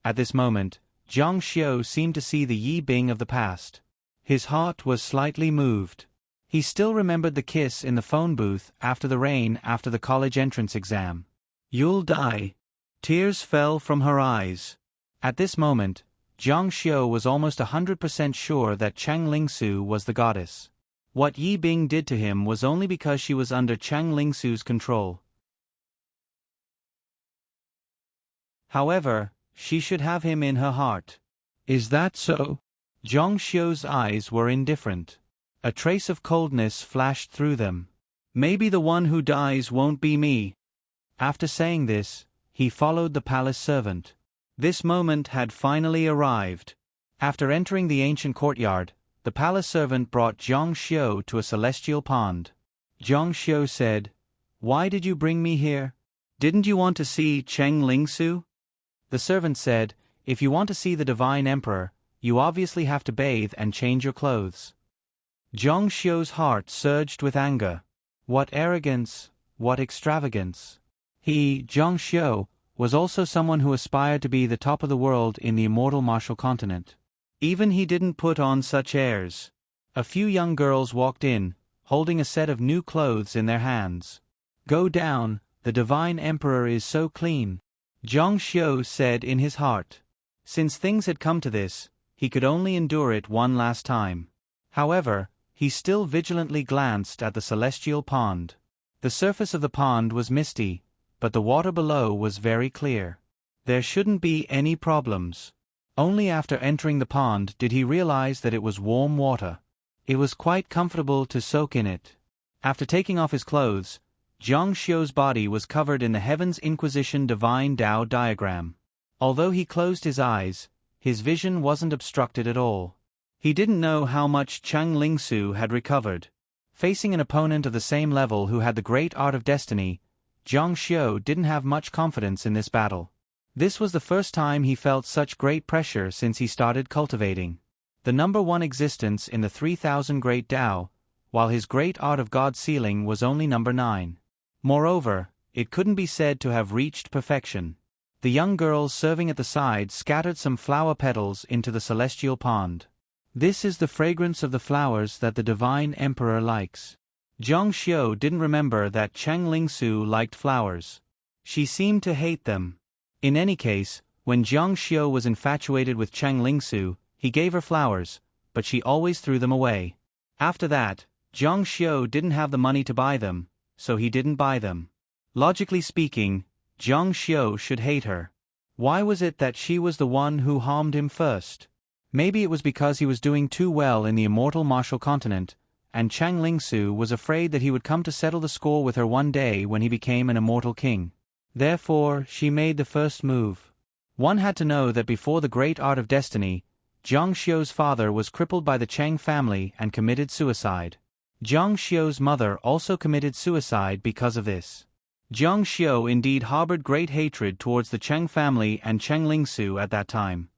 At this moment, Zhang Xiu seemed to see the Yi Bing of the past. His heart was slightly moved. He still remembered the kiss in the phone booth after the rain after the college entrance exam. You'll die. Tears fell from her eyes. At this moment, Zhang Xiu was almost 100% sure that Chang Lingsu was the goddess. What Yi Bing did to him was only because she was under Chang Lingsu's control. However, she should have him in her heart. Is that so? Zhang Xiu's eyes were indifferent. A trace of coldness flashed through them. Maybe the one who dies won't be me. After saying this, he followed the palace servant. This moment had finally arrived. After entering the ancient courtyard, the palace servant brought Zhang Xiu to a celestial pond. Zhang Xiu said, "Why did you bring me here? Didn't you want to see Cheng Lingsu?" The servant said, "If you want to see the Divine Emperor, you obviously have to bathe and change your clothes." Zhang Xiu's heart surged with anger. What arrogance, what extravagance. He, Zhang Xiu, was also someone who aspired to be the top of the world in the immortal martial continent. Even he didn't put on such airs. A few young girls walked in, holding a set of new clothes in their hands. "Go down, the Divine Emperor is so clean," Zhang Xiu said in his heart. Since things had come to this, he could only endure it one last time. However, he still vigilantly glanced at the celestial pond. The surface of the pond was misty, but the water below was very clear. There shouldn't be any problems. Only after entering the pond did he realize that it was warm water. It was quite comfortable to soak in it. After taking off his clothes, Zhang Xiu's body was covered in the Heaven's Inquisition Divine Tao diagram. Although he closed his eyes, his vision wasn't obstructed at all. He didn't know how much Chang Lingsu had recovered. Facing an opponent of the same level who had the great art of destiny, Zhang Xiu didn't have much confidence in this battle. This was the first time he felt such great pressure since he started cultivating the number one existence in the 3000 Great Tao, while his great art of God sealing was only number 9. Moreover, it couldn't be said to have reached perfection. The young girls serving at the side scattered some flower petals into the celestial pond. "This is the fragrance of the flowers that the Divine Emperor likes." Zhang Xiu didn't remember that Chang Lingsu liked flowers. She seemed to hate them. In any case, when Zhang Xiu was infatuated with Chang Lingsu, he gave her flowers, but she always threw them away. After that, Zhang Xiu didn't have the money to buy them, so he didn't buy them. Logically speaking, Zhang Xiu should hate her. Why was it that she was the one who harmed him first? Maybe it was because he was doing too well in the immortal martial continent, and Chang Lingsu was afraid that he would come to settle the score with her one day when he became an immortal king. Therefore, she made the first move. One had to know that before the great art of destiny, Zhang Xiu's father was crippled by the Chang family and committed suicide. Zhang Xiu's mother also committed suicide because of this. Zhang Xiu indeed harbored great hatred towards the Chang family and Chang Lingsu at that time.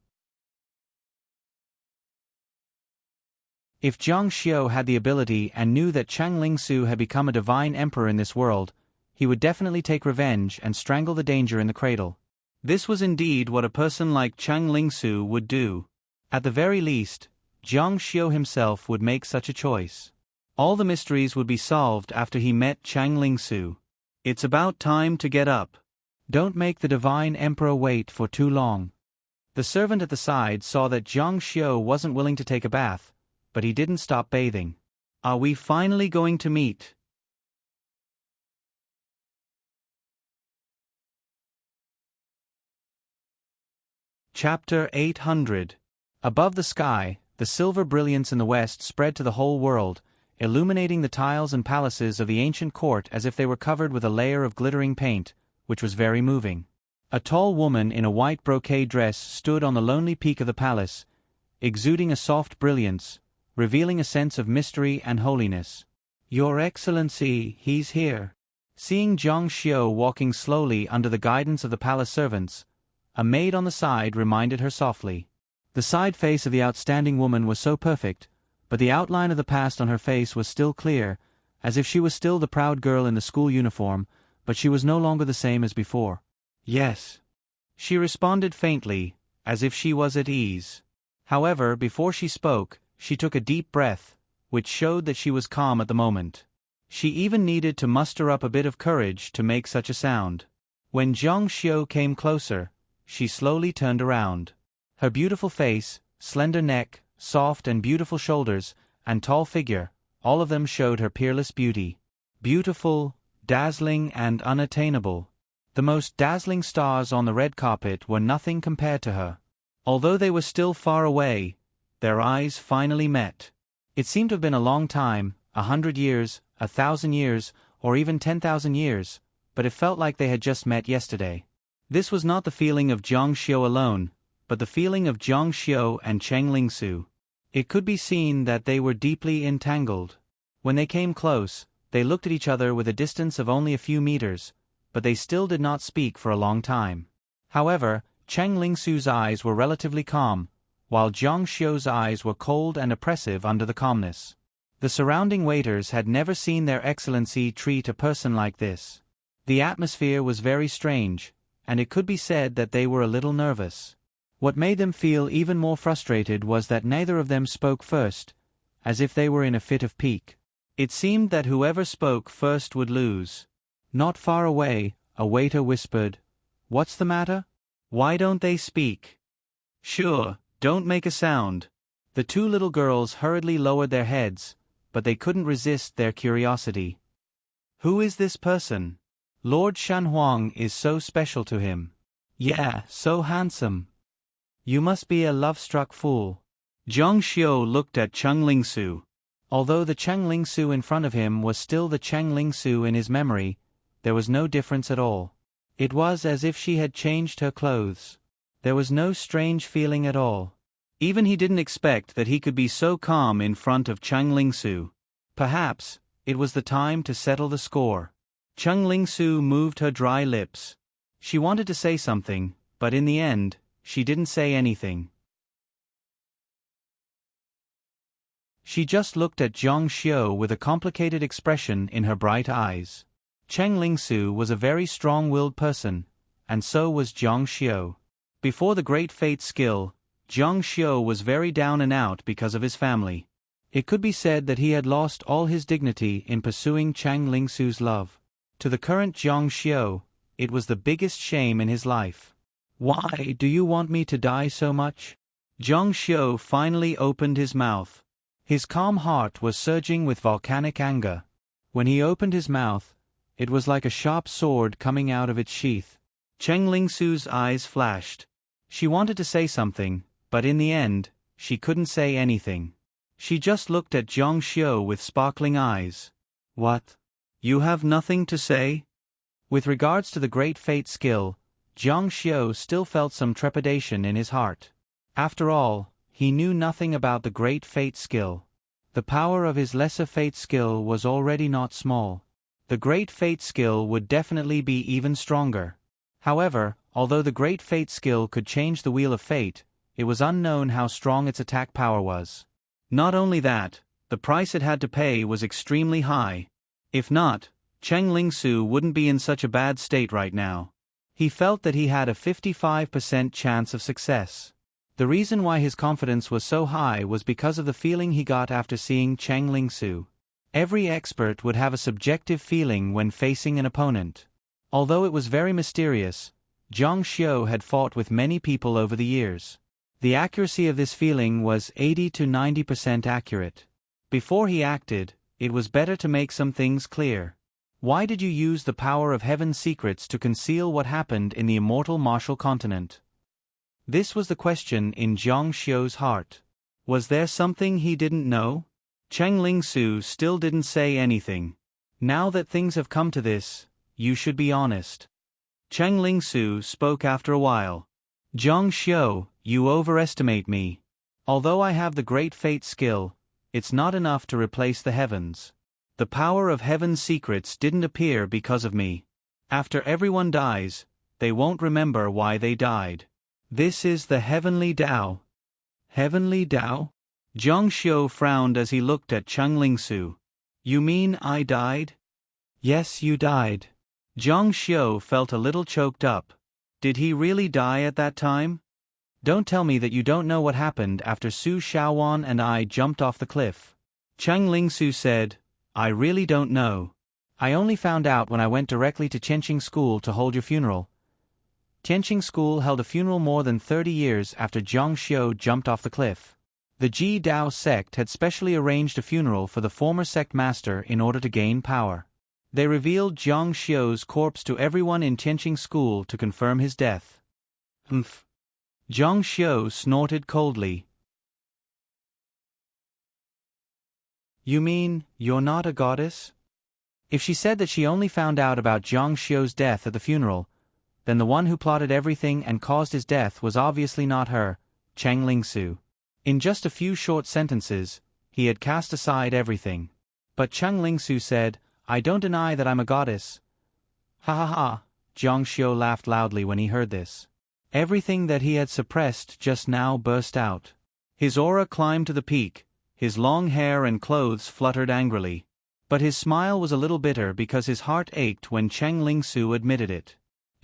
If Zhang Xiu had the ability and knew that Chang Lingsu had become a divine emperor in this world, he would definitely take revenge and strangle the danger in the cradle. This was indeed what a person like Chang Lingsu would do. At the very least, Zhang Xiu himself would make such a choice. All the mysteries would be solved after he met Chang Lingsu. It's about time to get up. Don't make the divine emperor wait for too long. The servant at the side saw that Zhang Xiu wasn't willing to take a bath, but he didn't stop bathing. "Are we finally going to meet?" Chapter 800. Above the sky, the silver brilliance in the west spread to the whole world, illuminating the tiles and palaces of the ancient court as if they were covered with a layer of glittering paint, which was very moving. A tall woman in a white brocade dress stood on the lonely peak of the palace, exuding a soft brilliance, revealing a sense of mystery and holiness. "Your Excellency, he's here." Seeing Zhang Xiu walking slowly under the guidance of the palace servants, a maid on the side reminded her softly. The side face of the outstanding woman was so perfect, but the outline of the past on her face was still clear, as if she was still the proud girl in the school uniform, but she was no longer the same as before. "Yes," she responded faintly, as if she was at ease. However, before she spoke, she took a deep breath, which showed that she was calm at the moment. She even needed to muster up a bit of courage to make such a sound. When Zhang Xiu came closer, she slowly turned around. Her beautiful face, slender neck, soft and beautiful shoulders, and tall figure, all of them showed her peerless beauty. Beautiful, dazzling and unattainable. The most dazzling stars on the red carpet were nothing compared to her. Although they were still far away, their eyes finally met. It seemed to have been a long time, 100 years, 1,000 years, or even 10,000 years, but it felt like they had just met yesterday. This was not the feeling of Zhang Xiu alone, but the feeling of Zhang Xiu and Cheng Lingsu. It could be seen that they were deeply entangled. When they came close, they looked at each other with a distance of only a few meters, but they still did not speak for a long time. However, Cheng Lingsu's eyes were relatively calm, while Zhang Xiu's eyes were cold and oppressive under the calmness. The surrounding waiters had never seen their Excellency treat a person like this. The atmosphere was very strange, and it could be said that they were a little nervous. What made them feel even more frustrated was that neither of them spoke first, as if they were in a fit of pique. It seemed that whoever spoke first would lose. Not far away, a waiter whispered, "What's the matter? Why don't they speak?" "Sure, don't make a sound." The two little girls hurriedly lowered their heads, but they couldn't resist their curiosity. "Who is this person? Lord Shanhuang is so special to him. Yeah, so handsome. You must be a love-struck fool." Zhang Xiu looked at Cheng Lingsu. Although the Cheng Lingsu in front of him was still the Cheng Lingsu in his memory, there was no difference at all. It was as if she had changed her clothes. There was no strange feeling at all. Even he didn't expect that he could be so calm in front of Cheng Lingsu. Perhaps it was the time to settle the score. Cheng Lingsu moved her dry lips. She wanted to say something, but in the end, she didn't say anything. She just looked at Zhang Xiu with a complicated expression in her bright eyes. Cheng Lingsu was a very strong-willed person, and so was Zhang Xiu. Before the great fate skill, Zhang Xiu was very down and out because of his family. It could be said that he had lost all his dignity in pursuing Cheng Lingsu's love. To the current Zhang Xiu, it was the biggest shame in his life. "Why do you want me to die so much?" Zhang Xiu finally opened his mouth. His calm heart was surging with volcanic anger. When he opened his mouth, it was like a sharp sword coming out of its sheath. Cheng Lingsu's eyes flashed. She wanted to say something, but in the end, she couldn't say anything. She just looked at Zhang Xiu with sparkling eyes. "What? You have nothing to say?" With regards to the great fate skill, Zhang Xiu still felt some trepidation in his heart. After all, he knew nothing about the great fate skill. The power of his lesser fate skill was already not small. The great fate skill would definitely be even stronger. However, although the great fate skill could change the wheel of fate, it was unknown how strong its attack power was. Not only that, the price it had to pay was extremely high. If not, Cheng Lingsu wouldn't be in such a bad state right now. He felt that he had a 55% chance of success. The reason why his confidence was so high was because of the feeling he got after seeing Cheng Lingsu. Every expert would have a subjective feeling when facing an opponent. Although it was very mysterious, Zhang Xiu had fought with many people over the years. The accuracy of this feeling was 80 to 90% accurate. Before he acted, it was better to make some things clear. Why did you use the power of heaven's secrets to conceal what happened in the immortal martial continent? This was the question in Jiang Xiu's heart. Was there something he didn't know? Cheng Lingsu still didn't say anything. Now that things have come to this, you should be honest. Cheng Lingsu spoke after a while. Jiang Xiu, you overestimate me. Although I have the great fate skill, it's not enough to replace the heavens. The power of heaven's secrets didn't appear because of me. After everyone dies, they won't remember why they died. This is the heavenly Tao. Heavenly Tao? Jiang Xiu frowned as he looked at Cheng Lingsu. You mean I died? Yes, you died. Jiang Xiu felt a little choked up. Did he really die at that time? Don't tell me that you don't know what happened after Su Xiaowan and I jumped off the cliff. Cheng Lingsu said, I really don't know. I only found out when I went directly to Tianqing School to hold your funeral. Tianqing School held a funeral more than 30 years after Jiang Xiu jumped off the cliff. The Ji Dao sect had specially arranged a funeral for the former sect master in order to gain power. They revealed Jiang Xiu's corpse to everyone in Tianqing School to confirm his death. Humph. Jiang Xiu snorted coldly. You mean, you're not a goddess? If she said that she only found out about Jiang Xiu's death at the funeral, then the one who plotted everything and caused his death was obviously not her, Cheng Lingsu. In just a few short sentences, he had cast aside everything. But Cheng Lingsu said, I don't deny that I'm a goddess. Ha ha ha, Jiang Xiu laughed loudly when he heard this. Everything that he had suppressed just now burst out. His aura climbed to the peak, his long hair and clothes fluttered angrily. But his smile was a little bitter because his heart ached when Cheng Lingsu admitted it.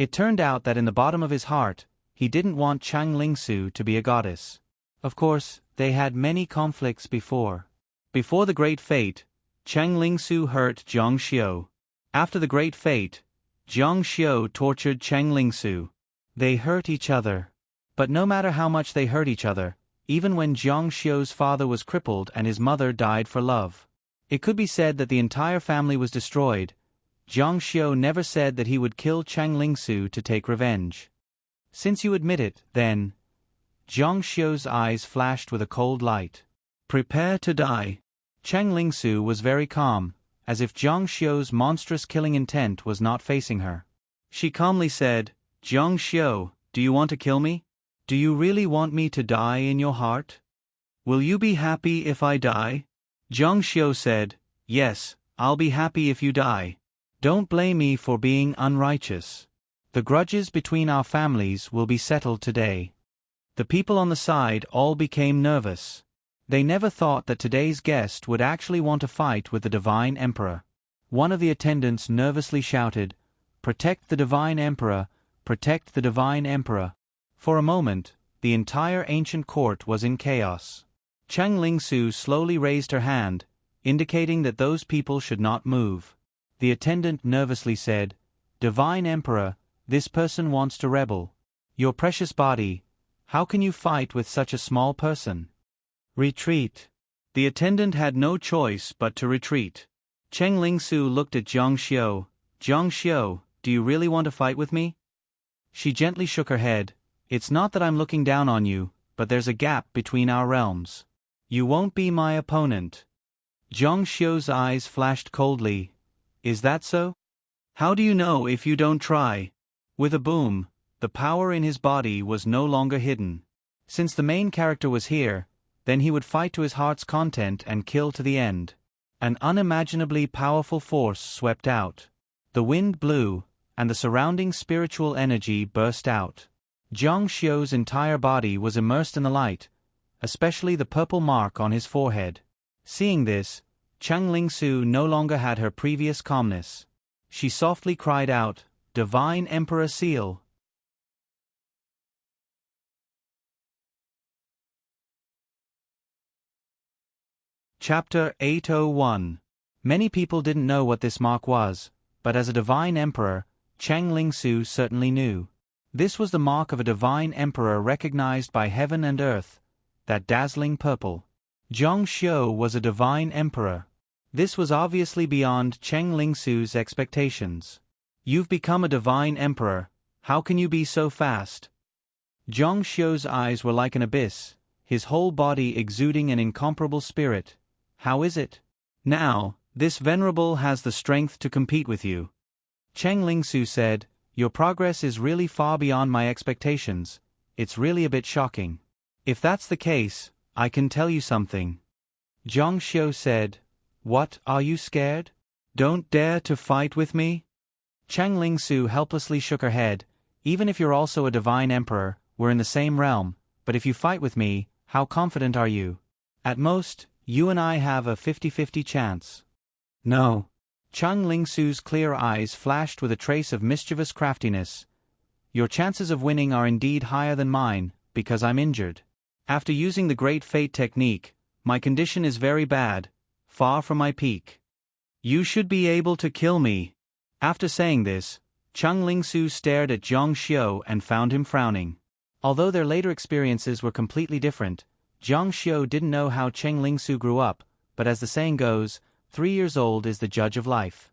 It turned out that in the bottom of his heart, he didn't want Cheng Lingsu to be a goddess. Of course, they had many conflicts before. Before the Great Fate, Cheng Lingsu hurt Jiang Xiu. After the Great Fate, Jiang Xiu tortured Cheng Lingsu. They hurt each other. But no matter how much they hurt each other, even when Jiang Xiu's father was crippled and his mother died for love, it could be said that the entire family was destroyed. Jiang Xiu never said that he would kill Cheng Lingsu to take revenge. Since you admit it, then. Jiang Xiu's eyes flashed with a cold light. Prepare to die. Cheng Lingsu was very calm, as if Jiang Xiu's monstrous killing intent was not facing her. She calmly said, Jiang Xiu, do you want to kill me? Do you really want me to die in your heart? Will you be happy if I die? Jiang Xiu said, Yes, I'll be happy if you die. Don't blame me for being unrighteous. The grudges between our families will be settled today. The people on the side all became nervous. They never thought that today's guest would actually want to fight with the Divine Emperor. One of the attendants nervously shouted, Protect the Divine Emperor, protect the Divine Emperor. For a moment, the entire ancient court was in chaos. Cheng Lingsu slowly raised her hand, indicating that those people should not move. The attendant nervously said, Divine Emperor, this person wants to rebel. Your precious body, how can you fight with such a small person? Retreat. The attendant had no choice but to retreat. Cheng Lingsu looked at Jiang Xiu. Jiang Xiu, do you really want to fight with me? She gently shook her head. It's not that I'm looking down on you, but there's a gap between our realms. You won't be my opponent. Jiang Xiu's eyes flashed coldly. Is that so? How do you know if you don't try? With a boom, the power in his body was no longer hidden. Since the main character was here, then he would fight to his heart's content and kill to the end. An unimaginably powerful force swept out. The wind blew, and the surrounding spiritual energy burst out. Jiang Xiu's entire body was immersed in the light, especially the purple mark on his forehead. Seeing this, Cheng Lingsu no longer had her previous calmness. She softly cried out, Divine Emperor Seal. Chapter 801. Many people didn't know what this mark was, but as a divine emperor, Cheng Lingsu certainly knew. This was the mark of a divine emperor recognized by heaven and earth, that dazzling purple. Jiang Xiu was a divine emperor. This was obviously beyond Cheng Lingsu's expectations. You've become a divine emperor, how can you be so fast? Zhang Xiu's eyes were like an abyss, his whole body exuding an incomparable spirit. How is it? Now, this venerable has the strength to compete with you. Cheng Lingsu said, your progress is really far beyond my expectations. It's really a bit shocking. If that's the case, I can tell you something. Zhang Xiu said, what, are you scared? Don't dare to fight with me? Cheng Lingsu helplessly shook her head. Even if you're also a divine emperor, we're in the same realm, but if you fight with me, how confident are you? At most, you and I have a 50-50 chance. No. Cheng Lingsu's clear eyes flashed with a trace of mischievous craftiness. Your chances of winning are indeed higher than mine, because I'm injured. After using the Great Fate technique, my condition is very bad, far from my peak. You should be able to kill me. After saying this, Cheng Lingsu stared at Zhang Xiu and found him frowning. Although their later experiences were completely different, Zhang Xiu didn't know how Cheng Lingsu grew up, but as the saying goes, 3 years old is the judge of life.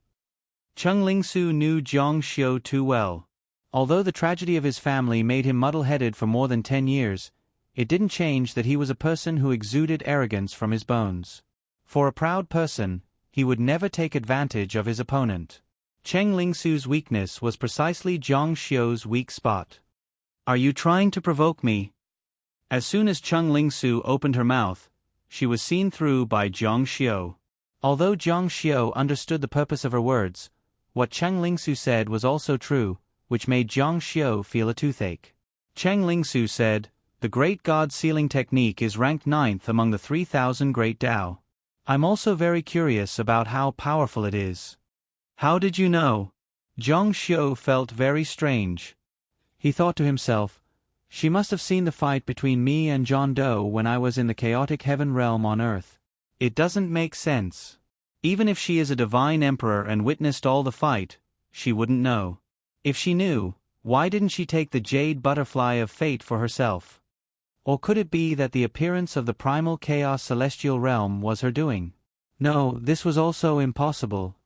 Cheng Lingsu knew Zhang Xiu too well. Although the tragedy of his family made him muddle-headed for more than 10 years, it didn't change that he was a person who exuded arrogance from his bones. For a proud person, he would never take advantage of his opponent. Cheng Lingsu's weakness was precisely Zhang Xiu's weak spot. Are you trying to provoke me? As soon as Cheng Lingsu opened her mouth, she was seen through by Zhang Xiu. Although Zhang Xiu understood the purpose of her words, what Cheng Lingsu said was also true, which made Zhang Xiu feel a toothache. Cheng Lingsu said, the Great God Sealing Technique is ranked 9th among the 3,000 Great Tao. I'm also very curious about how powerful it is. How did you know? Zhang Xiu felt very strange. He thought to himself, she must have seen the fight between me and John Doe when I was in the chaotic heaven realm on earth. It doesn't make sense. Even if she is a divine emperor and witnessed all the fight, she wouldn't know. If she knew, why didn't she take the jade butterfly of fate for herself? Or could it be that the appearance of the primal chaos celestial realm was her doing? No, this was also impossible.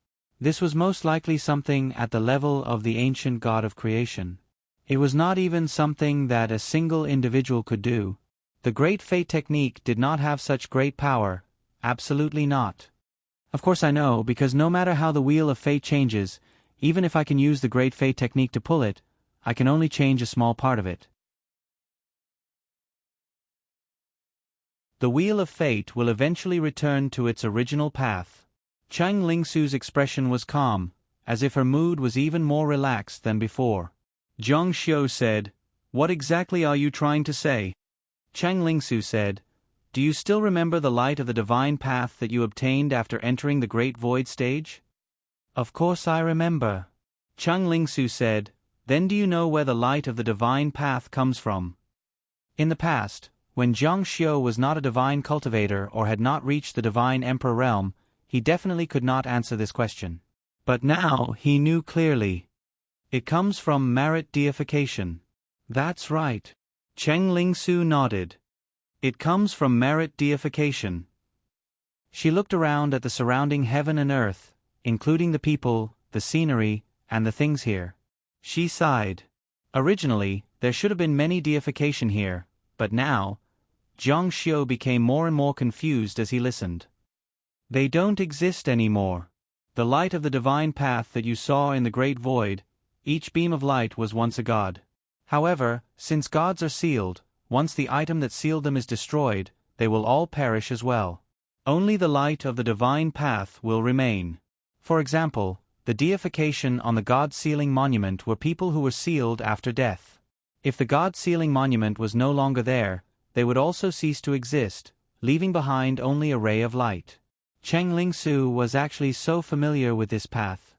This was most likely something at the level of the ancient god of creation. It was not even something that a single individual could do. The Great Fate technique did not have such great power, absolutely not. Of course I know, because no matter how the wheel of fate changes, even if I can use the Great Fate technique to pull it, I can only change a small part of it. The wheel of fate will eventually return to its original path. Cheng Lingsu's expression was calm, as if her mood was even more relaxed than before. Zhang Xiu said, what exactly are you trying to say? Cheng Lingsu said, do you still remember the light of the divine path that you obtained after entering the Great Void stage? Of course I remember. Cheng Lingsu said, then do you know where the light of the divine path comes from? In the past, when Zhang Xiu was not a divine cultivator or had not reached the divine emperor realm, he definitely could not answer this question. But now he knew clearly. It comes from merit deification. That's right. Cheng Lingsu nodded. It comes from merit deification. She looked around at the surrounding heaven and earth, including the people, the scenery, and the things here. She sighed. Originally, there should have been many deification here, but now, Zhang Xiu became more and more confused as he listened. They don't exist anymore. The light of the divine path that you saw in the Great Void, each beam of light was once a god. However, since gods are sealed, once the item that sealed them is destroyed, they will all perish as well. Only the light of the divine path will remain. For example, the deification on the god-sealing monument were people who were sealed after death. If the god-sealing monument was no longer there, they would also cease to exist, leaving behind only a ray of light. Cheng Lingsu was actually so familiar with this path.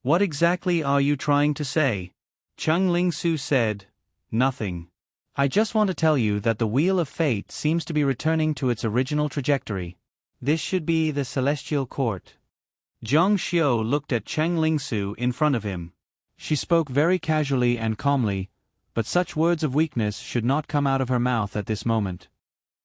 What exactly are you trying to say? Cheng Lingsu said, nothing. I just want to tell you that the Wheel of Fate seems to be returning to its original trajectory. This should be the Celestial Court. Zhang Xiu looked at Cheng Lingsu in front of him. She spoke very casually and calmly, but such words of weakness should not come out of her mouth at this moment.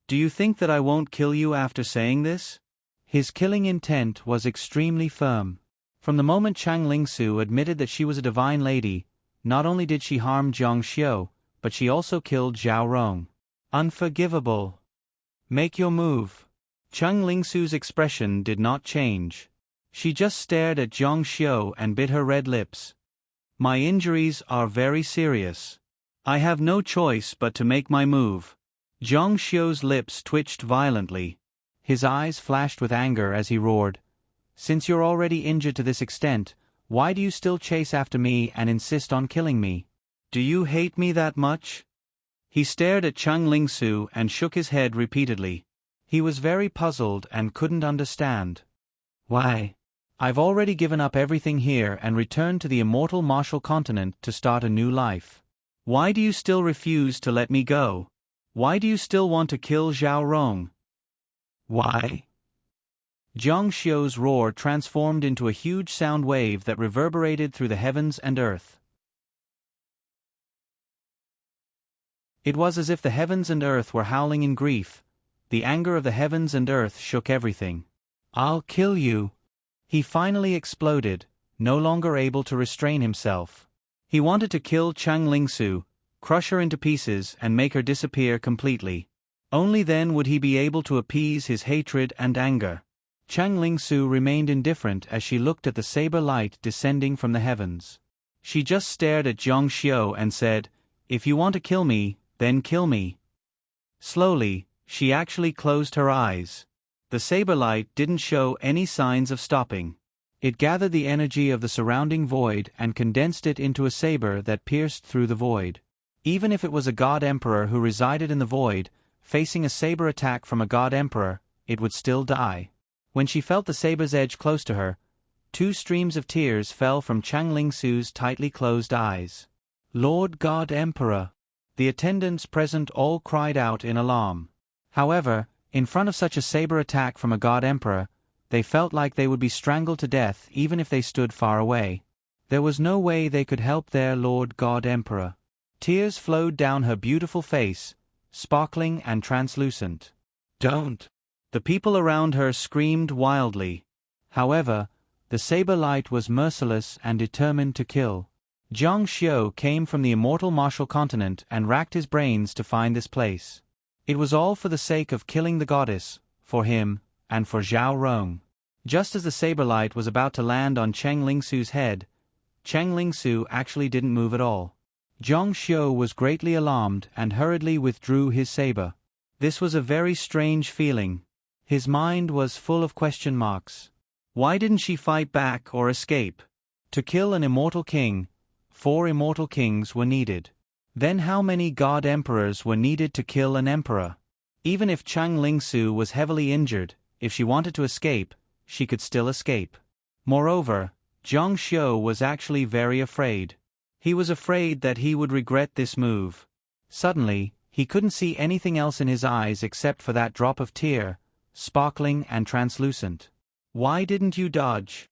Do you think that I won't kill you after saying this? His killing intent was extremely firm. From the moment Cheng Lingsu admitted that she was a divine lady, not only did she harm Zhang Xiu, but she also killed Zhao Rong. Unforgivable. Make your move. Cheng Lingsu's expression did not change. She just stared at Zhang Xiu and bit her red lips. My injuries are very serious. I have no choice but to make my move. Zhang Xiu's lips twitched violently. His eyes flashed with anger as he roared. Since you're already injured to this extent, why do you still chase after me and insist on killing me? Do you hate me that much? He stared at Cheng Lingsu and shook his head repeatedly. He was very puzzled and couldn't understand. Why? I've already given up everything here and returned to the immortal martial continent to start a new life. Why do you still refuse to let me go? Why do you still want to kill Zhao Rong? Why? Zhang Xiu's roar transformed into a huge sound wave that reverberated through the heavens and earth. It was as if the heavens and earth were howling in grief. The anger of the heavens and earth shook everything. I'll kill you. He finally exploded, no longer able to restrain himself. He wanted to kill Cheng Lingsu, crush her into pieces and make her disappear completely. Only then would he be able to appease his hatred and anger. Cheng Lingsu remained indifferent as she looked at the saber light descending from the heavens. She just stared at Zhang Xiu and said, "If you want to kill me, then kill me." Slowly, she actually closed her eyes. The saber light didn't show any signs of stopping. It gathered the energy of the surrounding void and condensed it into a saber that pierced through the void. Even if it was a god emperor who resided in the void, facing a saber attack from a god emperor, it would still die. When she felt the saber's edge close to her, 2 streams of tears fell from Cheng Lingsu's tightly closed eyes. Lord God Emperor! The attendants present all cried out in alarm. However, in front of such a saber attack from a god emperor, they felt like they would be strangled to death even if they stood far away. There was no way they could help their Lord God Emperor. Tears flowed down her beautiful face, sparkling and translucent. Don't! The people around her screamed wildly. However, the saber light was merciless and determined to kill. Zhang Xiu came from the immortal martial continent and racked his brains to find this place. It was all for the sake of killing the goddess, for him, and for Zhao Rong. Just as the saber light was about to land on Cheng Lingsu's head, Cheng Lingsu actually didn't move at all. Zhang Xiu was greatly alarmed and hurriedly withdrew his saber. This was a very strange feeling. His mind was full of question marks. Why didn't she fight back or escape? To kill an immortal king, 4 immortal kings were needed. Then how many god emperors were needed to kill an emperor? Even if Cheng Lingsu was heavily injured, if she wanted to escape, she could still escape. Moreover, Zhang Xiu was actually very afraid. He was afraid that he would regret this move. Suddenly, he couldn't see anything else in his eyes except for that drop of tear, sparkling and translucent. Why didn't you dodge?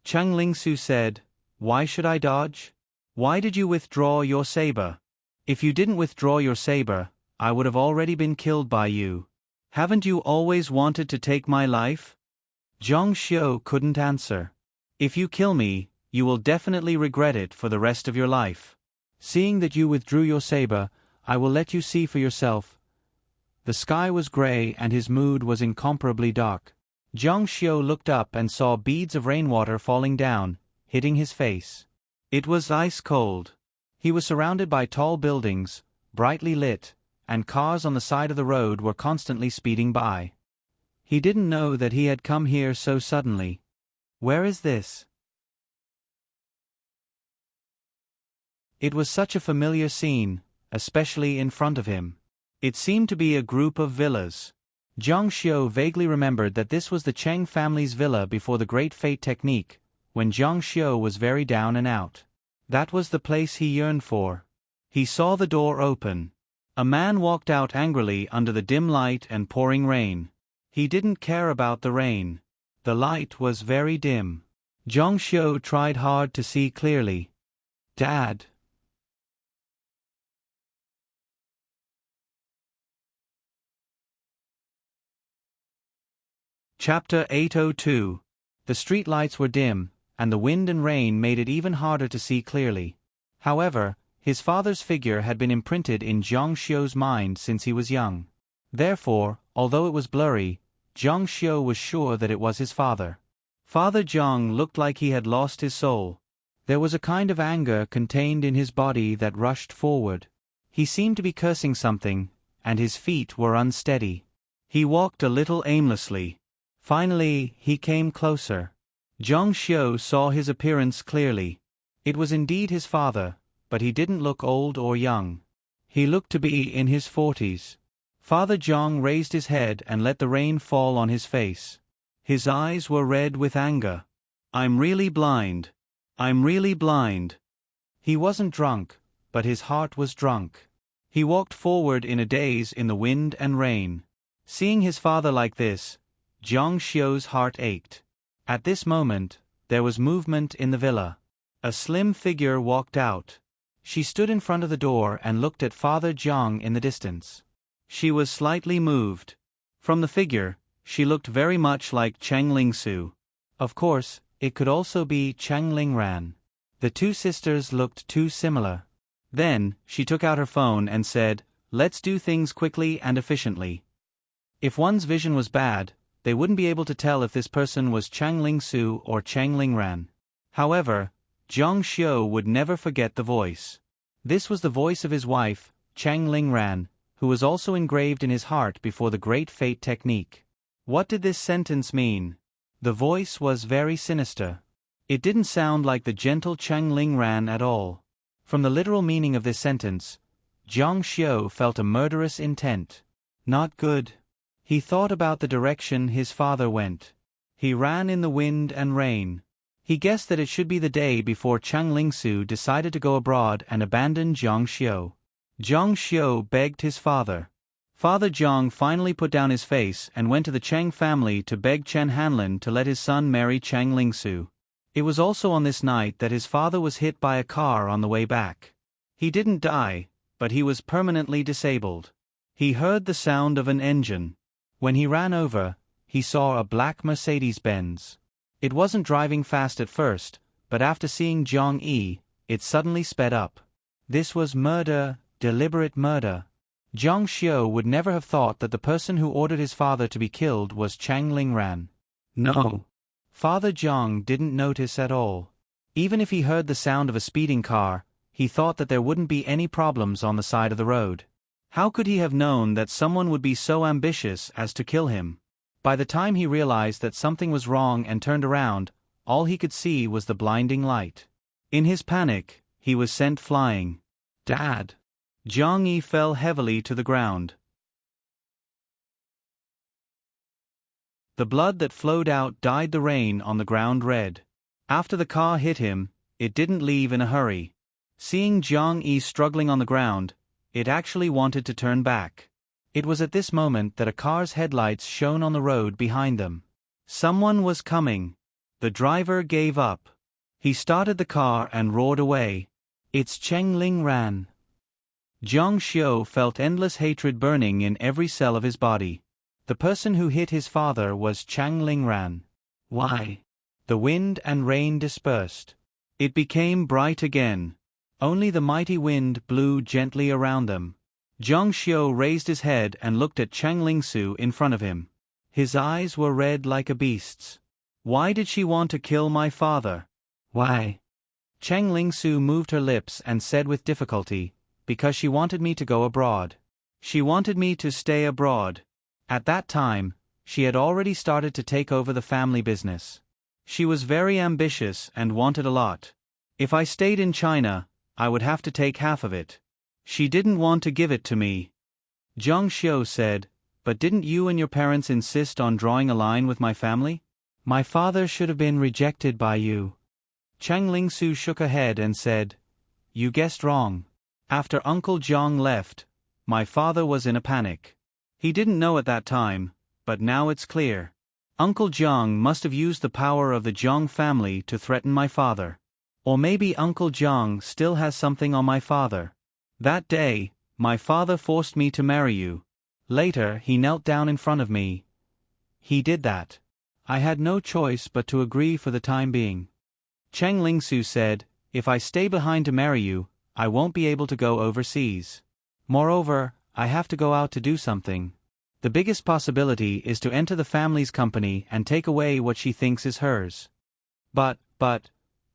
Cheng Lingsu said, Why should I dodge? Why did you withdraw your saber? If you didn't withdraw your saber, I would have already been killed by you. Haven't you always wanted to take my life? Zhang Xiu couldn't answer. If you kill me, you will definitely regret it for the rest of your life. Seeing that you withdrew your saber, I will let you see for yourself. The sky was gray and his mood was incomparably dark. Zhang Xiu looked up and saw beads of rainwater falling down, hitting his face. It was ice cold. He was surrounded by tall buildings, brightly lit, and cars on the side of the road were constantly speeding by. He didn't know that he had come here so suddenly. Where is this? It was such a familiar scene, especially in front of him. It seemed to be a group of villas. Zhang Xiu vaguely remembered that this was the Cheng family's villa before the Great Fate technique, when Zhang Xiu was very down and out. That was the place he yearned for. He saw the door open. A man walked out angrily under the dim light and pouring rain. He didn't care about the rain. The light was very dim. Zhang Xiu tried hard to see clearly. Dad. Chapter 802. The street lights were dim, and the wind and rain made it even harder to see clearly. However, His father's figure had been imprinted in Zhang Xiu's mind since he was young. Therefore, although it was blurry, Zhang Xiu was sure that it was his father. Father Zhang looked like he had lost his soul. There was a kind of anger contained in his body that rushed forward. He seemed to be cursing something, and his feet were unsteady. He walked a little aimlessly. Finally, he came closer. Zhang Xiu saw his appearance clearly. It was indeed his father, but he didn't look old or young. He looked to be in his 40s. Father Zhang raised his head and let the rain fall on his face. His eyes were red with anger. "I'm really blind. I'm really blind." He wasn't drunk, but his heart was drunk. He walked forward in a daze in the wind and rain. Seeing his father like this, Zhang Xiu's heart ached. At this moment, there was movement in the villa. A slim figure walked out. She stood in front of the door and looked at Father Zhang in the distance. She was slightly moved. From the figure, she looked very much like Chang Lingsu. Of course, it could also be Chang Lingran. The two sisters looked too similar. Then, she took out her phone and said, "Let's do things quickly and efficiently." If one's vision was bad, they wouldn't be able to tell if this person was Chang Lingsu or Chang Lingran. However, Zhang Xiu would never forget the voice. This was the voice of his wife, Chang Lingran, who was also engraved in his heart before the Great Fate technique. What did this sentence mean? The voice was very sinister. It didn't sound like the gentle Chang Lingran at all. From the literal meaning of this sentence, Zhang Xiu felt a murderous intent. Not good. He thought about the direction his father went. He ran in the wind and rain. He guessed that it should be the day before Chang Lingsu decided to go abroad and abandon Zhang Xiu. Zhang Xiu begged his father. Father Zhang finally put down his face and went to the Chang family to beg Chen Hanlin to let his son marry Chang Lingsu. It was also on this night that his father was hit by a car on the way back. He didn't die, but he was permanently disabled. He heard the sound of an engine. When he ran over, he saw a black Mercedes-Benz. It wasn't driving fast at first, but after seeing Zhang Yi, it suddenly sped up. This was murder, deliberate murder. Zhang Xiu would never have thought that the person who ordered his father to be killed was Chang Lingran. No. Father Zhang didn't notice at all. Even if he heard the sound of a speeding car, he thought that there wouldn't be any problems on the side of the road. How could he have known that someone would be so ambitious as to kill him? By the time he realized that something was wrong and turned around, all he could see was the blinding light. In his panic, he was sent flying. Dad! Zhang Yi fell heavily to the ground. The blood that flowed out dyed the rain on the ground red. After the car hit him, it didn't leave in a hurry. Seeing Zhang Yi struggling on the ground, it actually wanted to turn back. It was at this moment that a car's headlights shone on the road behind them. Someone was coming. The driver gave up. He started the car and roared away. It's Cheng Lingran. Zhang Xiu felt endless hatred burning in every cell of his body. The person who hit his father was Chang Lingran. Why? The wind and rain dispersed. It became bright again. Only the mighty wind blew gently around them. Zhang Xiu raised his head and looked at Chang Lingsu in front of him. His eyes were red like a beast's. Why did she want to kill my father? Why? Chang Lingsu moved her lips and said with difficulty, because she wanted me to go abroad. She wanted me to stay abroad. At that time, she had already started to take over the family business. She was very ambitious and wanted a lot. If I stayed in China, I would have to take half of it. She didn't want to give it to me. Zhang Xiu said, but didn't you and your parents insist on drawing a line with my family? My father should have been rejected by you. Chang Lingsu shook her head and said, you guessed wrong. After Uncle Zhang left, my father was in a panic. He didn't know at that time, but now it's clear. Uncle Zhang must have used the power of the Zhang family to threaten my father. Or maybe Uncle Zhang still has something on my father. That day, my father forced me to marry you. Later, he knelt down in front of me. He did that. I had no choice but to agree for the time being. Cheng Lingsu said, if I stay behind to marry you, I won't be able to go overseas. Moreover, I have to go out to do something. The biggest possibility is to enter the family's company and take away what she thinks is hers. But,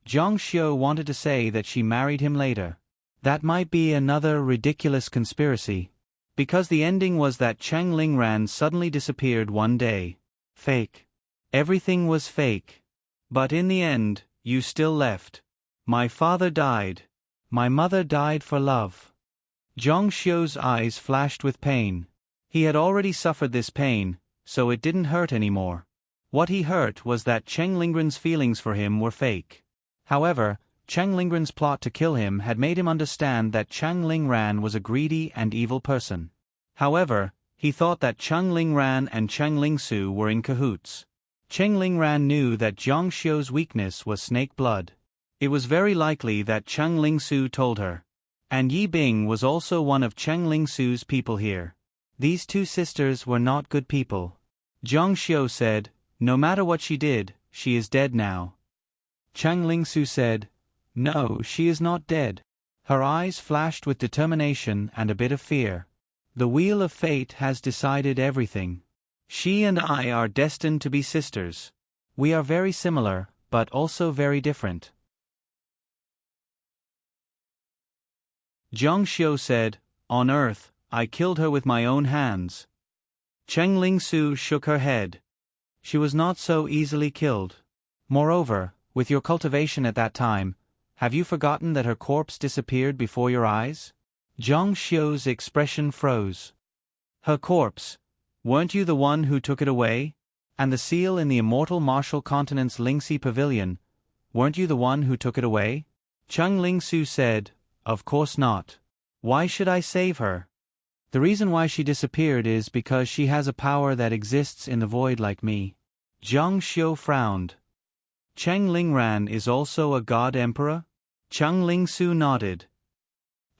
Jiang Xiu wanted to say that she married him later. That might be another ridiculous conspiracy. Because the ending was that Cheng Lingran suddenly disappeared one day. Fake. Everything was fake. But in the end, you still left. My father died. My mother died for love. Jiang Xiu's eyes flashed with pain. He had already suffered this pain, so it didn't hurt anymore. What he hurt was that Cheng Lingran's feelings for him were fake. However, Cheng Lingran's plot to kill him had made him understand that Cheng Lingran was a greedy and evil person. However, he thought that Cheng Lingran and Cheng Lingsu were in cahoots. Cheng Lingran knew that Jiang Xiu's weakness was snake blood. It was very likely that Cheng Lingsu told her. And Yi Bing was also one of Cheng Lingsu's people here. These two sisters were not good people. Jiang Xiu said, "No matter what she did, she is dead now." Cheng Lingsu said, "No, she is not dead." Her eyes flashed with determination and a bit of fear. The wheel of fate has decided everything. She and I are destined to be sisters. We are very similar, but also very different. Jiang Xiu said, "On earth, I killed her with my own hands." Cheng Lingsu shook her head. She was not so easily killed. Moreover, with your cultivation at that time, have you forgotten that her corpse disappeared before your eyes? Jiang Xiu's expression froze. Her corpse? Weren't you the one who took it away? And the seal in the immortal martial continent's Lingxi pavilion, weren't you the one who took it away? Cheng Lingsu said, "Of course not. Why should I save her? The reason why she disappeared is because she has a power that exists in the void like me." Jiang Xiu frowned. Cheng Lingran is also a god emperor? Cheng Lingsu nodded.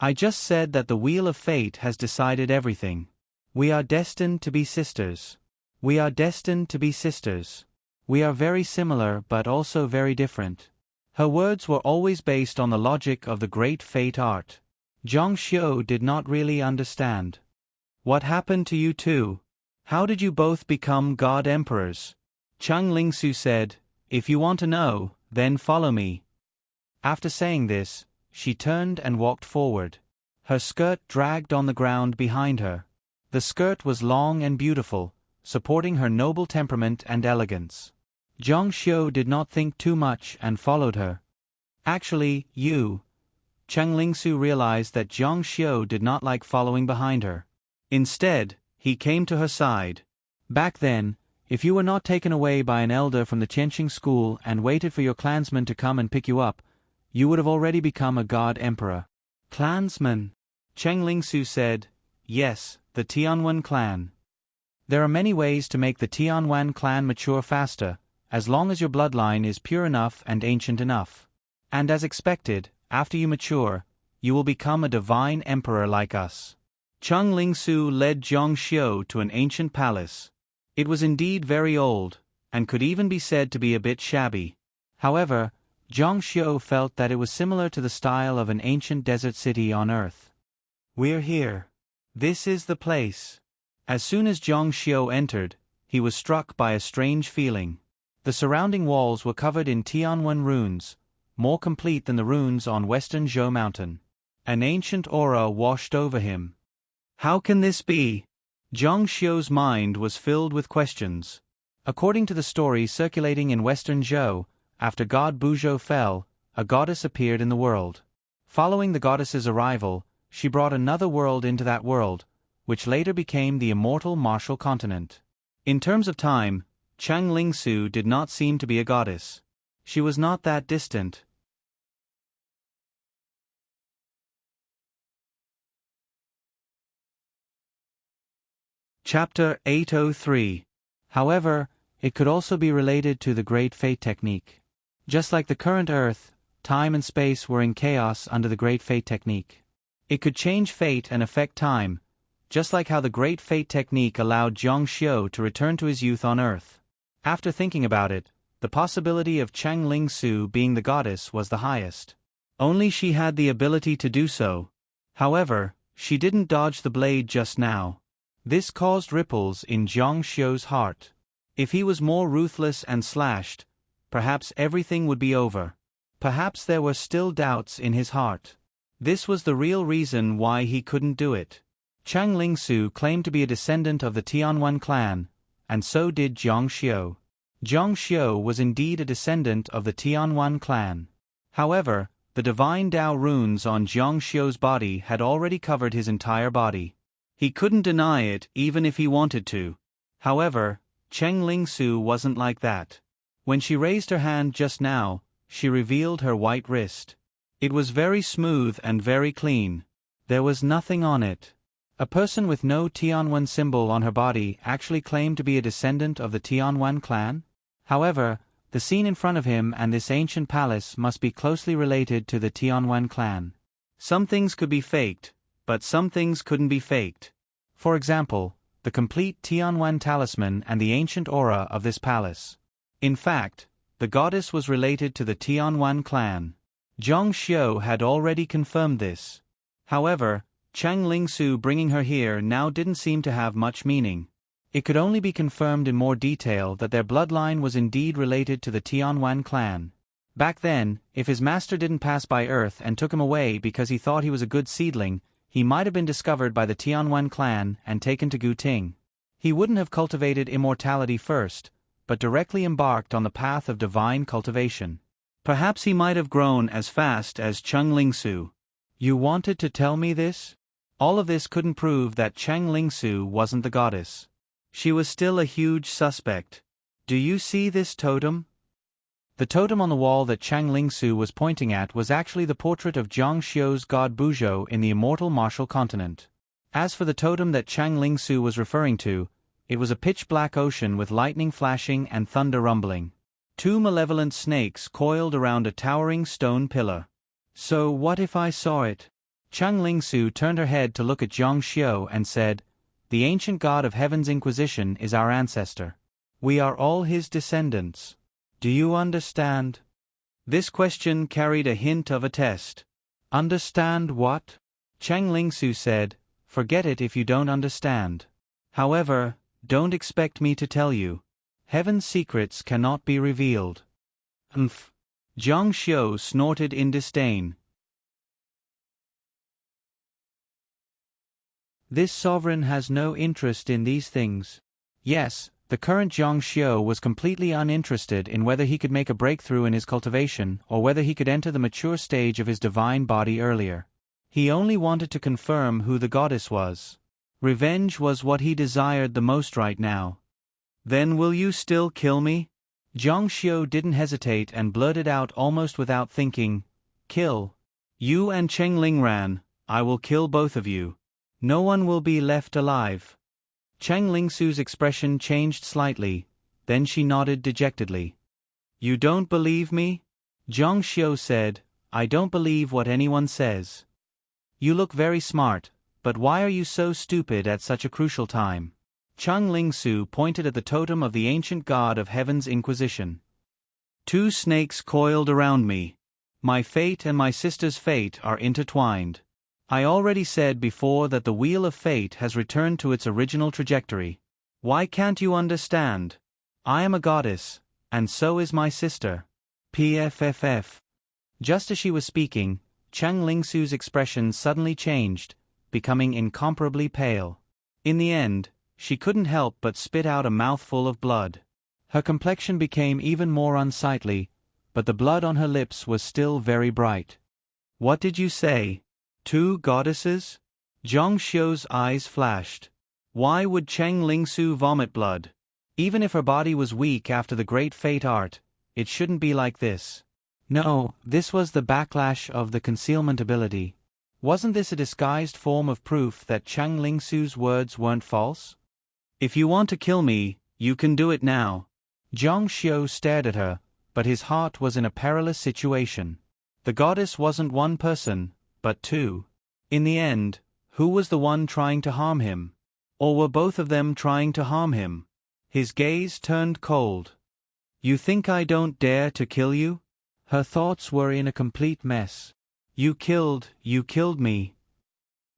I just said that the wheel of fate has decided everything. We are destined to be sisters. We are destined to be sisters. We are very similar but also very different. Her words were always based on the logic of the great fate art. Jiang Xiu did not really understand. What happened to you two? How did you both become god emperors? Cheng Lingsu said, "If you want to know, then follow me." After saying this, she turned and walked forward. Her skirt dragged on the ground behind her. The skirt was long and beautiful, supporting her noble temperament and elegance. Jiang Xiu did not think too much and followed her. Actually, Cheng Lingsu realized that Jiang Xiu did not like following behind her. Instead, he came to her side. Back then, if you were not taken away by an elder from the Qianxing school and waited for your clansmen to come and pick you up, you would have already become a god emperor. Clansmen? Cheng Lingsu said, "Yes, the Tianwen clan. There are many ways to make the Tianwen clan mature faster, as long as your bloodline is pure enough and ancient enough. And as expected, after you mature, you will become a divine emperor like us." Cheng Lingsu led Jiang Xiu to an ancient palace. It was indeed very old, and could even be said to be a bit shabby. However, Jiang Xiu felt that it was similar to the style of an ancient desert city on Earth. "We're here. This is the place." As soon as Jiang Xiu entered, he was struck by a strange feeling. The surrounding walls were covered in Tianwen runes, more complete than the runes on Western Zhou Mountain. An ancient aura washed over him. How can this be? Jiang Xiu's mind was filled with questions. According to the story circulating in Western Zhou, after god Buzhou fell, a goddess appeared in the world. Following the goddess's arrival, she brought another world into that world, which later became the immortal martial continent. In terms of time, Cheng Lingsu did not seem to be a goddess. She was not that distant. Chapter 803. However, it could also be related to the Great Fate technique. Just like the current Earth, time and space were in chaos under the Great Fate technique. It could change fate and affect time, just like how the Great Fate technique allowed Jiang Xiu to return to his youth on Earth. After thinking about it, the possibility of Cheng Lingsu being the goddess was the highest. Only she had the ability to do so. However, she didn't dodge the blade just now. This caused ripples in Jiang Xiu's heart. If he was more ruthless and slashed, perhaps everything would be over. Perhaps there were still doubts in his heart. This was the real reason why he couldn't do it. Chang Lingsu claimed to be a descendant of the Tianwan clan, and so did Jiang Xiu. Jiang Xiu was indeed a descendant of the Tianwan clan. However, the divine Dao runes on Jiang Xiu's body had already covered his entire body. He couldn't deny it even if he wanted to. However, Cheng Lingsu wasn't like that. When she raised her hand just now, she revealed her white wrist. It was very smooth and very clean. There was nothing on it. A person with no Tianwan symbol on her body actually claimed to be a descendant of the Tianwan clan? However, the scene in front of him and this ancient palace must be closely related to the Tianwan clan. Some things could be faked, but some things couldn't be faked. For example, the complete Tianwan talisman and the ancient aura of this palace. In fact, the goddess was related to the Tianwan clan. Jiang Xiu had already confirmed this. However, Chang Lingsu bringing her here now didn't seem to have much meaning. It could only be confirmed in more detail that their bloodline was indeed related to the Tianwan clan. Back then, if his master didn't pass by Earth and took him away because he thought he was a good seedling, he might have been discovered by the Tianwan clan and taken to Guting. He wouldn't have cultivated immortality first, but directly embarked on the path of divine cultivation. Perhaps he might have grown as fast as Chang Lingsu. You wanted to tell me this? All of this couldn't prove that Chang Lingsu wasn't the goddess. She was still a huge suspect. Do you see this totem? The totem on the wall that Chang Lingsu was pointing at was actually the portrait of Jiang Xiu's god Buzhou in the immortal martial continent. As for the totem that Chang Lingsu was referring to, it was a pitch-black ocean with lightning flashing and thunder rumbling. Two malevolent snakes coiled around a towering stone pillar. So what if I saw it? Chang Lingsu turned her head to look at Jiang Xiu and said, "The ancient god of heaven's inquisition is our ancestor. We are all his descendants. Do you understand?" This question carried a hint of a test. Understand what? Chang Lingsu said, "Forget it if you don't understand. However, don't expect me to tell you. Heaven's secrets cannot be revealed." Jiang Xiu snorted in disdain. This sovereign has no interest in these things. Yes, the current Jiang Xiu was completely uninterested in whether he could make a breakthrough in his cultivation or whether he could enter the mature stage of his divine body earlier. He only wanted to confirm who the goddess was. Revenge was what he desired the most right now. "Then will you still kill me?" Jiang Xiu didn't hesitate and blurted out almost without thinking, "Kill. You and Cheng Lingran, I will kill both of you. No one will be left alive." Chang Lingsu's expression changed slightly, then she nodded dejectedly. "You don't believe me?" Jiang Xiu said, "I don't believe what anyone says. You look very smart, but why are you so stupid at such a crucial time?" Chang Lingsu pointed at the totem of the ancient god of heaven's inquisition. "Two snakes coiled around me. My fate and my sister's fate are intertwined. I already said before that the wheel of fate has returned to its original trajectory. Why can't you understand? I am a goddess, and so is my sister. PFFF. Just as she was speaking, Chang Lingsu's expression suddenly changed, becoming incomparably pale. In the end, she couldn't help but spit out a mouthful of blood. Her complexion became even more unsightly, but the blood on her lips was still very bright. "What did you say? Two goddesses?" Jiang Xiu's eyes flashed. Why would Cheng Lingsu vomit blood? Even if her body was weak after the great fate art, it shouldn't be like this. No, this was the backlash of the concealment ability. Wasn't this a disguised form of proof that Cheng Lingsu's words weren't false? "If you want to kill me, you can do it now." Jiang Xiu stared at her, but his heart was in a perilous situation. The goddess wasn't one person, but two. In the end, who was the one trying to harm him? Or were both of them trying to harm him? His gaze turned cold. "You think I don't dare to kill you?" Her thoughts were in a complete mess. You killed me.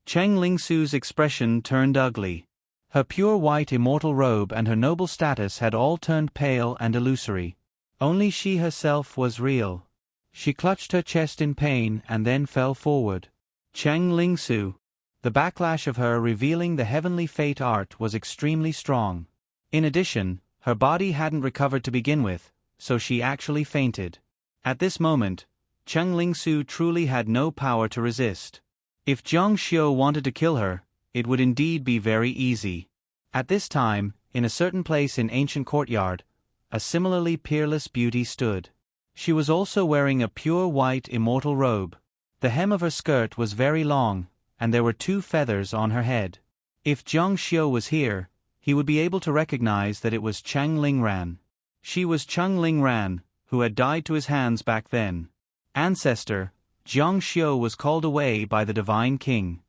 Cheng Lingsu's expression turned ugly. Her pure white immortal robe and her noble status had all turned pale and illusory. Only she herself was real. She clutched her chest in pain and then fell forward. Cheng Lingsu. The backlash of her revealing the heavenly fate art was extremely strong. In addition, her body hadn't recovered to begin with, so she actually fainted. At this moment, Cheng Lingsu truly had no power to resist. If Zhang Xiu wanted to kill her, it would indeed be very easy. At this time, in a certain place in ancient courtyard, a similarly peerless beauty stood. She was also wearing a pure white immortal robe. The hem of her skirt was very long, and there were 2 feathers on her head. If Zhang Xiu was here, he would be able to recognize that it was Cheng Lingran. She was Cheng Lingran, who had died to his hands back then. Ancestor, Zhang Xiu was called away by the Divine King.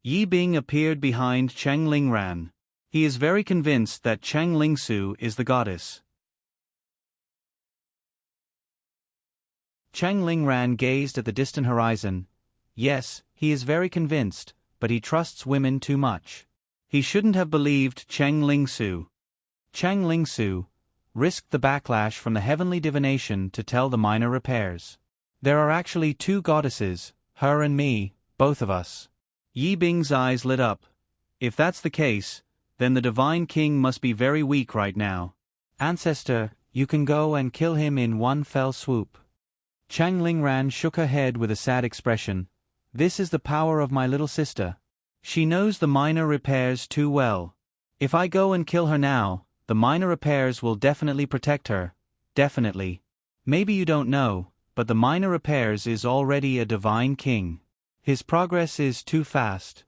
Yi Bing appeared behind Cheng Lingran. He is very convinced that Cheng Lingsu is the goddess. Cheng Lingran gazed at the distant horizon. Yes, he is very convinced, but he trusts women too much. He shouldn't have believed Cheng Lingsu. Cheng Lingsu risked the backlash from the heavenly divination to tell the minor repairs. There are actually 2 goddesses, her and me, both of us. Yi Bing's eyes lit up. If that's the case, then the Divine King must be very weak right now. Ancestor, you can go and kill him in one fell swoop. Cheng Lingran shook her head with a sad expression. This is the power of my little sister. She knows the minor repairs too well. If I go and kill her now, the minor repairs will definitely protect her. Definitely. Maybe you don't know, but the minor repairs is already a divine king. His progress is too fast.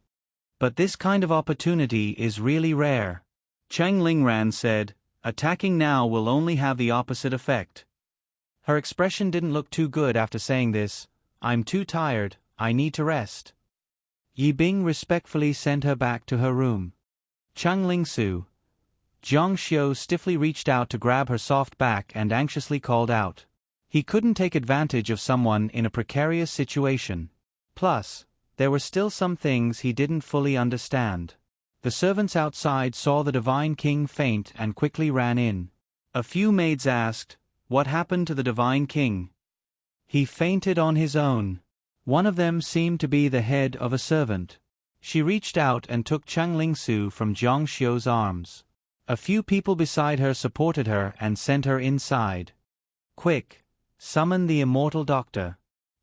But this kind of opportunity is really rare. Cheng Lingran said, attacking now will only have the opposite effect. Her expression didn't look too good after saying this. I'm too tired, I need to rest. Yi Bing respectfully sent her back to her room. Cheng Lingsu. Zhang Xiu stiffly reached out to grab her soft back and anxiously called out. He couldn't take advantage of someone in a precarious situation. Plus, there were still some things he didn't fully understand. The servants outside saw the Divine King faint and quickly ran in. A few maids asked, what happened to the Divine King? He fainted on his own. One of them seemed to be the head of a servant. She reached out and took Cheng Lingsu from Zhang Xiu's arms. A few people beside her supported her and sent her inside. Quick! Summon the immortal doctor.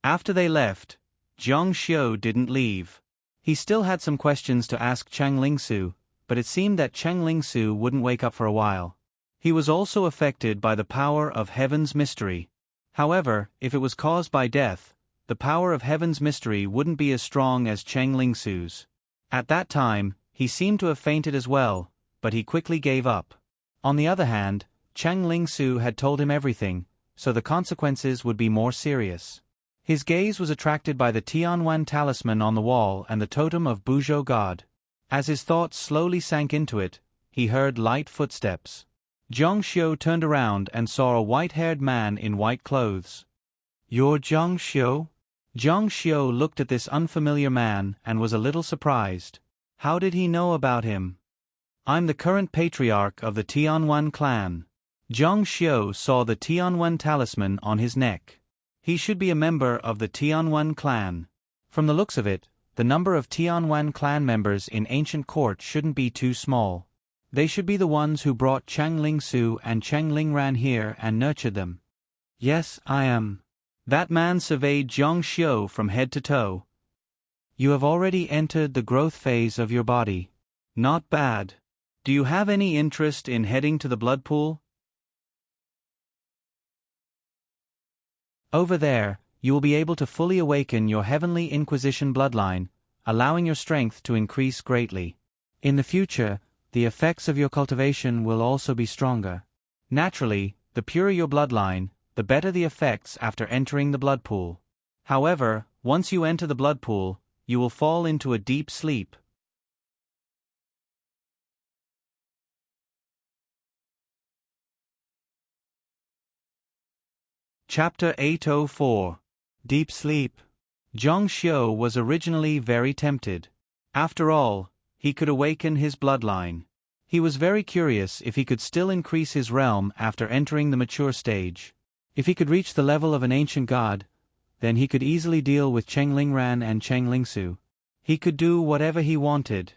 After they left, Zhang Xiu didn't leave. He still had some questions to ask Cheng Lingsu, but it seemed that Cheng Lingsu wouldn't wake up for a while. He was also affected by the power of heaven's mystery. However, if it was caused by death, the power of heaven's mystery wouldn't be as strong as Cheng Lingsu's. At that time, he seemed to have fainted as well, but he quickly gave up. On the other hand, Cheng Lingsu had told him everything, so the consequences would be more serious. His gaze was attracted by the Tianwan talisman on the wall and the totem of Buzhou God. As his thoughts slowly sank into it, he heard light footsteps. Zhang Xiu turned around and saw a white-haired man in white clothes. You're Zhang Xiu? Zhang Xiu looked at this unfamiliar man and was a little surprised. How did he know about him? I'm the current patriarch of the Tianwan clan. Zhang Xiu saw the Tianwan talisman on his neck. He should be a member of the Tianwan clan. From the looks of it, the number of Tianwan clan members in ancient court shouldn't be too small. They should be the ones who brought Cheng Lingsu and Cheng Lingran here and nurtured them. Yes, I am. That man surveyed Zhang Xiu from head to toe. You have already entered the growth phase of your body. Not bad. Do you have any interest in heading to the blood pool? Over there, you will be able to fully awaken your Heavenly Inquisition bloodline, allowing your strength to increase greatly. In the future, the effects of your cultivation will also be stronger. Naturally, the purer your bloodline, the better the effects after entering the blood pool. However, once you enter the blood pool, you will fall into a deep sleep. Chapter 804. Deep Sleep. Zhang Xiu was originally very tempted. After all, he could awaken his bloodline. He was very curious if he could still increase his realm after entering the mature stage. If he could reach the level of an ancient god, then he could easily deal with Cheng Lingran and Cheng Lingsu. He could do whatever he wanted.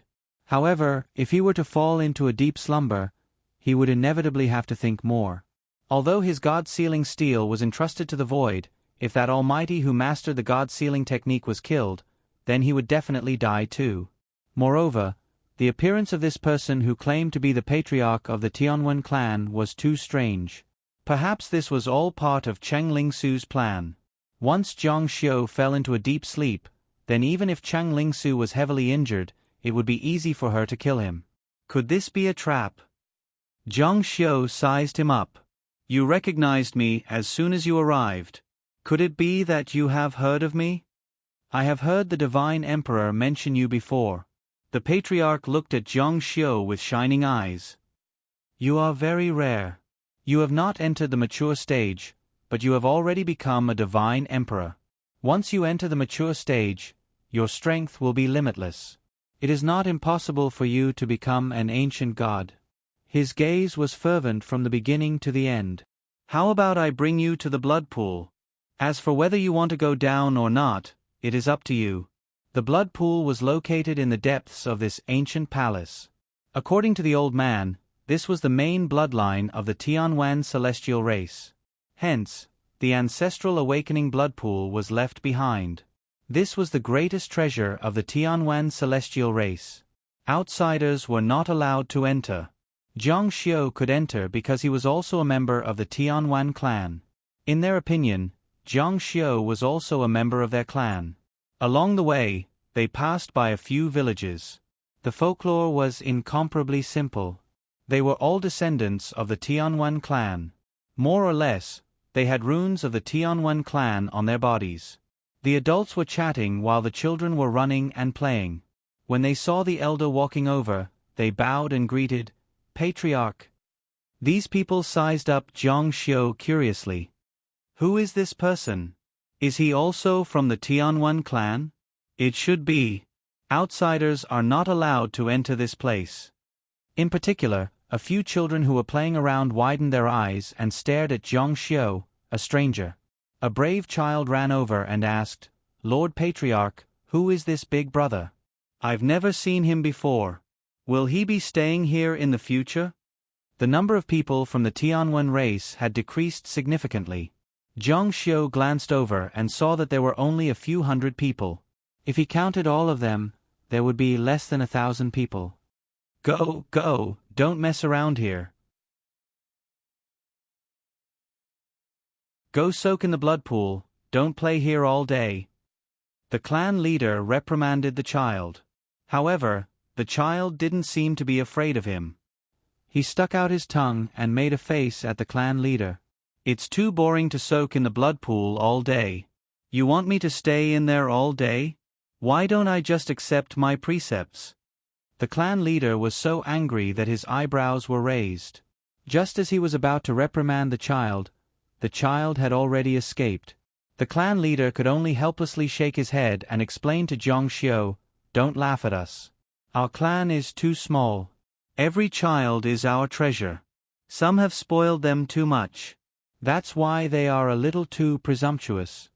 However, if he were to fall into a deep slumber, he would inevitably have to think more. Although his god-sealing steel was entrusted to the void, if that almighty who mastered the god-sealing technique was killed, then he would definitely die too. Moreover, the appearance of this person who claimed to be the patriarch of the Tianwen clan was too strange. Perhaps this was all part of Cheng Lingsu's plan. Once Zhang Xiu fell into a deep sleep, then even if Cheng Lingsu was heavily injured, it would be easy for her to kill him. Could this be a trap? Zhang Xiu sized him up. You recognized me as soon as you arrived. Could it be that you have heard of me? I have heard the Divine Emperor mention you before. The patriarch looked at Zhang Xiu with shining eyes. You are very rare. You have not entered the mature stage, but you have already become a divine emperor. Once you enter the mature stage, your strength will be limitless. It is not impossible for you to become an ancient god. His gaze was fervent from the beginning to the end. How about I bring you to the blood pool? As for whether you want to go down or not, it is up to you. The blood pool was located in the depths of this ancient palace. According to the old man, this was the main bloodline of the Tianwen celestial race. Hence, the ancestral awakening blood pool was left behind. This was the greatest treasure of the Tianwen celestial race. Outsiders were not allowed to enter. Zhang Xiu could enter because he was also a member of the Tianwen clan. In their opinion, Zhang Xiu was also a member of their clan. Along the way, they passed by a few villages. The folklore was incomparably simple. They were all descendants of the Tianwen clan. More or less, they had runes of the Tianwen clan on their bodies. The adults were chatting while the children were running and playing. When they saw the elder walking over, they bowed and greeted, Patriarch. These people sized up Zhang Xiu curiously. Who is this person? Is he also from the Tianwen clan? It should be. Outsiders are not allowed to enter this place. In particular, a few children who were playing around widened their eyes and stared at Zhang Xiu, a stranger. A brave child ran over and asked, Lord Patriarch, who is this big brother? I've never seen him before. Will he be staying here in the future? The number of people from the Tianwen race had decreased significantly. Zhang Xiu glanced over and saw that there were only a few hundred people. If he counted all of them, there would be less than 1,000 people. Go, go, don't mess around here. Go soak in the blood pool, don't play here all day. The clan leader reprimanded the child. However, the child didn't seem to be afraid of him. He stuck out his tongue and made a face at the clan leader. It's too boring to soak in the blood pool all day. You want me to stay in there all day? Why don't I just accept my precepts? The clan leader was so angry that his eyebrows were raised. Just as he was about to reprimand the child had already escaped. The clan leader could only helplessly shake his head and explain to Zhang Xiu, Don't laugh at us. Our clan is too small. Every child is our treasure. Some have spoiled them too much. That's why they are a little too presumptuous.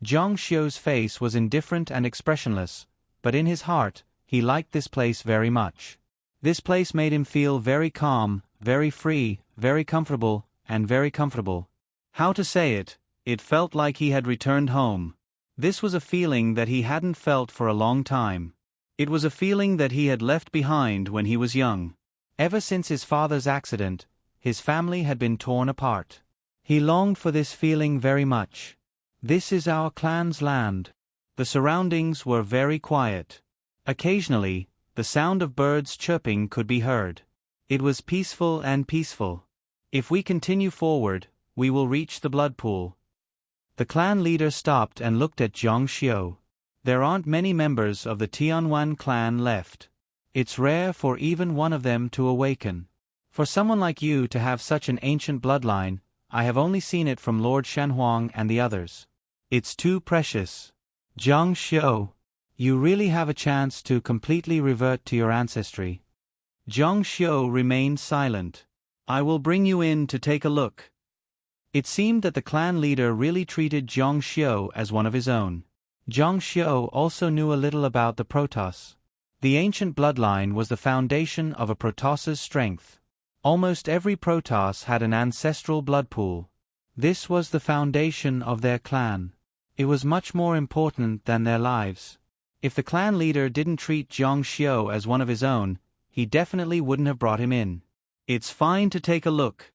Zhang Xiu's face was indifferent and expressionless, but in his heart, he liked this place very much. This place made him feel very calm, very free, very comfortable, and very comfortable. How to say it? It felt like he had returned home. This was a feeling that he hadn't felt for a long time. It was a feeling that he had left behind when he was young. Ever since his father's accident, his family had been torn apart. He longed for this feeling very much. This is our clan's land. The surroundings were very quiet. Occasionally, the sound of birds chirping could be heard. It was peaceful and peaceful. If we continue forward, we will reach the blood pool. The clan leader stopped and looked at Zhang Xiu. There aren't many members of the Tianwen clan left. It's rare for even one of them to awaken. For someone like you to have such an ancient bloodline, I have only seen it from Lord Shenhuang and the others. It's too precious. Jiang Xiu, you really have a chance to completely revert to your ancestry. Jiang Xiu remained silent. I will bring you in to take a look. It seemed that the clan leader really treated Jiang Xiu as one of his own. Jiang Xiu also knew a little about the Protoss. The ancient bloodline was the foundation of a Protoss's strength. Almost every Protoss had an ancestral blood pool. This was the foundation of their clan. It was much more important than their lives. If the clan leader didn't treat Jiang Xiu as one of his own, he definitely wouldn't have brought him in. It's fine to take a look.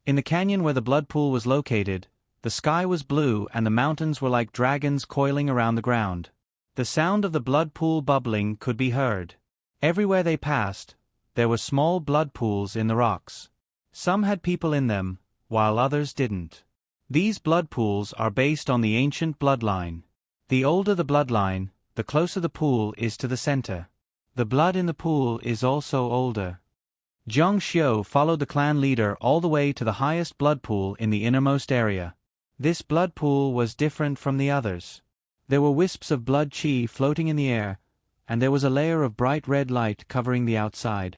In the canyon where the blood pool was located, the sky was blue and the mountains were like dragons coiling around the ground. The sound of the blood pool bubbling could be heard. Everywhere they passed, there were small blood pools in the rocks. Some had people in them, while others didn't. These blood pools are based on the ancient bloodline. The older the bloodline, the closer the pool is to the center. The blood in the pool is also older. Jiang Xiu followed the clan leader all the way to the highest blood pool in the innermost area. This blood pool was different from the others. There were wisps of blood qi floating in the air, and there was a layer of bright red light covering the outside.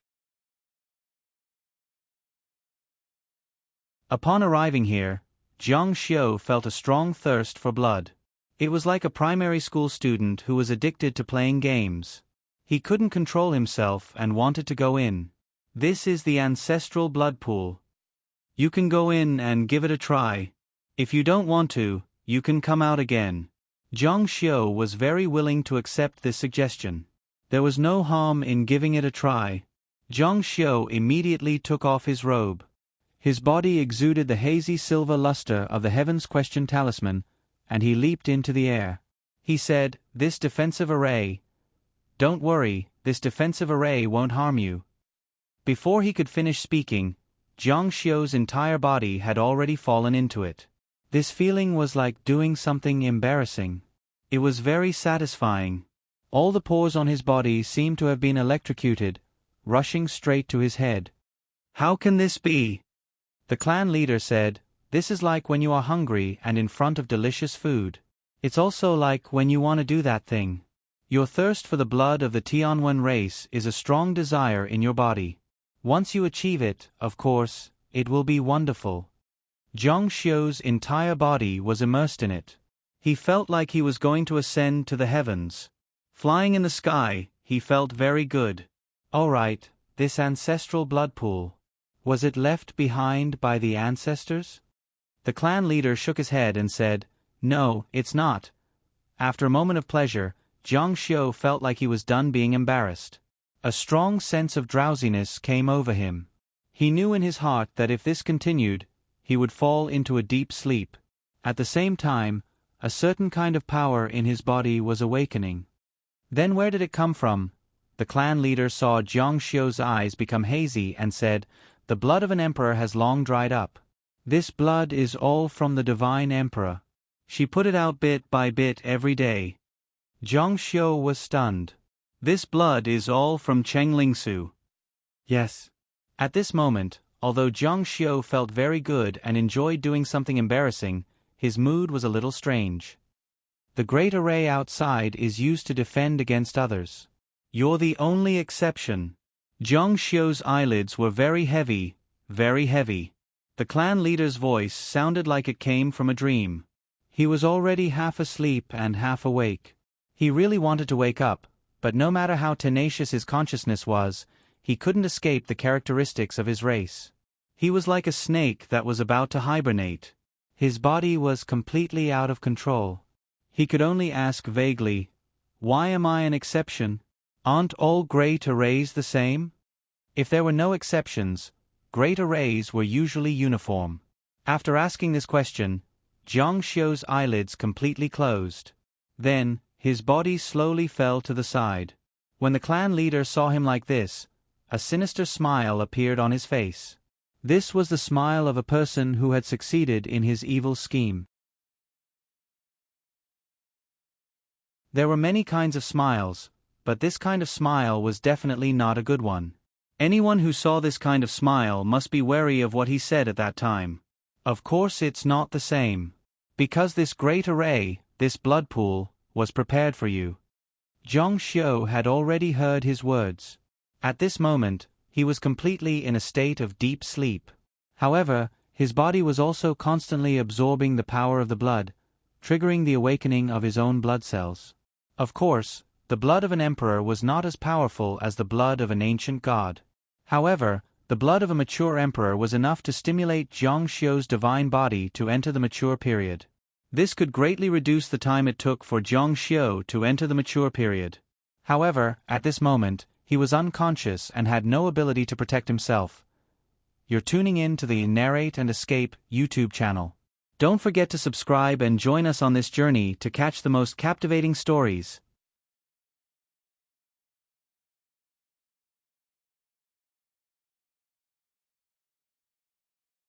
Upon arriving here, Jiang Xiu felt a strong thirst for blood. It was like a primary school student who was addicted to playing games. He couldn't control himself and wanted to go in. This is the ancestral blood pool. You can go in and give it a try. If you don't want to, you can come out again. Jiang Xiu was very willing to accept this suggestion. There was no harm in giving it a try. Jiang Xiu immediately took off his robe. His body exuded the hazy silver luster of the Heaven's Question talisman, and he leaped into the air. He said, "This defensive array. Don't worry, this defensive array won't harm you." Before he could finish speaking, Jiang Xiu's entire body had already fallen into it. This feeling was like doing something embarrassing. It was very satisfying. All the pores on his body seemed to have been electrocuted, rushing straight to his head. "How can this be?" The clan leader said, "This is like when you are hungry and in front of delicious food. It's also like when you want to do that thing. Your thirst for the blood of the Tianwen race is a strong desire in your body. Once you achieve it, of course, it will be wonderful." Jiang Xiu's entire body was immersed in it. He felt like he was going to ascend to the heavens. Flying in the sky, he felt very good. All right, this ancestral blood pool. Was it left behind by the ancestors? The clan leader shook his head and said, "No, it's not." After a moment of pleasure, Jiang Xiu felt like he was done being embarrassed. A strong sense of drowsiness came over him. He knew in his heart that if this continued, he would fall into a deep sleep. At the same time, a certain kind of power in his body was awakening. Then where did it come from? The clan leader saw Jiang Xiu's eyes become hazy and said, "The blood of an emperor has long dried up. This blood is all from the divine emperor. She put it out bit by bit every day." Jiang Xiu was stunned. "This blood is all from Cheng Lingsu." Yes. At this moment, although Jiang Xiu felt very good and enjoyed doing something embarrassing, his mood was a little strange. The great array outside is used to defend against others. You're the only exception. Jiang Xiu's eyelids were very heavy, very heavy. The clan leader's voice sounded like it came from a dream. He was already half asleep and half awake. He really wanted to wake up, but no matter how tenacious his consciousness was, he couldn't escape the characteristics of his race. He was like a snake that was about to hibernate. His body was completely out of control. He could only ask vaguely, "Why am I an exception? Aren't all great arrays the same?" If there were no exceptions, great arrays were usually uniform. After asking this question, Jiang Xiu's eyelids completely closed. Then, his body slowly fell to the side. When the clan leader saw him like this, a sinister smile appeared on his face. This was the smile of a person who had succeeded in his evil scheme. There were many kinds of smiles, but this kind of smile was definitely not a good one. Anyone who saw this kind of smile must be wary of what he said at that time. Of course it's not the same. Because this great array, this blood pool, was prepared for you. Zhang Xiu had already heard his words. At this moment, he was completely in a state of deep sleep. However, his body was also constantly absorbing the power of the blood, triggering the awakening of his own blood cells. Of course, the blood of an emperor was not as powerful as the blood of an ancient god. However, the blood of a mature emperor was enough to stimulate Zhang Xiu's divine body to enter the mature period. This could greatly reduce the time it took for Zhang Xiu to enter the mature period. However, at this moment, he was unconscious and had no ability to protect himself. You're tuning in to the Narrate and Escape YouTube channel. Don't forget to subscribe and join us on this journey to catch the most captivating stories.